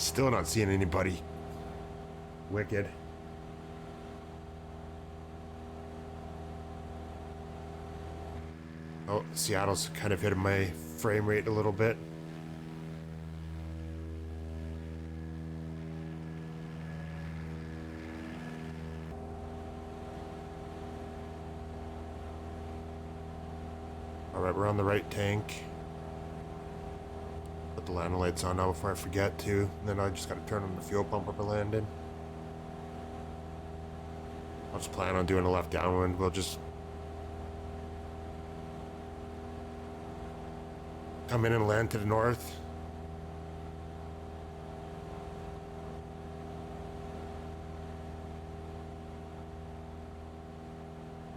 Still not seeing anybody. Wicked. Oh, Seattle's kind of hitting my frame rate a little bit. Alright, we're on the right tank. Put the landing lights on now before I forget to. And then I just gotta turn on the fuel pump up we're landing. I'll just plan on doing a left downwind. We'll just come in and land to the north.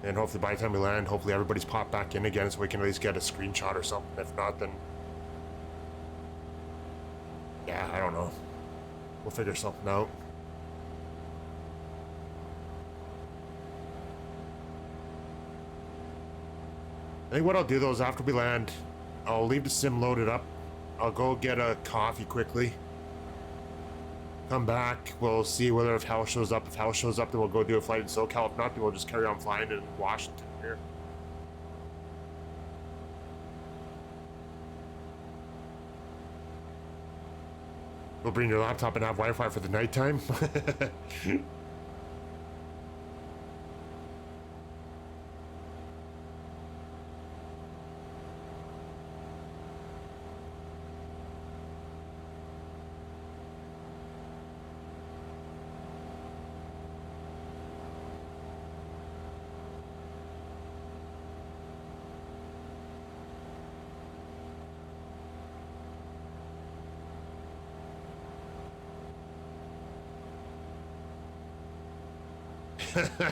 And hopefully by the time we land, hopefully everybody's popped back in again so we can at least get a screenshot or something. If not, then yeah, I don't know. We'll figure something out. I think what I'll do though is after we land, I'll leave the sim loaded up. I'll go get a coffee quickly. Come back, we'll see whether if Hal shows up. If Hal shows up, then we'll go do a flight in SoCal. If not, then we'll just carry on flying in Washington here. We'll bring your laptop and have Wi-Fi for the nighttime.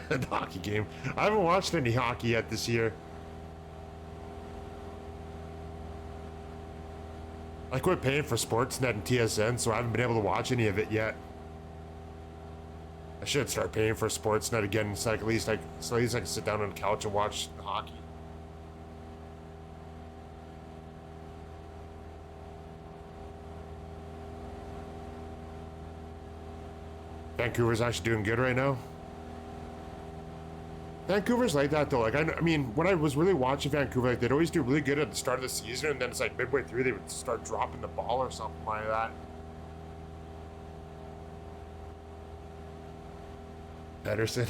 The hockey game. I haven't watched any hockey yet this year. I quit paying for Sportsnet and TSN, so I haven't been able to watch any of it yet. I should start paying for Sportsnet again, so at least I can sit down on the couch and watch the hockey. Vancouver's actually doing good right now. Vancouver's like that though. Like I mean, when I was really watching Vancouver, like they'd always do really good at the start of the season, and then it's like midway through they would start dropping the ball or something like that. Pedersen.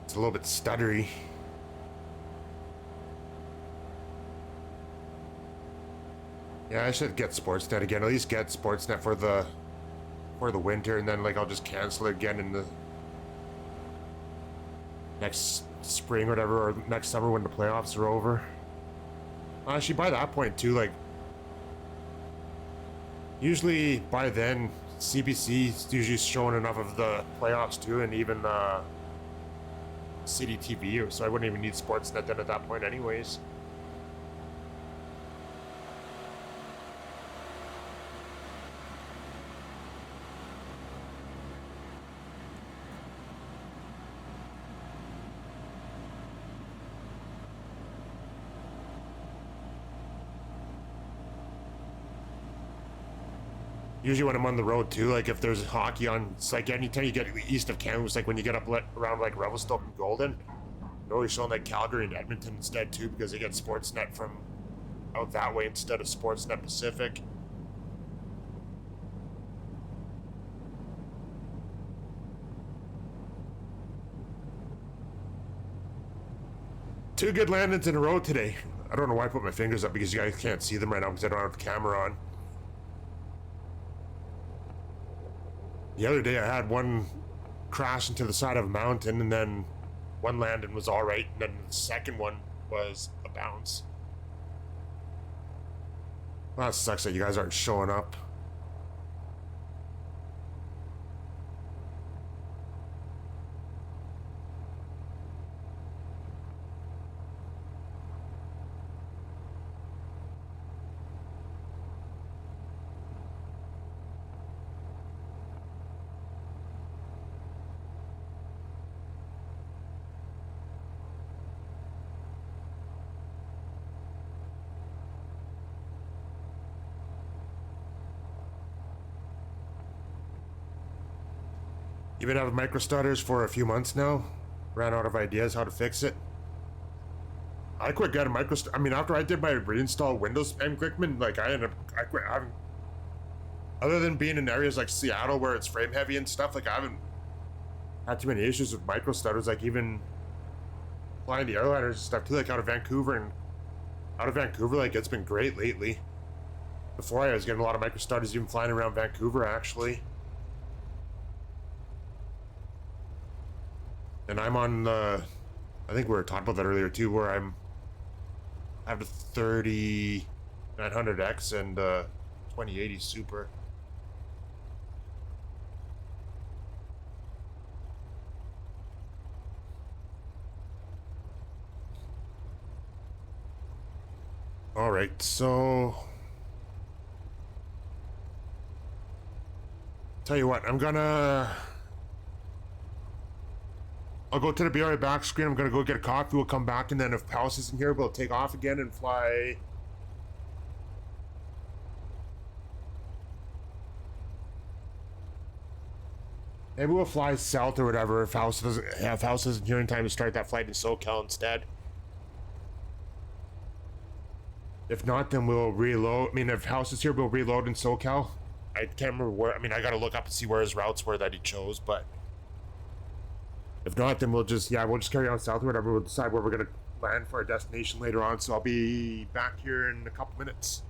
It's a little bit stuttery. Yeah, I should get Sportsnet again. At least get Sportsnet for the winter, and then like I'll just cancel it again in the next spring or whatever, or next summer when the playoffs are over. Actually, by that point too, like usually by then CBC's usually showing enough of the playoffs too, and even City TV, so I wouldn't even need Sportsnet then at that point anyways. Usually when I'm on the road too, like if there's hockey on, it's like anytime you get east of Kamloops, like when you get up around like Revelstoke and Golden, they're always showing like Calgary and Edmonton instead too, because they get Sportsnet from out that way instead of Sportsnet Pacific. Two good landings in a row today. I don't know why I put my fingers up because you guys can't see them right now because I don't have the camera on. The other day I had one crash into the side of a mountain, and then one landing was alright, and then the second one was a bounce. Well, that sucks that you guys aren't showing up. You've been having micro stutters for a few months now. Ran out of ideas how to fix it. I quit getting micro. I mean, after I did my reinstall Windows spam Quickman, like I quit having. Other than being in areas like Seattle where it's frame heavy and stuff, like I haven't had too many issues with micro stutters. Like even flying the airliners and stuff too, like out of Vancouver, like it's been great lately. Before I was getting a lot of micro stutters even flying around Vancouver actually. And I'm on the, I think we were talking about that earlier too, where I have the 3900X and 2080 Super. All right, so tell you what, I'll go to the BRA back screen. I'm gonna go get a coffee. We'll come back, and then if Palace isn't here, we'll take off again and fly. Maybe we'll fly south or whatever if House isn't here in time to start that flight in SoCal instead. If not, then we'll reload. I mean, if House is here, we'll reload in SoCal. I can't remember where. I mean, I gotta look up and see where his routes were that he chose, but if not, then we'll just carry on south or whatever. We'll decide where we're gonna land for our destination later on. So I'll be back here in a couple minutes.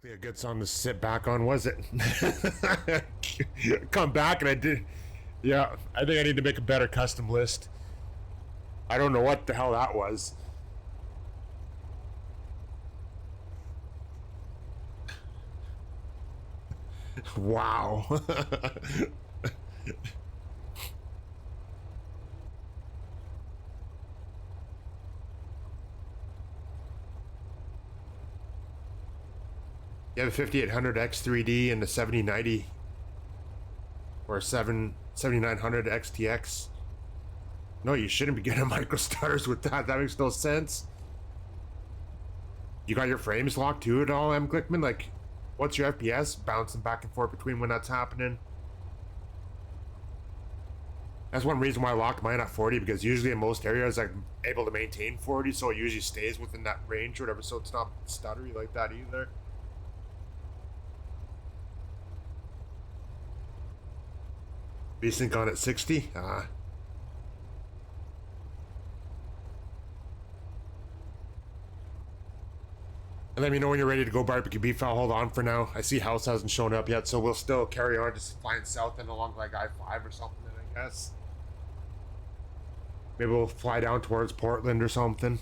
exactly a good song to sit back on, was it? Come back and I did. Yeah, I think I need to make a better custom list. I don't know what the hell that was. Wow. You have a 5800 X3D and the 7090 or 7900 XTX. No, you shouldn't be getting micro starters with that. That makes no sense. You got your frames locked too at all, M. Glickman? Like, what's your FPS bouncing back and forth between when that's happening? That's one reason why I locked mine at 40, because usually in most areas I'm able to maintain 40, so it usually stays within that range or whatever, so it's not stuttery like that either. VSync on at 60? And let me know when you're ready to go barbecue beef. I'll hold on for now. I see House hasn't shown up yet, so we'll still carry on just flying south and along like I-5 or something, I guess. Maybe we'll fly down towards Portland or something.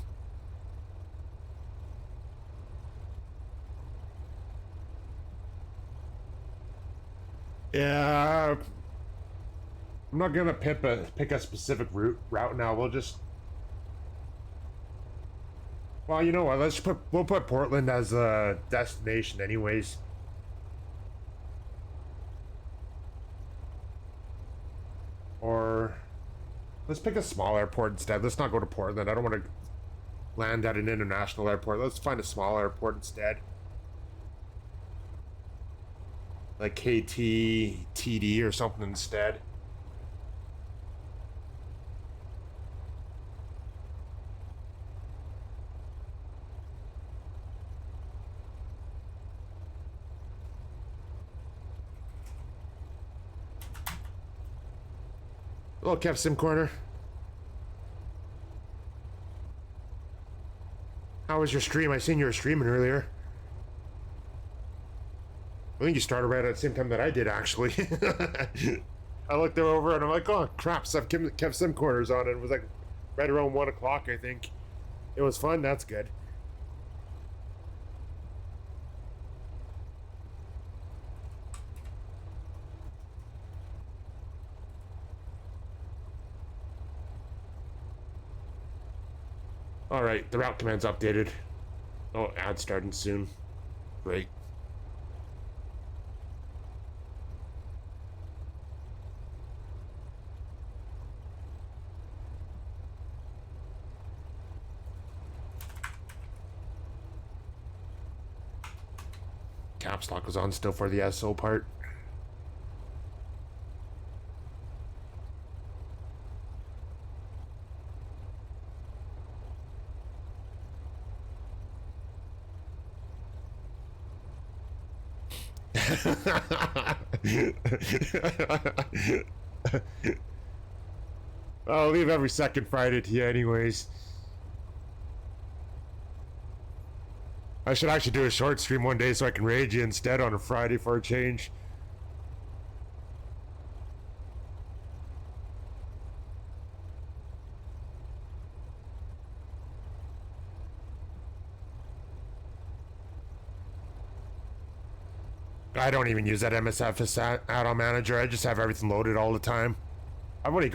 Yeah, I'm not gonna pick a specific route now. We'll just, well, you know what? We'll put Portland as a destination, anyways. Or let's pick a small airport instead. Let's not go to Portland. I don't want to land at an international airport. Let's find a small airport instead. Like KT, TD or something instead. Hello, Kev Sim Corner. How was your stream? I seen you were streaming earlier. I think you started right at the same time that I did, actually. I looked over and I'm like, oh crap, Kev Sim Corner's on, and it was like right around 1 o'clock, I think. It was fun, that's good. Alright, the route command's updated. Oh, ad starting soon. Great. Caps lock was on still for the SO part. I'll leave every second Friday to you anyways. I should actually do a short stream one day so I can raid you instead on a Friday for a change. I don't even use that MSFS add-on manager. I just have everything loaded all the time. I only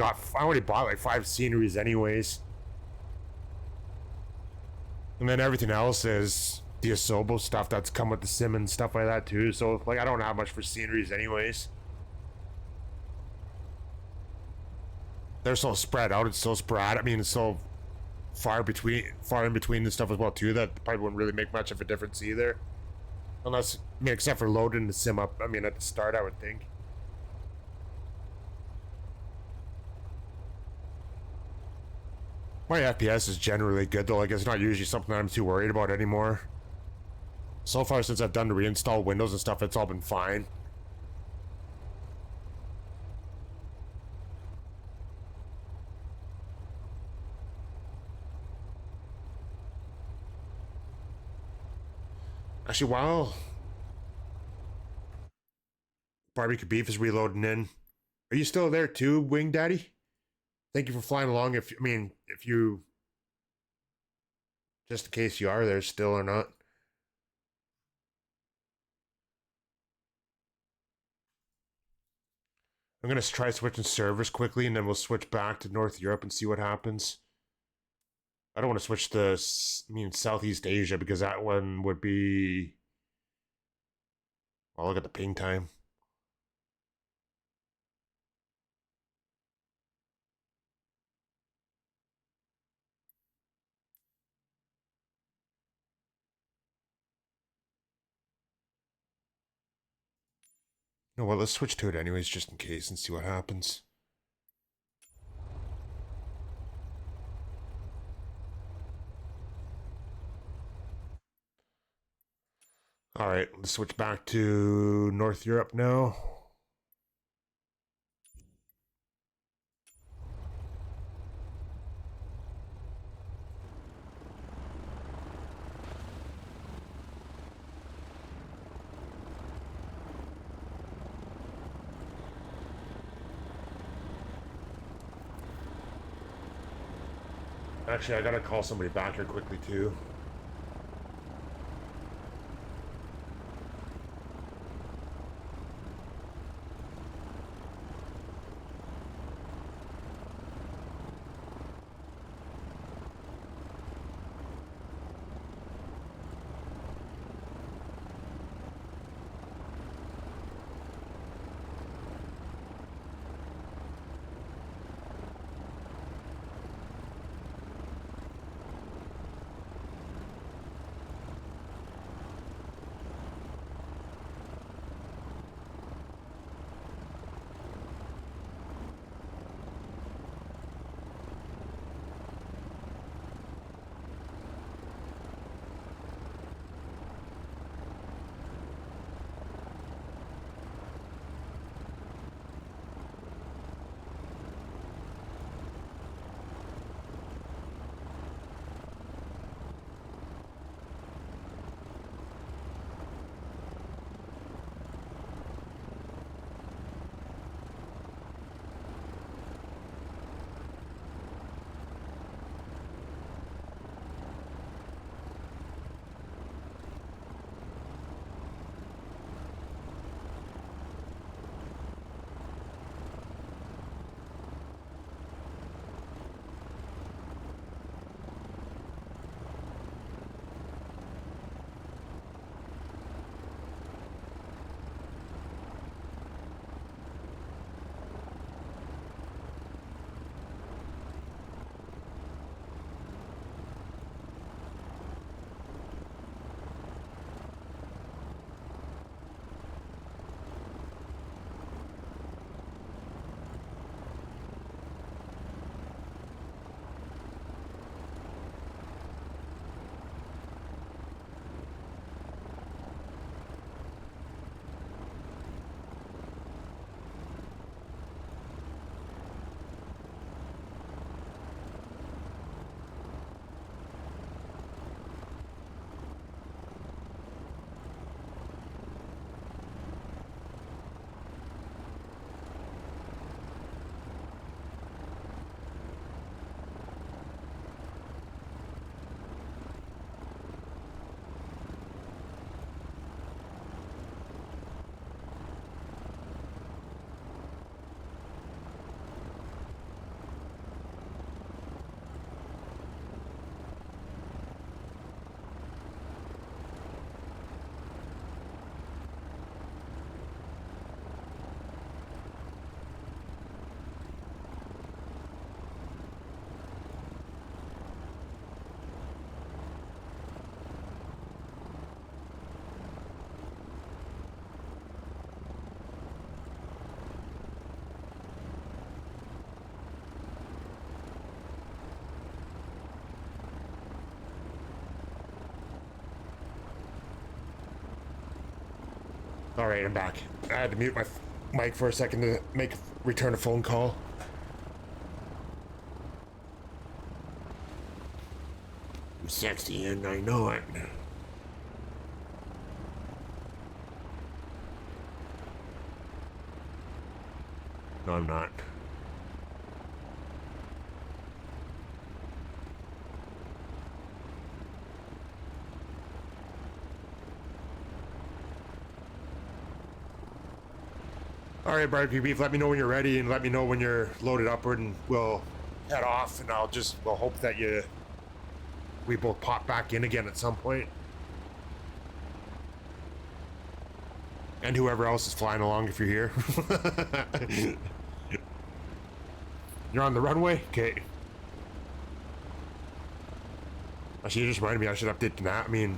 bought like 5 sceneries anyways. And then everything else is the Asobo stuff that's come with the sim and stuff like that too. So like I don't have much for sceneries anyways. They're so spread out, it's so sporadic. I mean, it's so far in between the stuff as well too that probably wouldn't really make much of a difference either. Unless, I mean, except for loading the sim up, I mean, at the start, I would think. My FPS is generally good, though. Like, it's not usually something that I'm too worried about anymore. So far, since I've done the reinstall Windows and stuff, it's all been fine. Actually, Barbecue beef is reloading in. Are you still there too, Wing Daddy? Thank you for flying along. If you, just in case you are there still or not. I'm gonna try switching servers quickly, and then we'll switch back to North Europe and see what happens. I don't want to switch to, Southeast Asia because that one would be. Well, look at the ping time. No, well, let's switch to it anyways, just in case, and see what happens. All right, let's switch back to North Europe now. Actually, I gotta call somebody back here quickly too. All right, I'm back. I had to mute my mic for a second to return a phone call. I'm sexy and I know it. No, I'm not. All right, barbecue beef, let me know when you're ready and let me know when you're loaded upward and we'll head off, and we'll hope that we both pop back in again at some point. And whoever else is flying along if you're here. You're on the runway? Okay. Actually, you just reminded me I should update the map. I mean,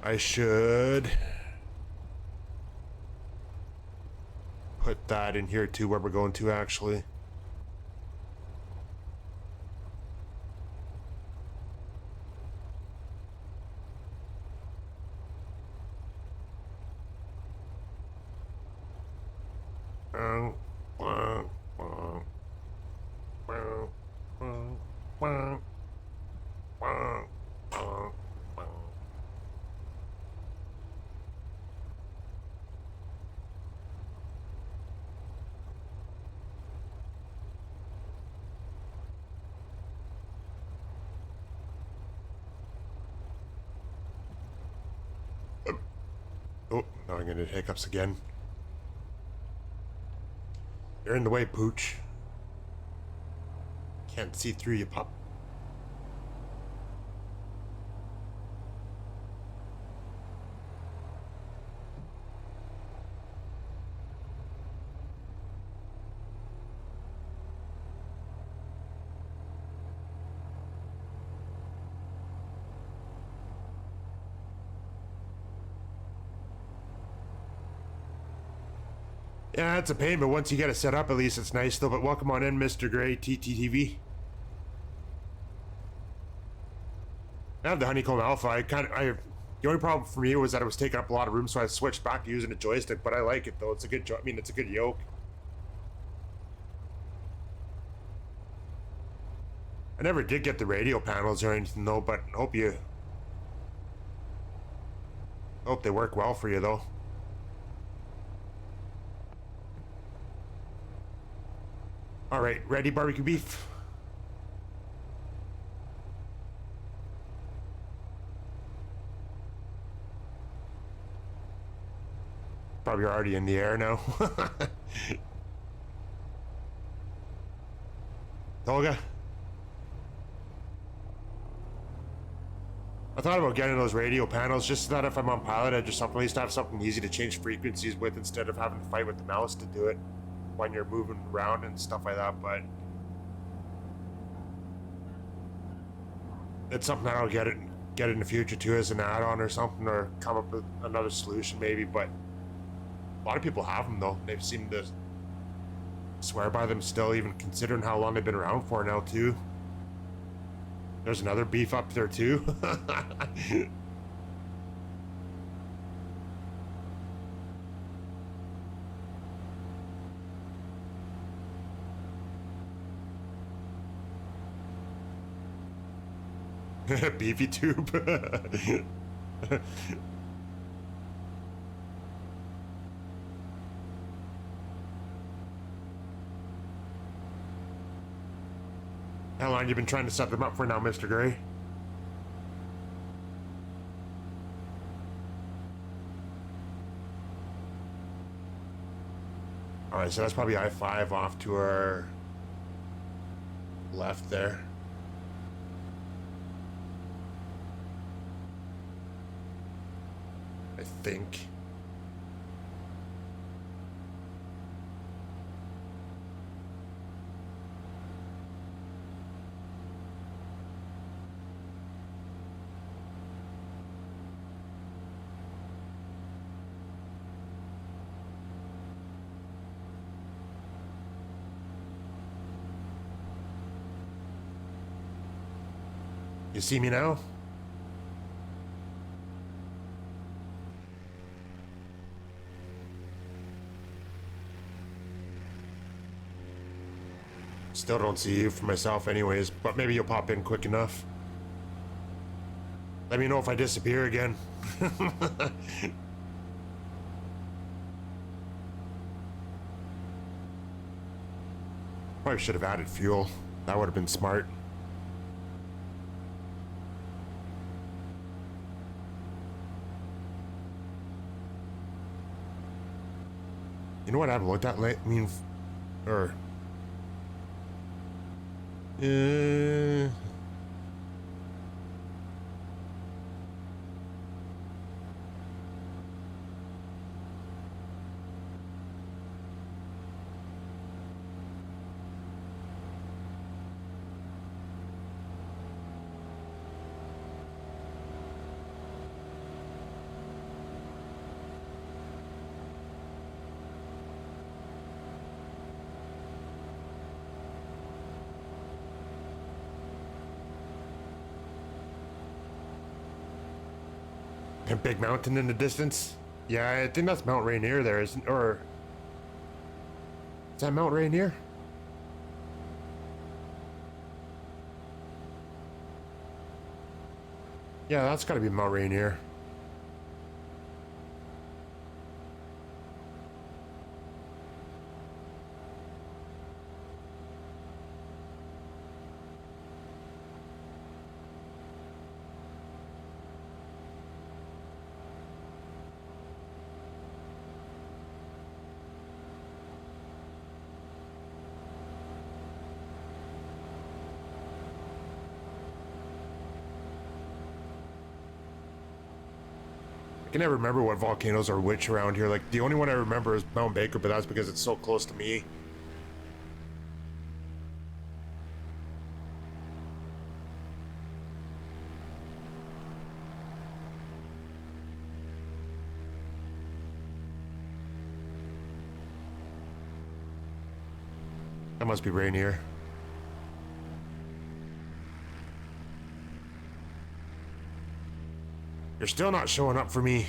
I should put that in here too, where we're going to actually. Oh, now I'm gonna hit hiccups again. You're in the way, Pooch. Can't see through you, pup. Yeah, it's a pain, but once you get it set up, at least it's nice though. But welcome on in, Mr. Gray TTTV. I have the Honeycomb Alpha. The only problem for me was that it was taking up a lot of room, so I switched back to using a joystick. But I like it though. It's a good I mean, it's a good yoke. I never did get the radio panels or anything though, but hope they work well for you though. All right, ready, barbecue beef? Probably already in the air now. Tolga? I thought about getting those radio panels just so that if I'm on pilot, I just at least have something easy to change frequencies with instead of having to fight with the mouse to do it when you're moving around and stuff like that, but it's something that I'll get in the future too as an add-on or something, or come up with another solution maybe. But a lot of people have them though. They seem to swear by them still, even considering how long they've been around for now too. There's another beef up there too. Beefy tube. How long you been trying to set them up for now, Mr. Gray? Alright, so that's probably I-5 off to our left there. I think. You see me now? Still don't see you for myself anyways, but maybe you'll pop in quick enough. Let me know if I disappear again. Probably should have added fuel. That would have been smart. You know what I haven't looked at late? I mean, or a big mountain in the distance. Yeah, I think that's Mount Rainier there, isn't? Or is that Mount Rainier? Yeah, that's got to be Mount Rainier. I can never remember what volcanoes are which around here. Like, the only one I remember is Mount Baker, but that's because it's so close to me. That must be Rainier. You're still not showing up for me.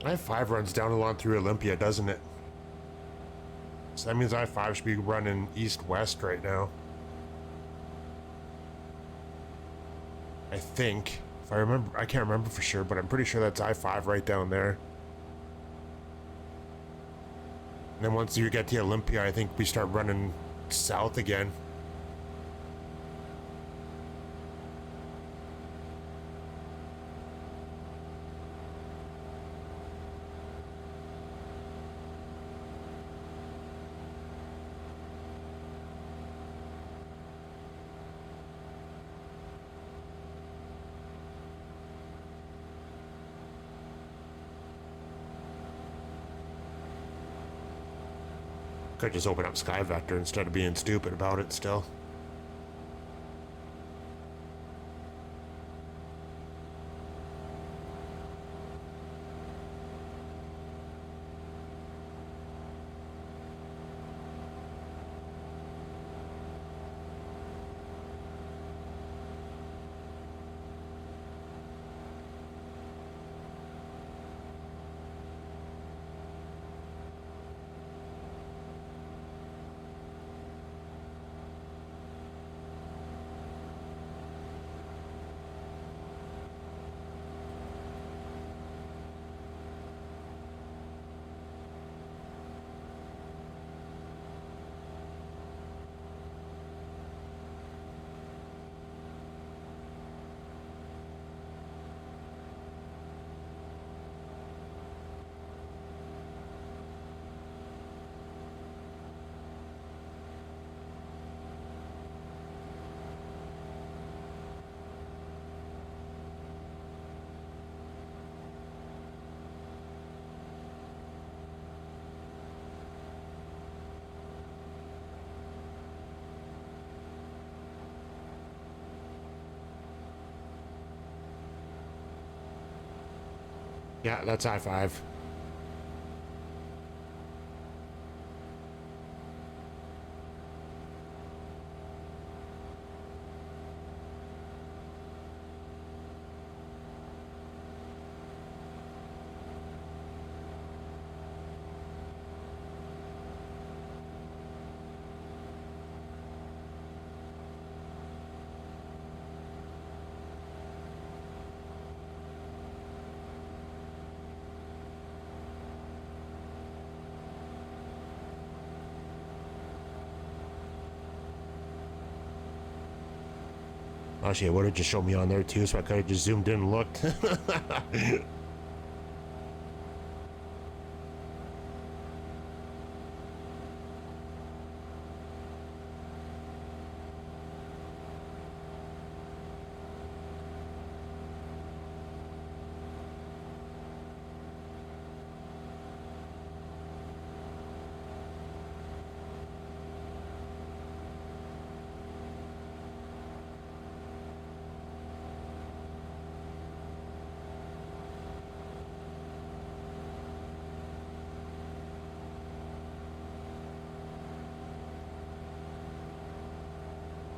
I-5 runs down along through Olympia, doesn't it? So that means I-5 should be running east-west right now. I think. If I remember, I can't remember for sure, but I'm pretty sure that's I-5 right down there. And then once you get to Olympia, I think we start running south again. Could just open up Sky Vector instead of being stupid about it still. Yeah, that's I-5. Oh shit, would have just showed me on there too, so I could have just zoomed in and looked.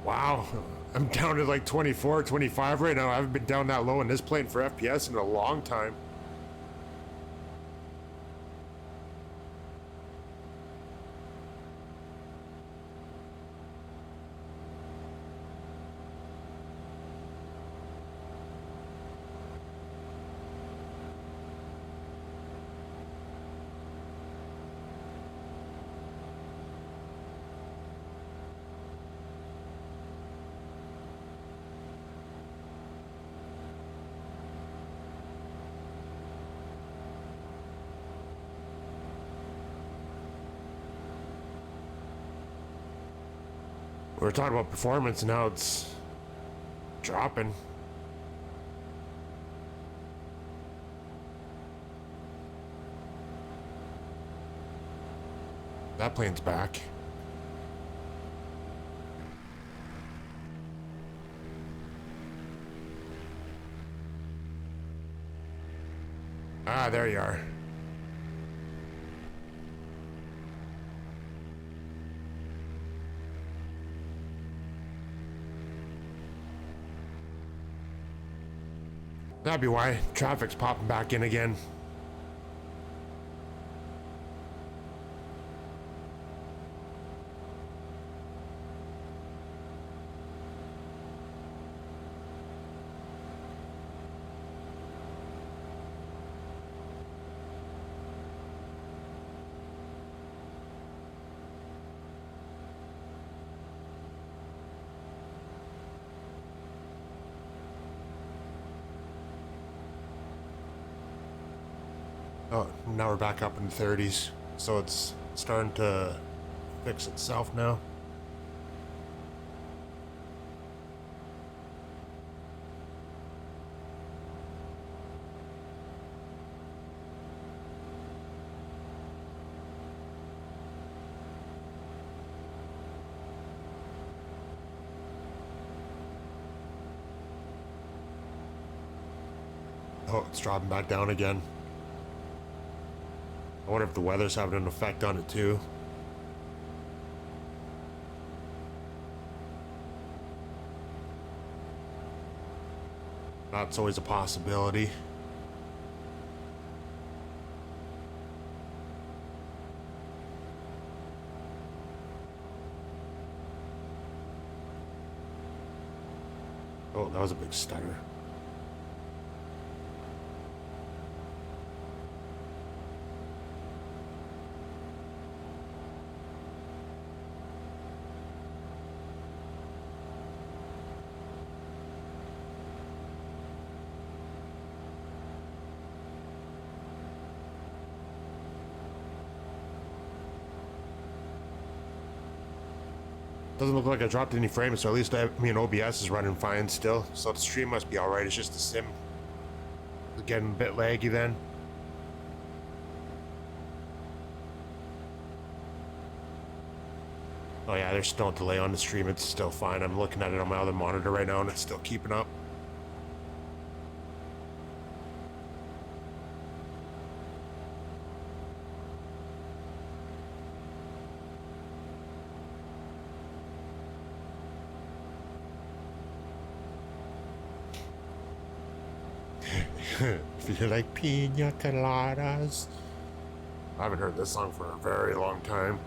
Wow, I'm down to like 24, 25 right now. I haven't been down that low in this plane for FPS in a long time. We were talking about performance, and now it's dropping. That plane's back. Ah, there you are. That'd be why traffic's popping back in again. Oh, now we're back up in the 30s, so it's starting to fix itself now. Oh, it's dropping back down again. I wonder if the weather's having an effect on it too. That's always a possibility. Oh, that was a big stutter. Doesn't look like I dropped any frames, so at least me and OBS is running fine still. So the stream must be alright. It's just the sim is getting a bit laggy then. Oh yeah, there's still a delay on the stream. It's still fine. I'm looking at it on my other monitor right now and it's still keeping up. If you like pina coladas. I haven't heard this song for a very long time.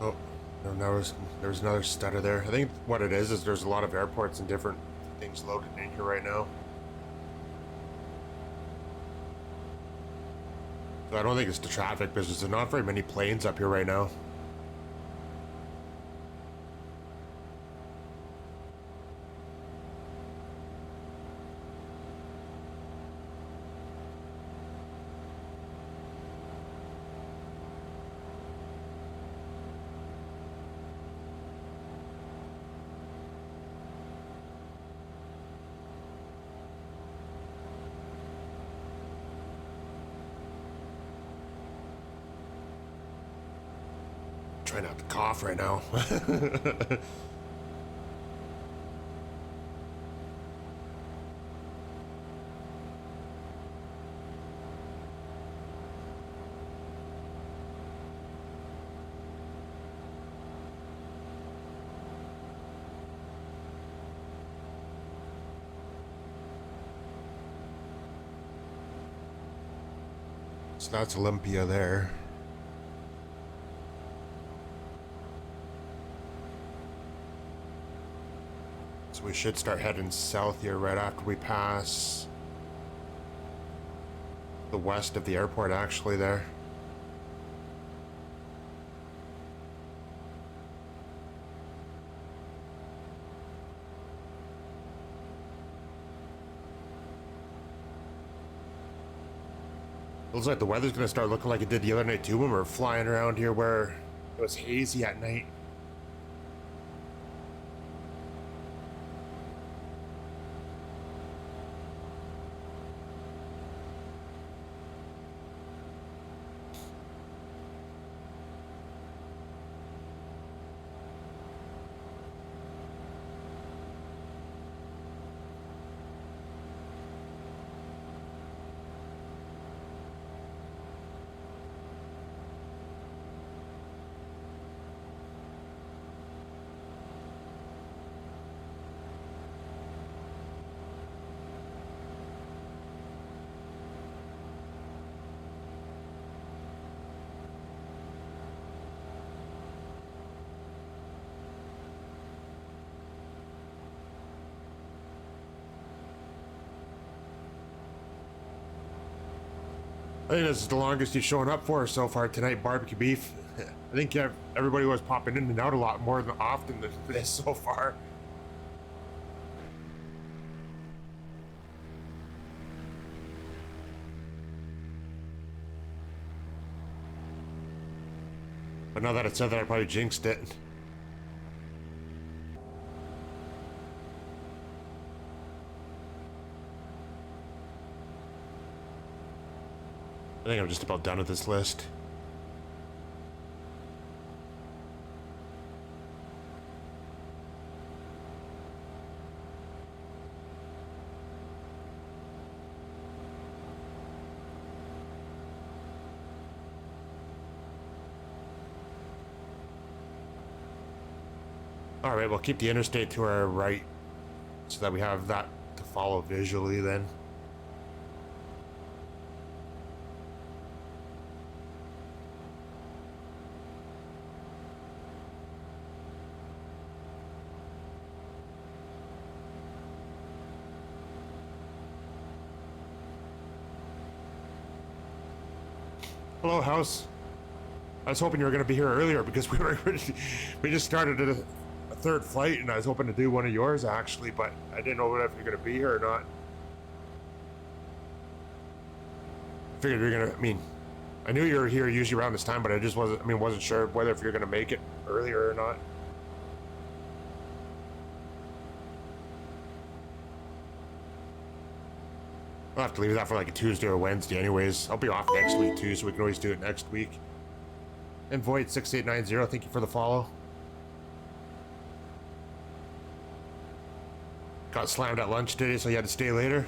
Oh, there was another stutter there. I think what it is there's a lot of airports and different things loaded in here right now. So I don't think it's the traffic because there's not very many planes up here right now. Trying not to cough right now. So that's Olympia there. So we should start heading south here right after we pass the west of the airport, actually, there. Looks like the weather's gonna start looking like it did the other night too when we were flying around here where it was hazy at night. I think this is the longest you've shown up for so far tonight, barbecue beef. I think everybody was popping in and out a lot more than often than this so far. But now that it's said that, I probably jinxed it. I think I'm just about done with this list. All right, we'll keep the interstate to our right so that we have that to follow visually then. Hello, house. I was hoping you were going to be here earlier because we just started at third flight, and I was hoping to do one of yours actually, but I didn't know if you're gonna be here or not. I figured you're gonna. I mean, I knew you were here usually around this time, but I just wasn't. I mean, wasn't sure whether if you're gonna make it earlier or not. I'll have to leave that for like a Tuesday or Wednesday, anyways. I'll be off next week too, so we can always do it next week. And Void 6890, thank you for the follow. Got slammed at lunch today, so you had to stay later.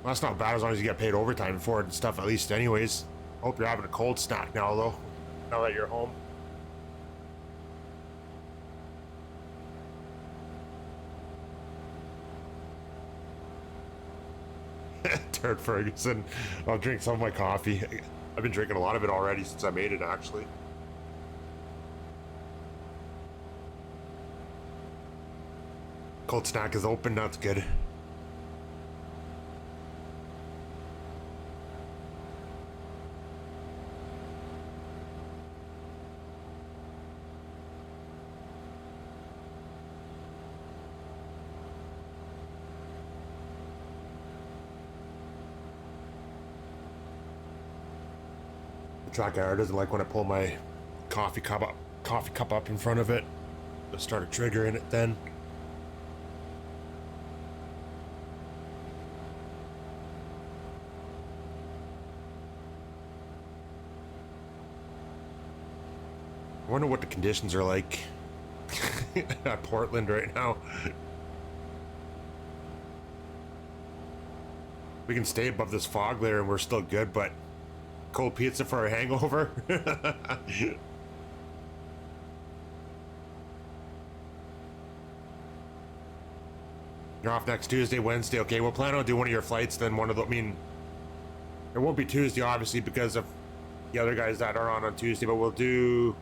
Well, that's not bad as long as you get paid overtime for it and stuff, at least, anyways. Hope you're having a cold snack now, though. Now that you're home. Turd Ferguson. I'll drink some of my coffee. I've been drinking a lot of it already since I made it, actually. Cold snack is open, that's good. Track error doesn't like when I pull my coffee cup up in front of it. I started triggering it then. I wonder what the conditions are like at Portland right now. We can stay above this fog layer and we're still good, but cold pizza for a hangover? You're off next Tuesday, Wednesday. Okay, we'll plan on doing one of your flights then. One of the, I mean, it won't be Tuesday, obviously, because of the other guys that are on Tuesday, but we'll do...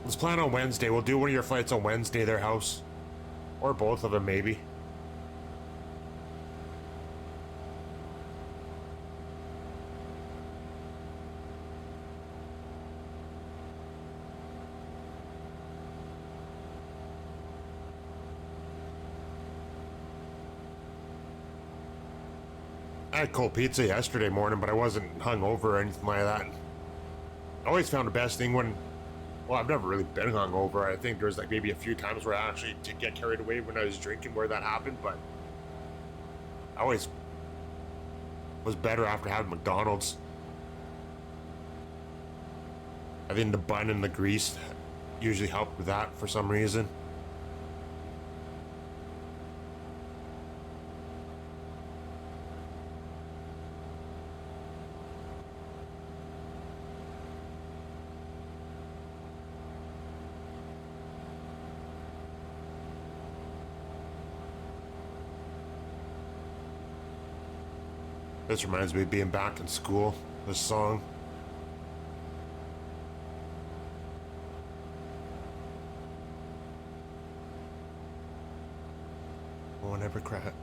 Let's plan on Wednesday. We'll do one of your flights on Wednesday, their house. Or both of them, maybe. I had cold pizza yesterday morning, but I wasn't hungover or anything like that. I always found the best thing when, well, I've never really been hungover. I think there's like maybe a few times where I actually did get carried away when I was drinking where that happened, but I always was better after having McDonald's. I think the bun and the grease usually helped with that for some reason. This reminds me of being back in school, this song. Oh, never crack.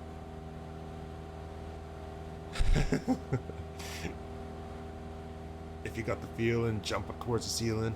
If you got the feeling, jump up towards the ceiling.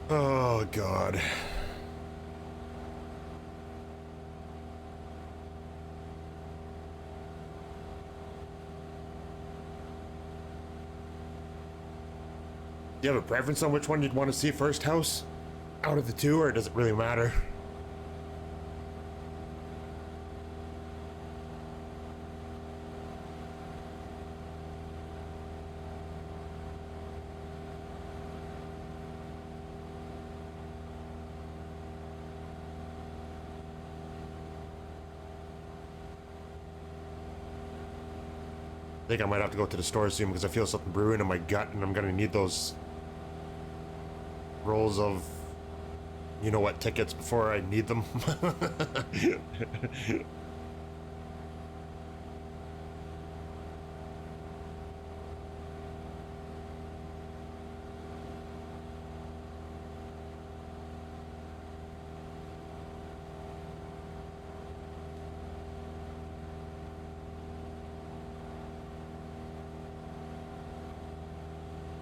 Oh, God. Do you have a preference on which one you'd want to see first, House? Out of the two, or does it really matter? I think I might have to go to the store soon because I feel something brewing in my gut and I'm gonna need those rolls of you know what tickets before I need them.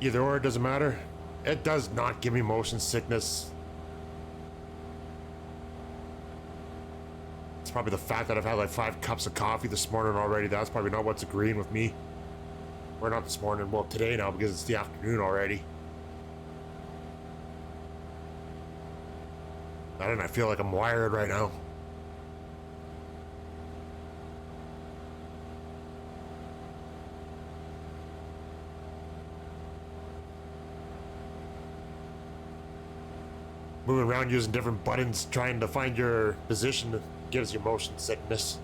Either or, it doesn't matter. It does not give me motion sickness. It's probably the fact that I've had like 5 cups of coffee this morning already. That's probably not what's agreeing with me. Or not this morning, well today now because it's the afternoon already. And I feel like I'm wired right now. Moving around using different buttons trying to find your position gives you motion sickness.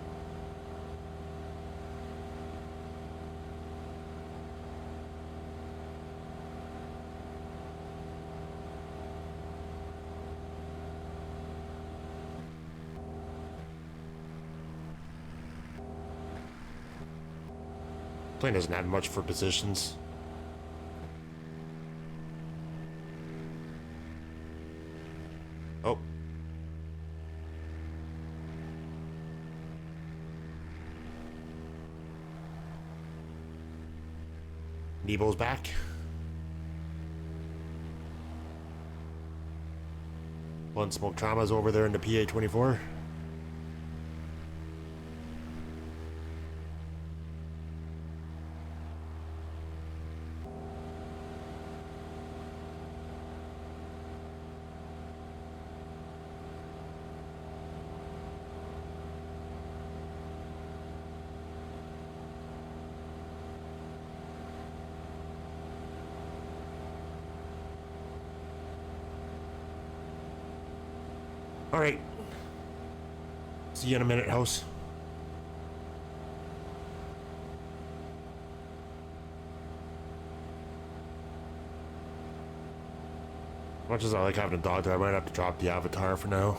Plane doesn't have much for positions. Oh. Nebo's back. One smoke trauma's over there in the PA-24. All right. See you in a minute, house. Much as I like having a dog, though, I might have to drop the avatar for now.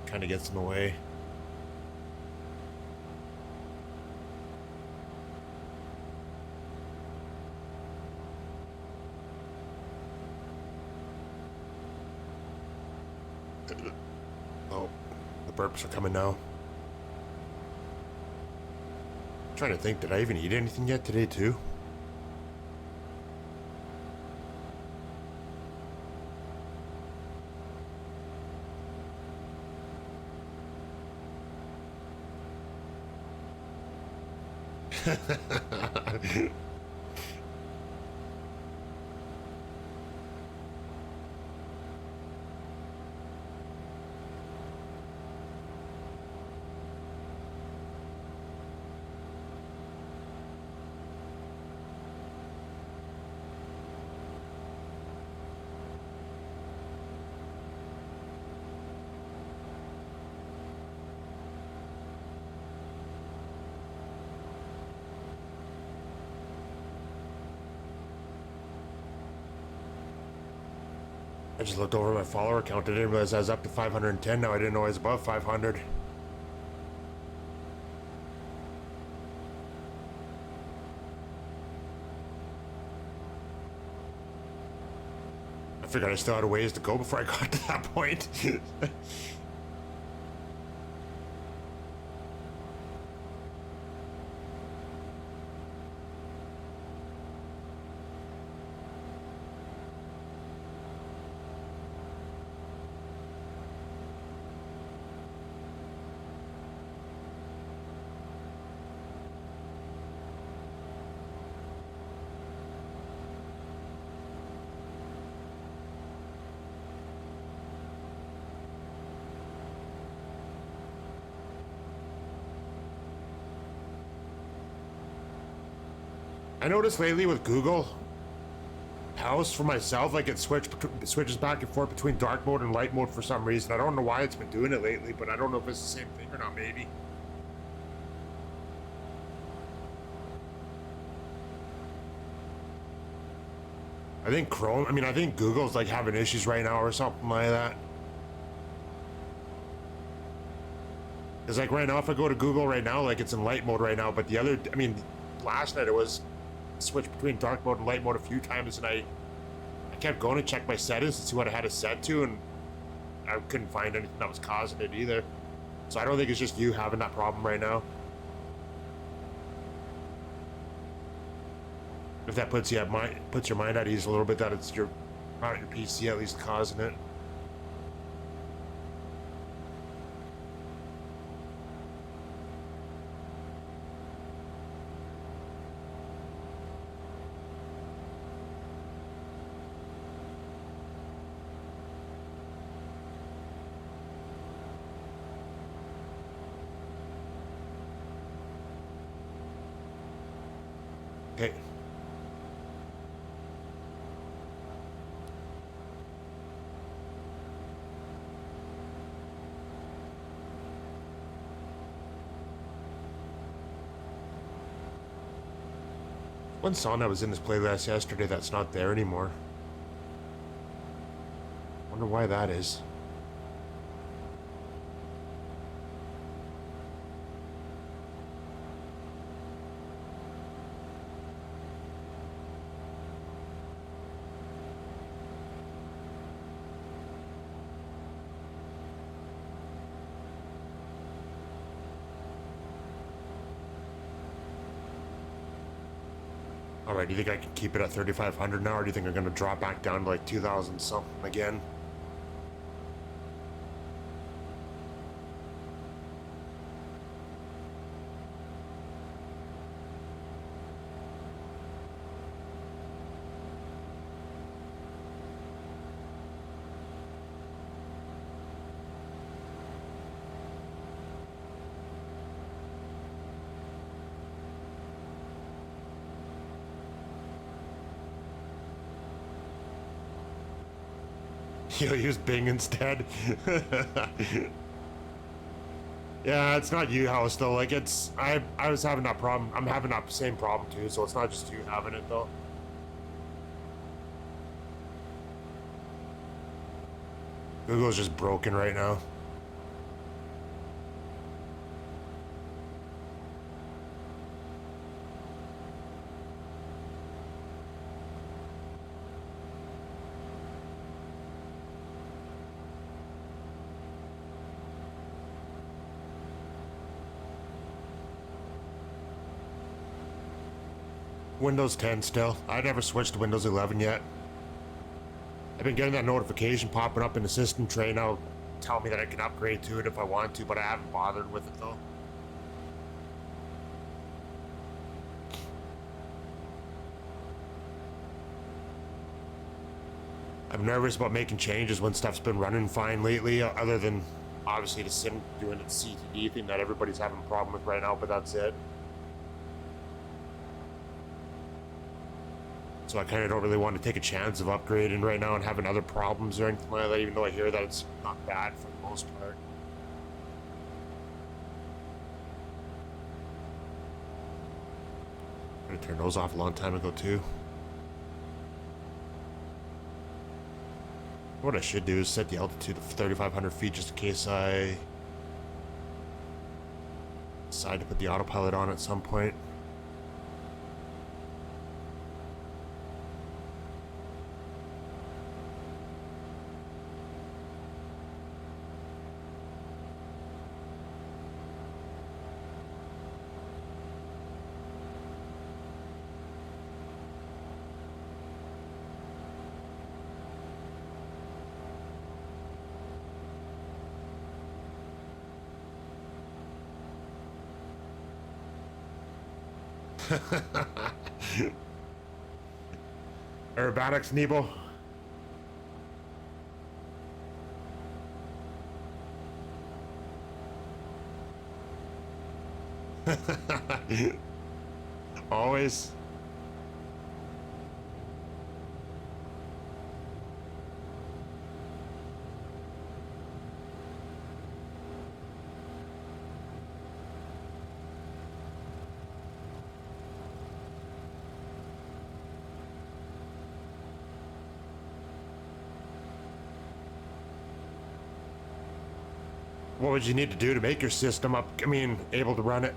Kind of gets in the way. Oh, the burps are coming now. I'm trying to think, did I even eat anything yet today, too? I just looked over my follower count. I didn't realize I was up to 510 now. I didn't know I was above 500. I figured I still had a ways to go before I got to that point. I noticed lately with Google House for myself, like it switches back and forth between dark mode and light mode for some reason. I don't know why it's been doing it lately, but I don't know if it's the same thing or not, maybe. I think Chrome, I mean, I think Google's like having issues right now or something like that. Because like right now, if I go to Google right now, like it's in light mode right now, but the other, I mean, last night it was switched between dark mode and light mode a few times, and I kept going to check my settings to see what I had it set to, and I couldn't find anything that was causing it either. So I don't think it's just you having that problem right now. If that puts your mind at ease a little bit, that it's your PC at least causing it. Okay. One song that was in this playlist yesterday that's not there anymore. Wonder why that is. Alright, do you think I can keep it at 3,500 now, or do you think I'm gonna drop back down to like 2,000 something again? You'll use Bing instead. Yeah, it's not you, house though. Like it's I was having that problem. I'm having that same problem too, so it's not just you having it though. Google's just broken right now. Windows 10 still. I never switched to Windows 11 yet. I've been getting that notification popping up in the system tray now, tell me that I can upgrade to it if I want to, but I haven't bothered with it though. I'm nervous about making changes when stuff's been running fine lately, other than obviously the sim doing its CTD thing that everybody's having a problem with right now, but that's it. So I kind of don't really want to take a chance of upgrading right now and having other problems or anything like that, even though I hear that it's not bad for the most part. I'm gonna turn those off a long time ago too. What I should do is set the altitude to 3,500 feet just in case I decide to put the autopilot on at some point. Aerobatics, Nebo. Always. what would you need to do to make your system up, I mean, able to run it?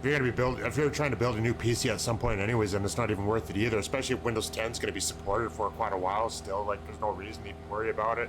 If you're trying to build a new PC at some point anyways, then it's not even worth it either, especially if Windows 10 is going to be supported for quite a while still. Like, there's no reason to even worry about it.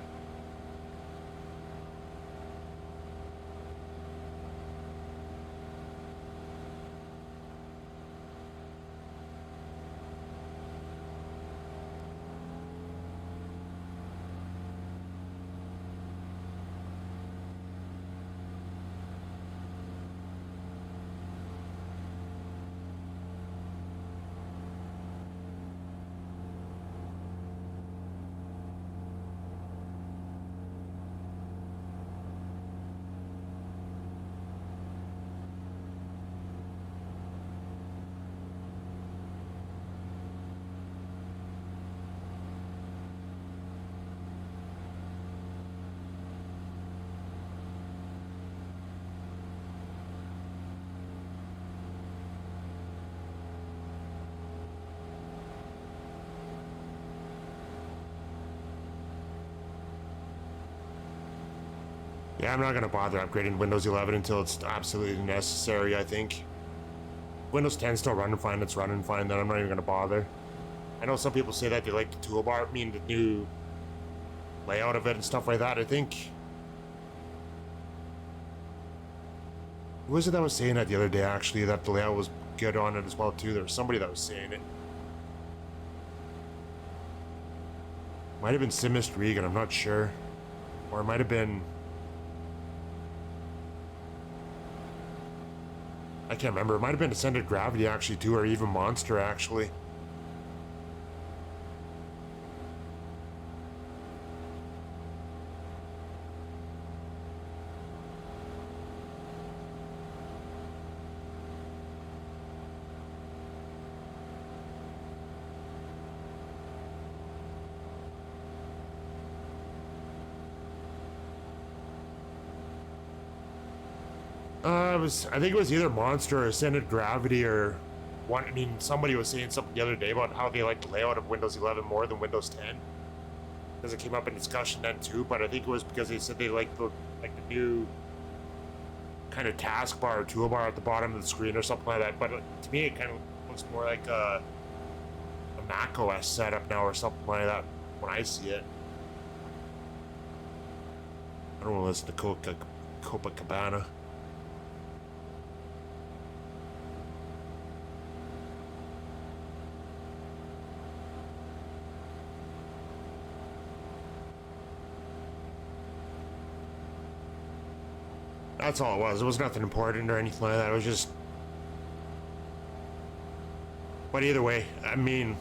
Yeah, I'm not going to bother upgrading Windows 11 until it's absolutely necessary, I think. Windows 10 still running fine, it's running fine, then I'm not even going to bother. I know some people say that they like the toolbar, I mean the new layout of it and stuff like that. I think... Who was it that was saying that the other day, actually, that the layout was good on it as well, too? There was somebody that was saying it. Might have been Simist Regan, I'm not sure. Or it might have been... I can't remember. It might have been Ascended Gravity, actually, too, or even Monster, actually. I think it was either Monster or Ascended Gravity or one. I mean, somebody was saying something the other day about how they like the layout of Windows 11 more than Windows 10, because it came up in discussion then too. But I think it was because they said they like the new kind of taskbar or toolbar at the bottom of the screen or something like that. But to me, it kind of looks more like a Mac OS setup now or something like that when I see it. I don't want to listen to Copacabana. That's all it was. It was nothing important or anything like that. It was just... But either way, I mean...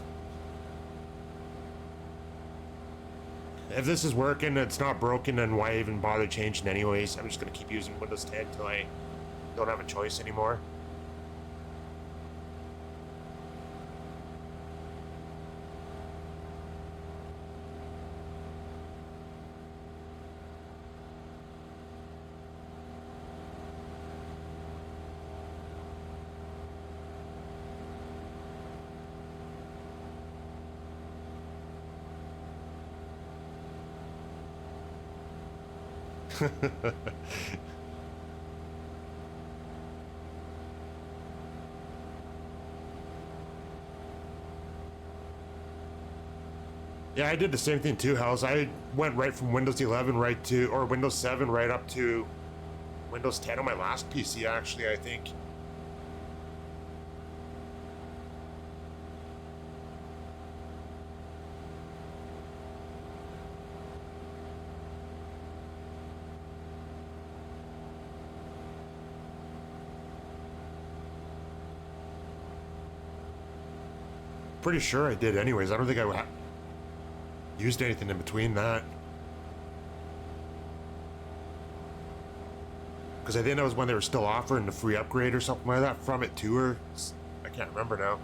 If this is working, it's not broken, then why even bother changing anyways? I'm just going to keep using Windows 10 until I don't have a choice anymore. Yeah, I did the same thing too, Hells. I went right from Windows 11 right to, or Windows 7 right up to Windows 10 on my last PC, actually, I think. Pretty sure I did anyways. I don't think I used anything in between that. Because I think that was when they were still offering the free upgrade or something like that from it too, or I can't remember now.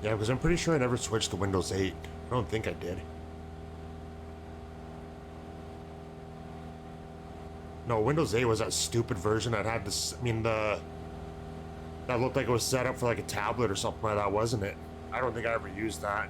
Yeah, because I'm pretty sure I never switched to Windows 8. I don't think I did. No, Windows 8 was that stupid version that had this. I mean, that looked like it was set up for like a tablet or something like that, wasn't it? I don't think I ever used that.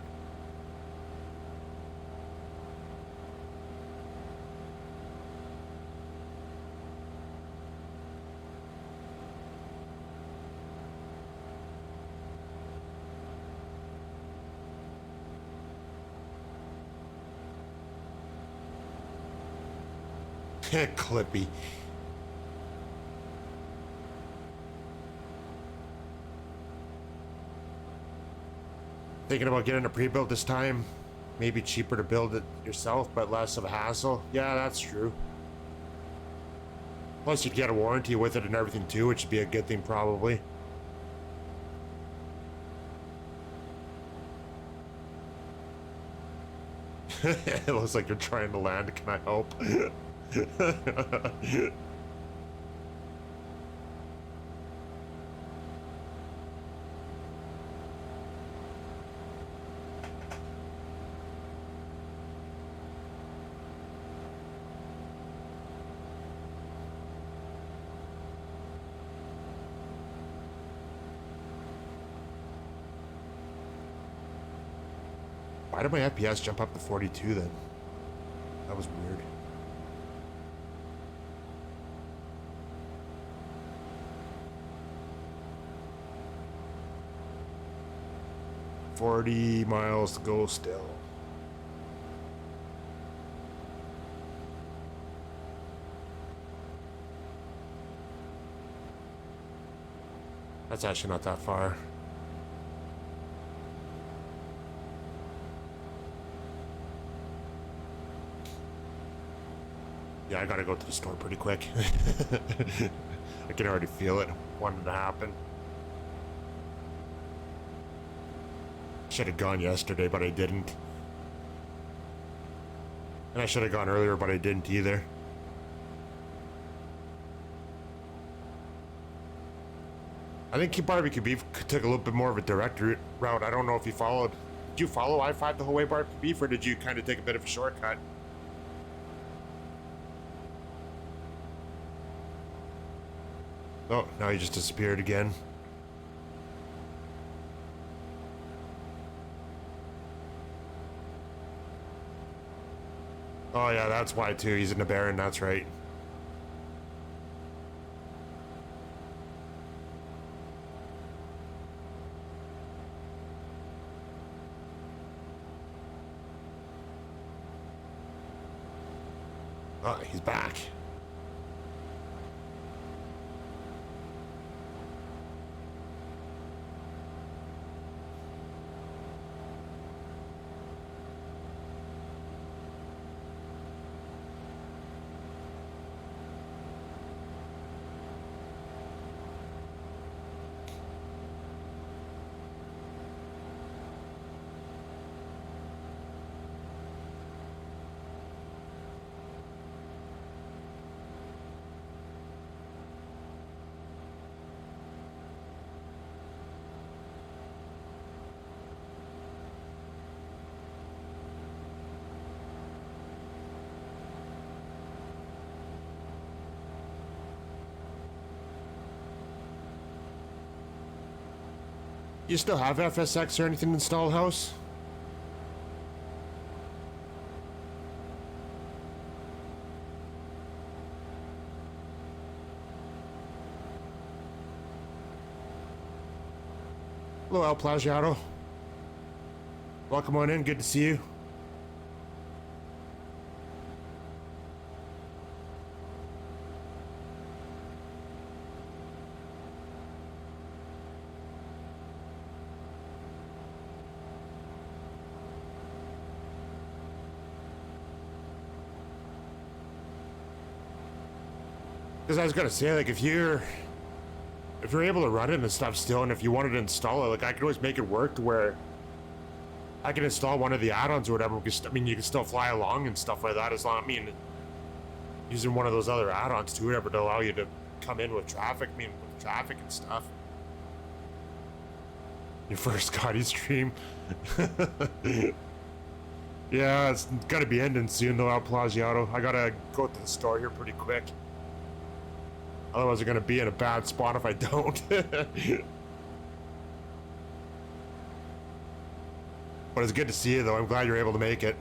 Clippy. Thinking about getting a pre-built this time. Maybe cheaper to build it yourself, but less of a hassle. Yeah, that's true. Plus, you'd get a warranty with it and everything too, which would be a good thing probably. It looks like you're trying to land. Can I help? Why did my FPS jump up to 42 then? That was weird. $40 miles to go still. That's actually not that far. Yeah, I gotta go to the store pretty quick. I can already feel it wanting to happen. Should have gone yesterday, but I didn't. And I should have gone earlier, but I didn't either. I think barbecue beef took a little bit more of a direct route. I don't know if you followed. Did you follow I-5 the whole way barbecue beef, or did you kind of take a bit of a shortcut? Oh, now he just disappeared again. Oh yeah, that's why too. He's in the Baron, that's right. Oh, he's back. You still have FSX or anything installed, house? Hello, El Plagiato. Welcome on in. Good to see you. Because I was gonna say, like, if you're able to run it and stuff still, and if you wanted to install it, like, I could always make it work to where I can install one of the add-ons or whatever. Because I mean, you can still fly along and stuff like that, as long, I mean, using one of those other add-ons to whatever to allow you to come in with traffic. I mean, with traffic and stuff. Your first Scotty stream. Yeah, it's gotta be ending soon though, out Plagiato. I gotta go to the store here pretty quick. Otherwise I'm gonna be in a bad spot if I don't. But it's good to see you though. I'm glad you're able to make it.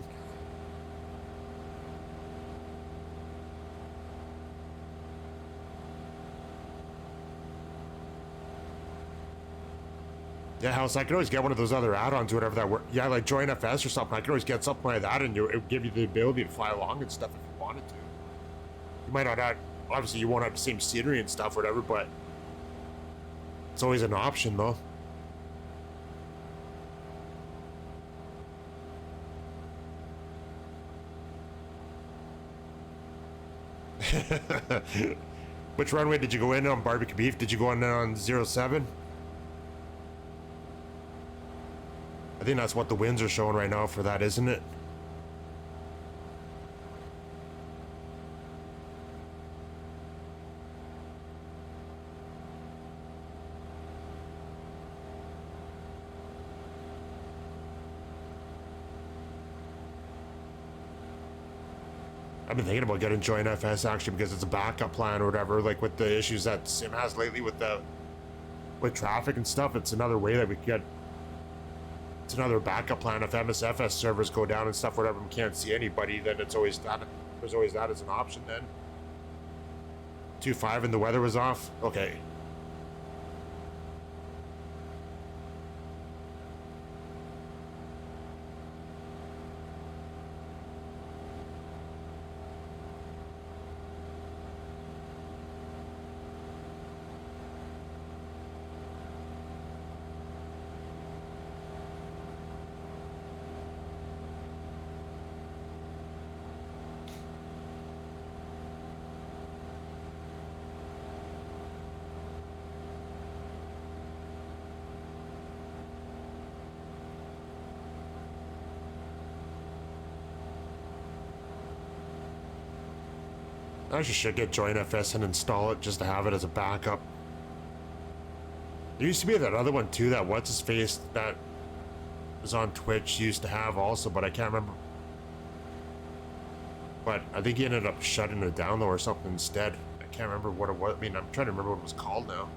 Yeah, House, I could always get one of those other add-ons or whatever that work. Yeah, like Join FS or something. I could always get something like that, and it would give you the ability to fly along and stuff if you wanted to. You might not have, obviously, you won't have the same scenery and stuff, or whatever, but it's always an option, though. Which runway did you go in on barbecue beef? Did you go in on 07? I think that's what the winds are showing right now for that, isn't it? I've been thinking about getting Join FS actually because it's a backup plan or whatever, like with the issues that Sim has lately with traffic and stuff. It's another way that we could get, it's another backup plan if MSFS servers go down and stuff, whatever, we can't see anybody, then it's always that, there's always that as an option then. 2.5 and the weather was off? Okay. I actually should get Join FS and install it just to have it as a backup. There used to be that other one too, that what's his face that was on Twitch used to have also, but I can't remember. But I think he ended up shutting it down though or something instead. I can't remember what it was. I mean, I'm trying to remember what it was called now.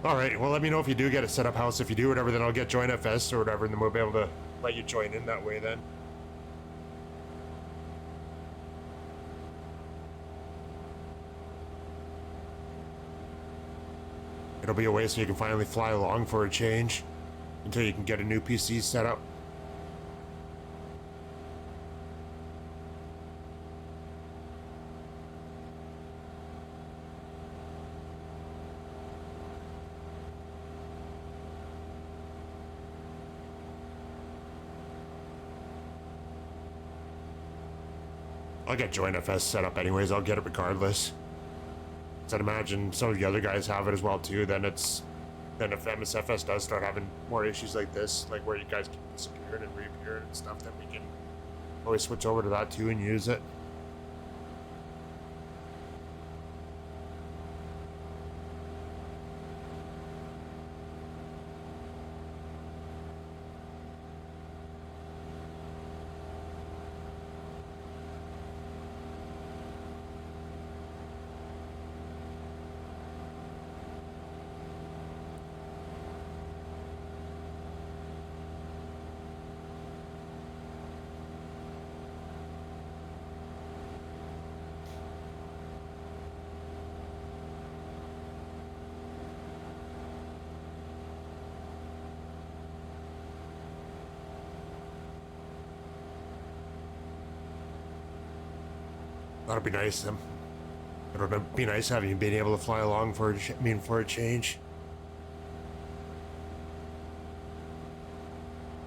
All right, well, let me know if you do get it set up, House. If you do whatever, then I'll get Join FS or whatever, and then we'll be able to let you join in that way then. It'll be a way so you can finally fly along for a change until you can get a new PC set up. I'll get Join FS set up anyways. I'll get it regardless. So I'd imagine some of the other guys have it as well too. Then if MSFS does start having more issues like this, like where you guys keep disappearing and reappearing and stuff, then we can always switch over to that too and use it. That'd be nice. It would be nice having you being able to fly along for a change.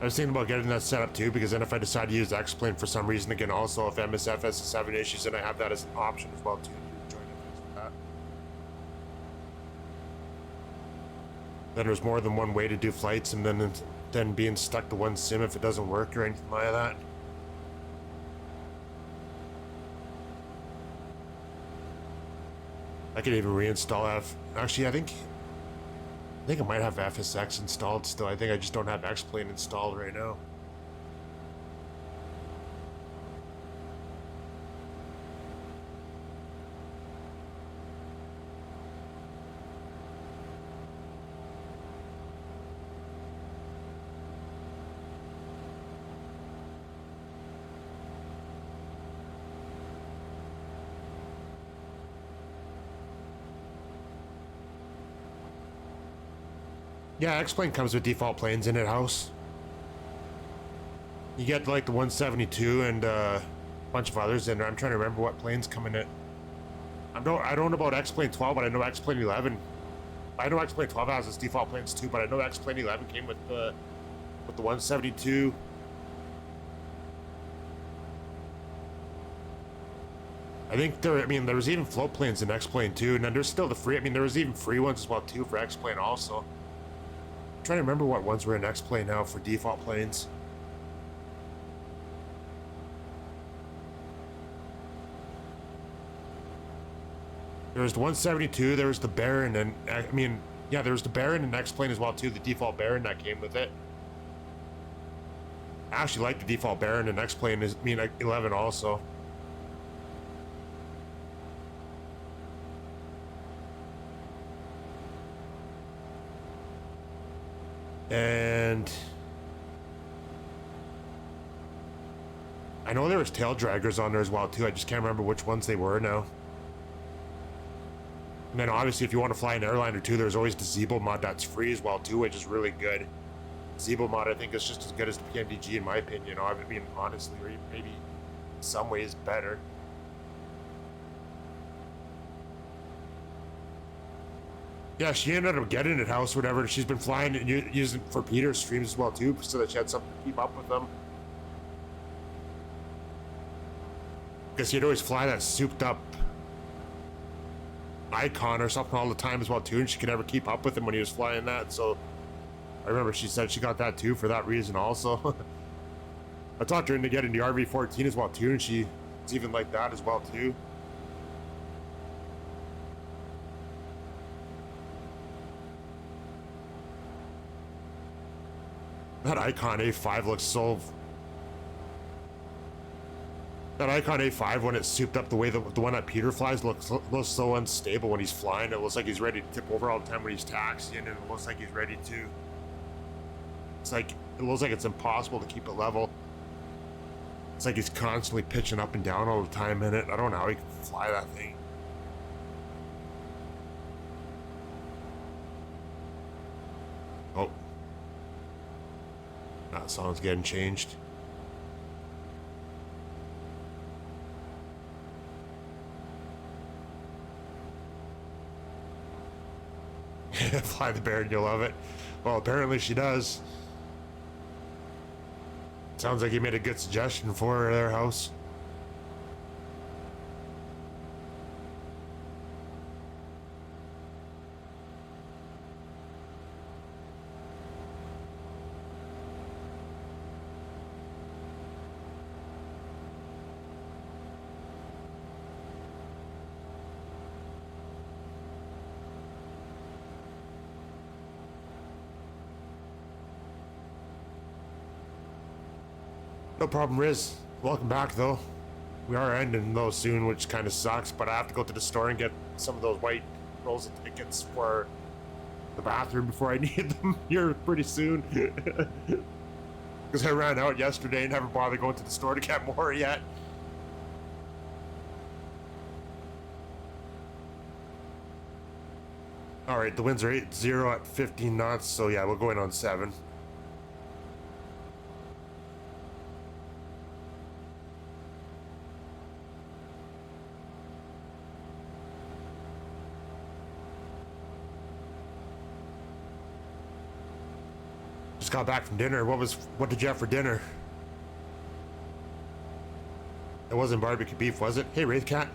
I was thinking about getting that set up too, because then if I decide to use X-Plane for some reason again, also if MSFS is having issues, then I have that as an option as well too. Join FS with that. Then there's more than one way to do flights, and then than being stuck to one sim if it doesn't work or anything like that. I could even reinstall F. Actually, I think I might have FSX installed still. I think I just don't have X-Plane installed right now. Yeah, X-Plane comes with default planes in it house. You get like the 172 and a bunch of others in there. I'm trying to remember what planes come in it. I don't know about X-Plane 12, but I know X-Plane 11. I know X-Plane 12 has its default planes too, but I know X-Plane 11 came with the 172. I think there was even float planes in X-Plane too, and then there's still the free. I mean, there was even free ones as well too for X-Plane also. I'm trying to remember what ones were in X-Plane now for default planes. There was the 172, there was the Baron, and there was the Baron and X-Plane as well too, the default Baron that came with it. I actually like the default Baron and X-Plane, 11 also. And I know there was tail draggers on there as well too. I just can't remember which ones they were now. And then obviously if you want to fly an airliner too, there's always the Zeebo mod that's free as well too, which is really good. Zeebo mod I think is just as good as the PNDG in my opinion. I mean honestly, or maybe in some ways better. Yeah, she ended up getting it house, whatever. She's been flying and using for Peter's streams as well too, so that she had something to keep up with them. Because she'd always fly that souped up Icon or something all the time as well too, and she could never keep up with him when he was flying that. So I remember she said she got that too for that reason also. I talked her into getting the RV14 as well too, and she's even like that as well too. That Icon A5 looks so... That Icon A5, when it's souped up the way the one that Peter flies, looks so unstable when he's flying. It looks like he's ready to tip over all the time when he's taxiing, and it looks like he's ready to... it looks like it's impossible to keep it level. It's like he's constantly pitching up and down all the time in it. I don't know how he can fly that thing. Oh. That song's getting changed. Fly the Baron, you'll love it. Well, apparently she does. Sounds like you made a good suggestion for their house. No problem, Riz. Welcome back, though. We are ending, though, soon, which kind of sucks, but I have to go to the store and get some of those white rolls of tickets for the bathroom before I need them here pretty soon. Because I ran out yesterday and haven't bothered going to the store to get more yet. Alright, the winds are 8-0 at 15 knots, so yeah, we'll go in on 7. Just got back from dinner. What did you have for dinner? It wasn't barbecue beef, was it? Hey, Wraithcat.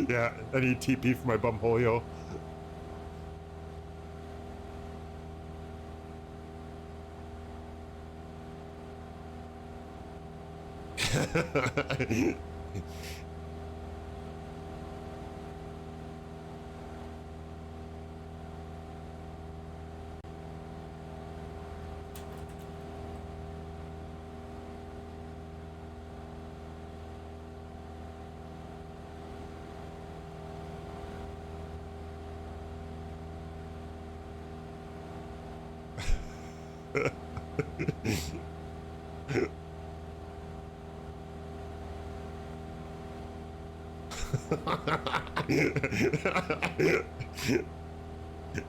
Yeah, I need TP for my bumholio.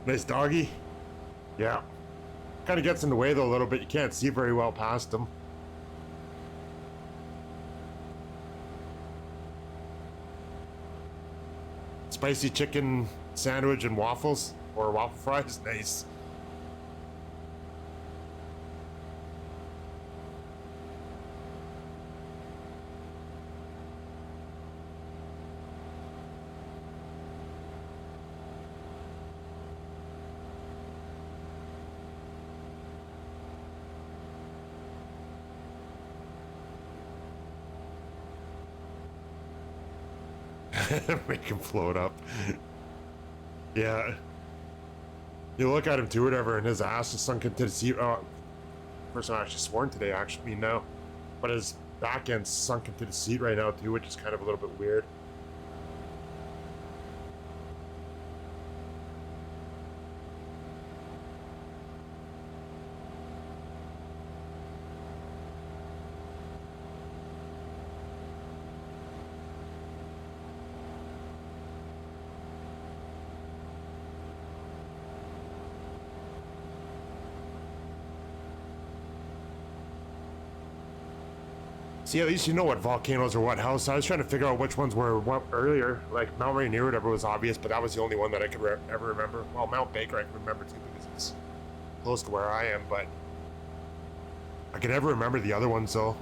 Nice doggy. Yeah. Kind of gets in the way though a little bit. You can't see very well past them. Spicy chicken sandwich and waffles or waffle fries. Nice. Make him float up. Yeah. You look at him too, whatever, and his ass is sunk into the seat. Oh, first time I actually sworn today, actually, me now. But his back end's sunk into the seat right now too, which is kind of a little bit weird. See, at least you know what volcanoes are what house. I was trying to figure out which ones were what earlier. Like Mount Rainier, whatever was obvious, but that was the only one that I could ever remember. Well, Mount Baker I can remember too because it's close to where I am, but I can never remember the other ones though.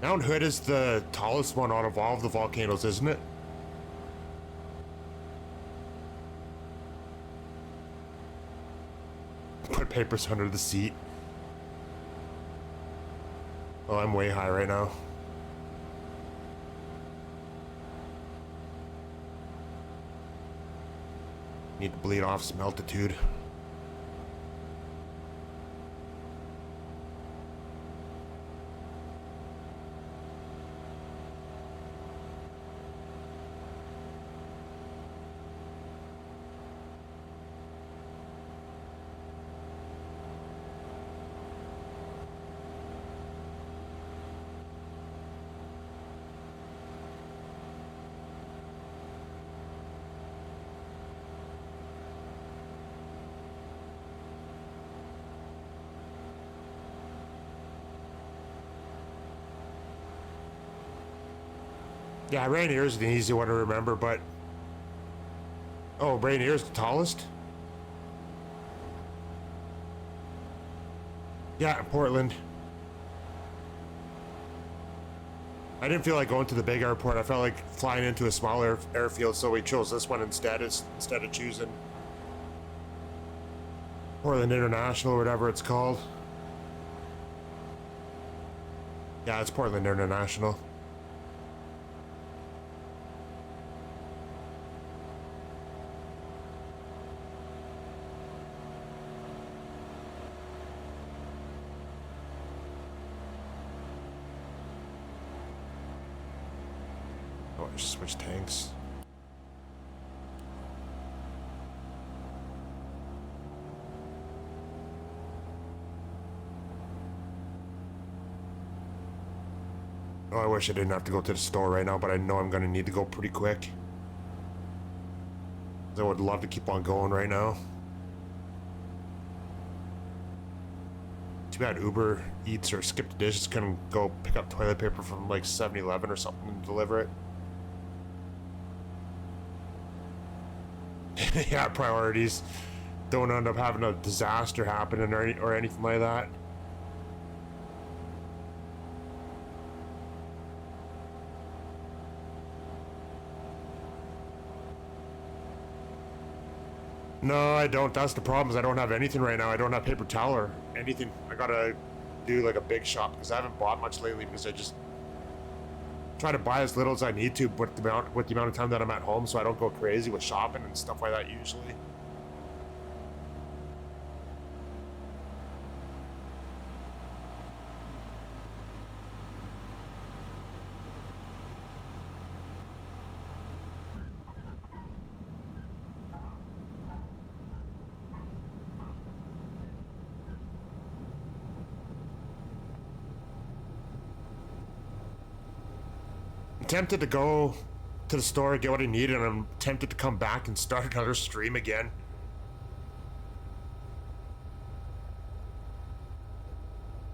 Mount Hood is the tallest one out of all of the volcanoes, isn't it? Put papers under the seat. Oh, I'm way high right now. Need to bleed off some altitude. Yeah, Rainier is an easy one to remember, but... Oh, Rainier is the tallest? Yeah, Portland. I didn't feel like going to the big airport. I felt like flying into a small airfield, so we chose this one instead of choosing Portland International, or whatever it's called. Yeah, it's Portland International. Oh, I just switched tanks. Oh, I wish I didn't have to go to the store right now, but I know I'm gonna need to go pretty quick. I would love to keep on going right now. Too bad Uber Eats or Skip the Dishes can go pick up toilet paper from like 7-Eleven or something and deliver it. Yeah, priorities. Don't end up having a disaster happen or anything like that. No, I don't. That's the problem. Is I don't have anything right now. I don't have paper towel or anything. I gotta do like a big shop because I haven't bought much lately because I just try to buy as little as I need to with the amount of time that I'm at home, so I don't go crazy with shopping and stuff like that usually. I'm tempted to go to the store get what I need, and I'm tempted to come back and start another stream again.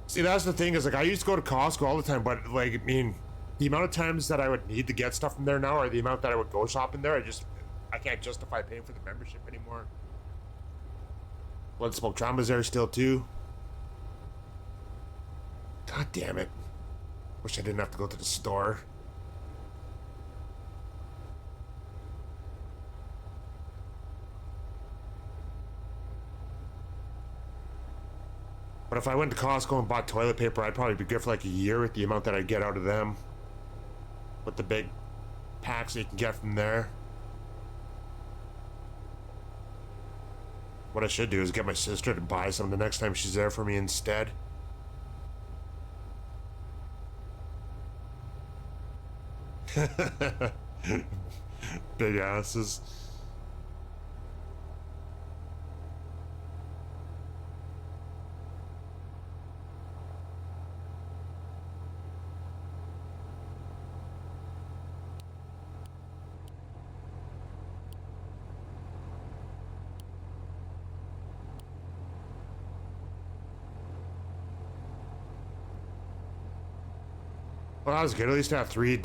See, that's the thing is like I used to go to Costco all the time, but like I mean, the amount of times that I would need to get stuff from there now, or the amount that I would go shopping there, I can't justify paying for the membership anymore. Blood Smoke Trauma's there still too. God damn it! Wish I didn't have to go to the store. But if I went to Costco and bought toilet paper, I'd probably be good for like a year with the amount that I get out of them. With the big packs that you can get from there. What I should do is get my sister to buy some the next time she's there for me instead. Big asses. Well, that was good. At least I have three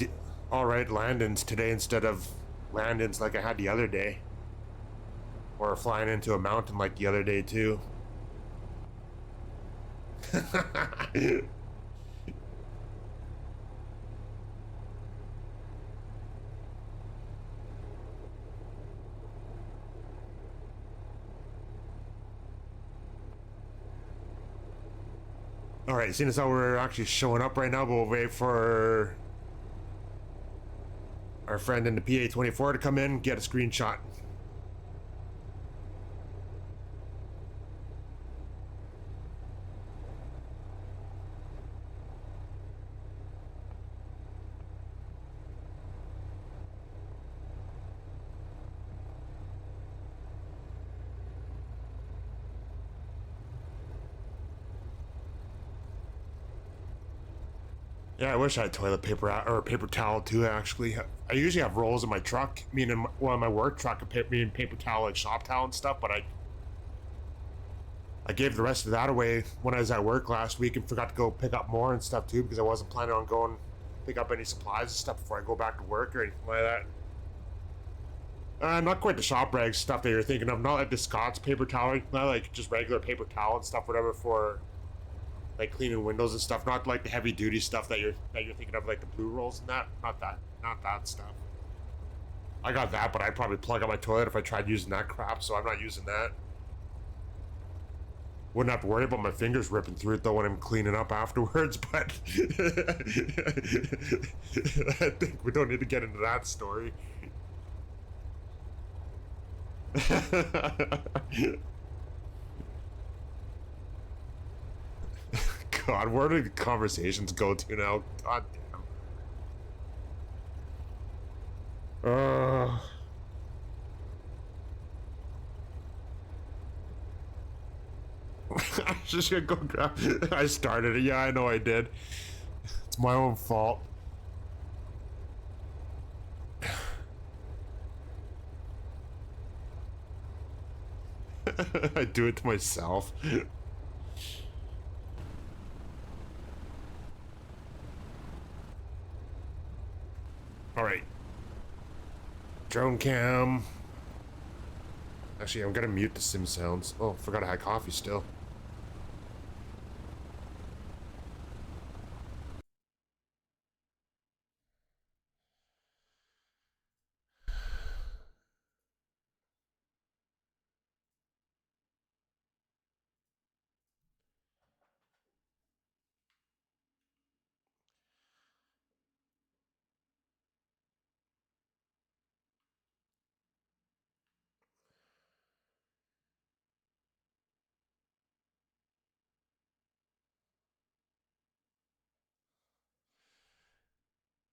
alright landings today instead of landings like I had the other day. Or flying into a mountain like the other day, too. Alright, seeing as how we're actually showing up right now, we'll wait for our friend in the PA-24 to come in, get a screenshot. Yeah, I wish I had toilet paper or paper towel too. Actually, I usually have rolls in my truck. I mean, in my work truck, paper towel, like shop towel and stuff. But I gave the rest of that away when I was at work last week and forgot to go pick up more and stuff too because I wasn't planning on going pick up any supplies and stuff before I go back to work or anything like that. Not quite the shop rag stuff that you're thinking of. Not like the Scott's paper towel, not like just regular paper towel and stuff, whatever for like cleaning windows and stuff. Not like the heavy duty stuff that you're thinking of, like the blue rolls and that. Not that stuff. I got that, but I'd probably plug up my toilet if I tried using that crap, so I'm not using that. Wouldn't have to worry about my fingers ripping through it though when I'm cleaning up afterwards, but I think we don't need to get into that story. God, where do the conversations go to now? God damn. I'm just gonna go grab. I started it. Yeah, I know I did. It's my own fault. I do it to myself. All right. Drone cam. Actually, I'm gonna mute the sim sounds. Oh, forgot I had coffee still.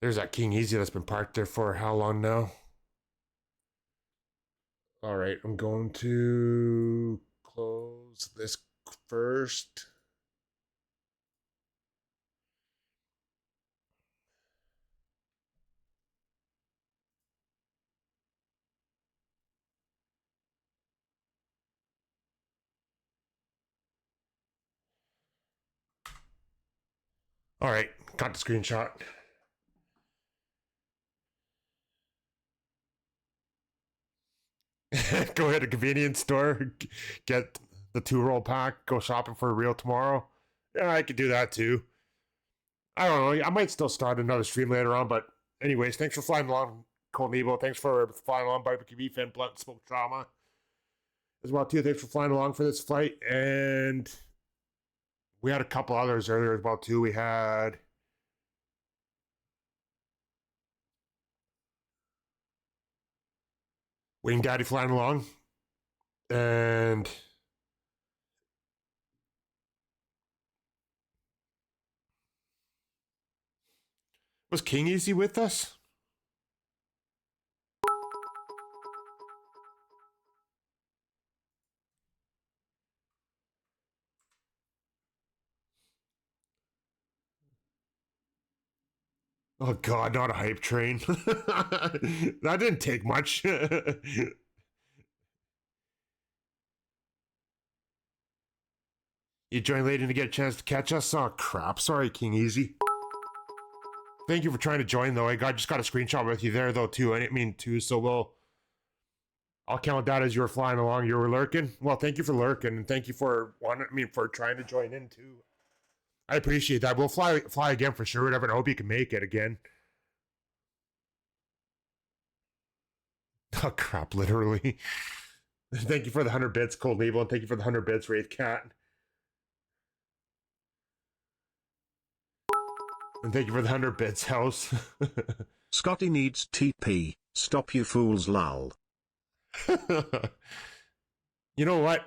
There's that King Easy that's been parked there for how long now? All right, I'm going to close this first. All right, got the screenshot. Go hit a convenience store, get the 2-roll pack, go shopping for a reel tomorrow. Yeah, I could do that too. I don't know. I might still start another stream later on, but anyways, thanks for flying along, Cold Nebo. Thanks for flying along, Barbecue Beef and Blunt Smoke Trauma as well too. Thanks for flying along for this flight, and we had a couple others earlier as well too. We had Wing Daddy flying along, and was King Easy with us? Oh God, not a hype train. That didn't take much. You joined late to get a chance to catch us? Oh crap, sorry King Easy. Thank you for trying to join though. Just got a screenshot with you there though too. I didn't mean to, so I'll count that as you were flying along. You were lurking. Well, thank you for lurking, and thank you for for trying to join in too. I appreciate that. We'll fly again for sure. Whatever. And I hope you can make it again. Oh crap! Literally. Thank you for the 100 bits, Cold Label, and thank you for the 100 bits, Wraith Cat. And thank you for the 100 bits, House. Scotty needs TP. Stop you fools, lol. You know what?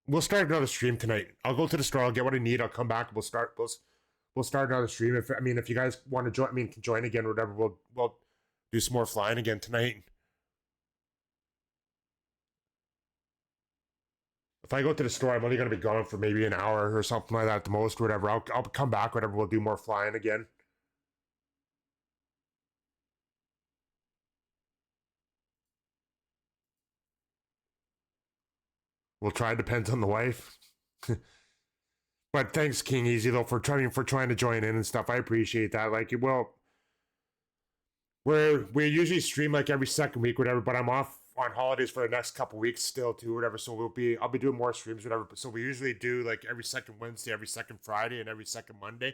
We'll start another stream tonight. I'll go to the store. I'll get what I need. I'll come back. We'll start another stream. If you guys want to join, can join again or whatever. We'll do some more flying again tonight. If I go to the store, I'm only going to be gone for maybe an hour or something like that at the most, or whatever. I'll come back, whatever. We'll do more flying again. We'll try. Depends on the wife. But thanks, King Easy, though, for trying to join in and stuff. I appreciate that. Like, well, we usually stream like every second week, whatever. But I'm off on holidays for the next couple weeks still, too, whatever. So I'll be doing more streams, whatever. So we usually do like every second Wednesday, every second Friday, and every second Monday.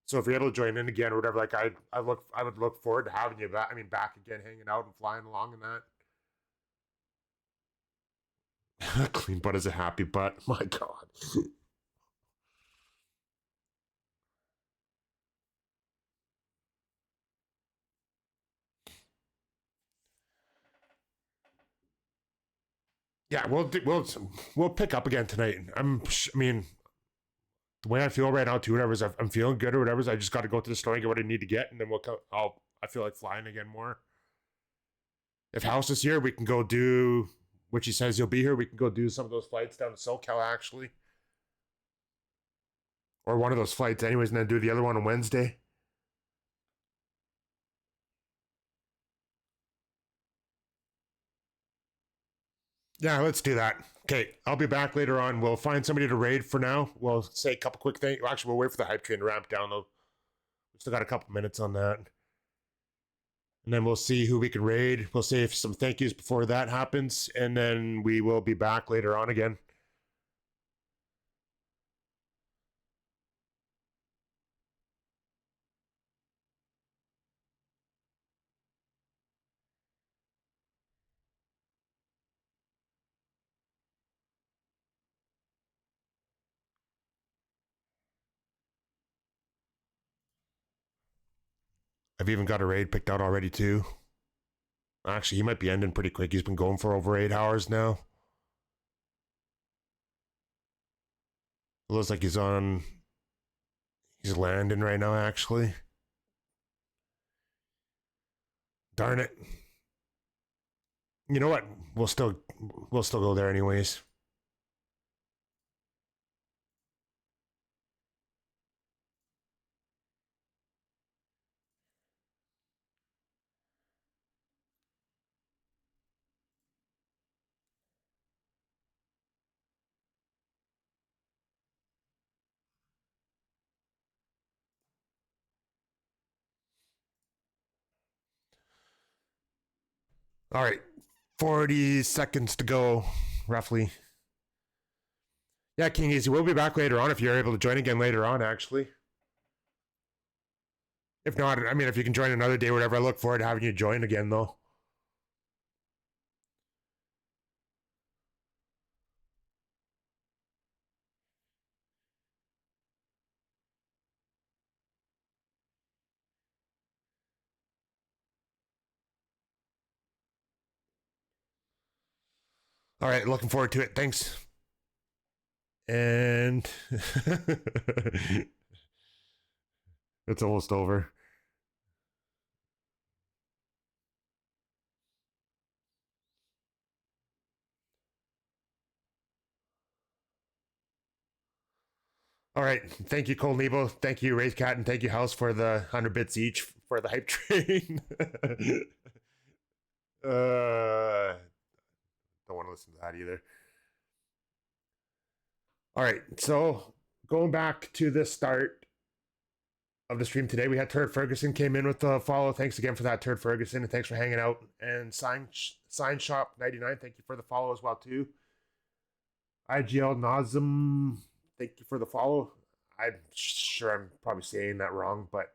So if you're able to join in again or whatever, like I would look forward to having you back. Back again, hanging out and flying along and that. Clean butt is a happy butt. My God. Yeah, we'll pick up again tonight. The way I feel right now too, whatever. I'm feeling good or whatever. I just got to go to the store and get what I need to get, and then we'll come. I feel like flying again more. If House is here, we can go do. Which he says he'll be here. We can go do some of those flights down to SoCal actually, or one of those flights, anyways, and then do the other one on Wednesday. Yeah, let's do that. Okay, I'll be back later on. We'll find somebody to raid for now. We'll say a couple quick things. Well, actually, we'll wait for the hype train to ramp down though. We still got a couple minutes on that. And then we'll see who we can raid. We'll say some thank yous before that happens. And then we will be back later on again. I've even got a raid picked out already too. Actually, he might be ending pretty quick. He's been going for over 8 hours now. It looks like he's He's landing right now, actually. Darn it. You know what? We'll still go there anyways. All right. 40 seconds to go, roughly. Yeah, King Easy. We'll be back later on if you're able to join again later on, actually. If not, I mean, if you can join another day, whatever, I look forward to having you join again, though. All right, looking forward to it. Thanks. And it's almost over. All right. Thank you, Cole Nebo. Thank you, Raise Cat, and thank you, House, for the 100 bits each for the hype train. Don't want to listen to that either. All right. So going back to the start of the stream today, we had Turd Ferguson came in with the follow. Thanks again for that, Turd Ferguson, and thanks for hanging out. And Sign Shop 99, thank you for the follow as well too. IGL Nazem, thank you for the follow. I'm sure I'm probably saying that wrong, but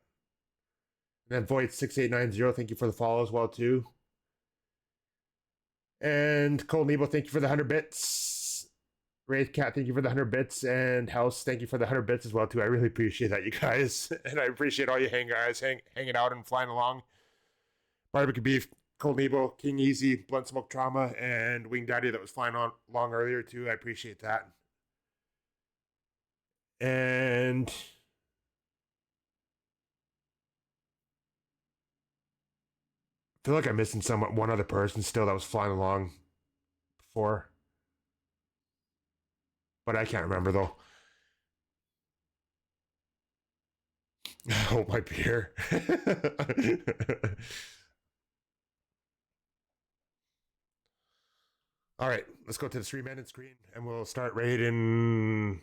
and then Void 6890, thank you for the follow as well too. And Cole Nebo, thank you for the 100 bits. Wraith Cat, thank you for the 100 bits. And House, thank you for the 100 bits as well too. I really appreciate that, you guys. And I appreciate all you hanging out and flying along. Barbecue Beef, Cold Nebo, King Easy, Blunt Smoke Trauma, and Wing Daddy that was flying on along earlier too. I appreciate that. And I feel like I'm missing one other person still that was flying along before. But I can't remember though. Oh, my beer. All right, let's go to the 3-minute screen and we'll start raiding.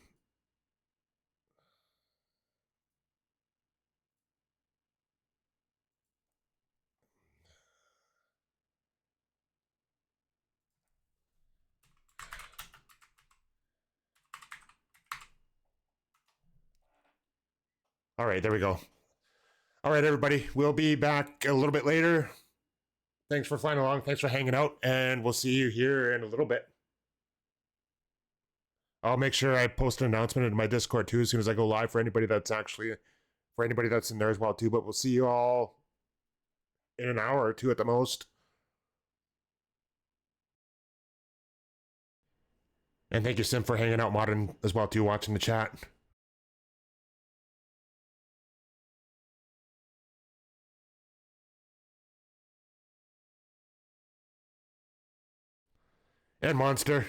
All right, there we go. All right, everybody, we'll be back a little bit later. Thanks for flying along. Thanks for hanging out, and we'll see you here in a little bit. I'll make sure I post an announcement in my Discord too as soon as I go live for anybody that's in there as well too. But we'll see you all in an hour or two at the most. And thank you, Sim, for hanging out, Modern, as well too, watching the chat. And Monster.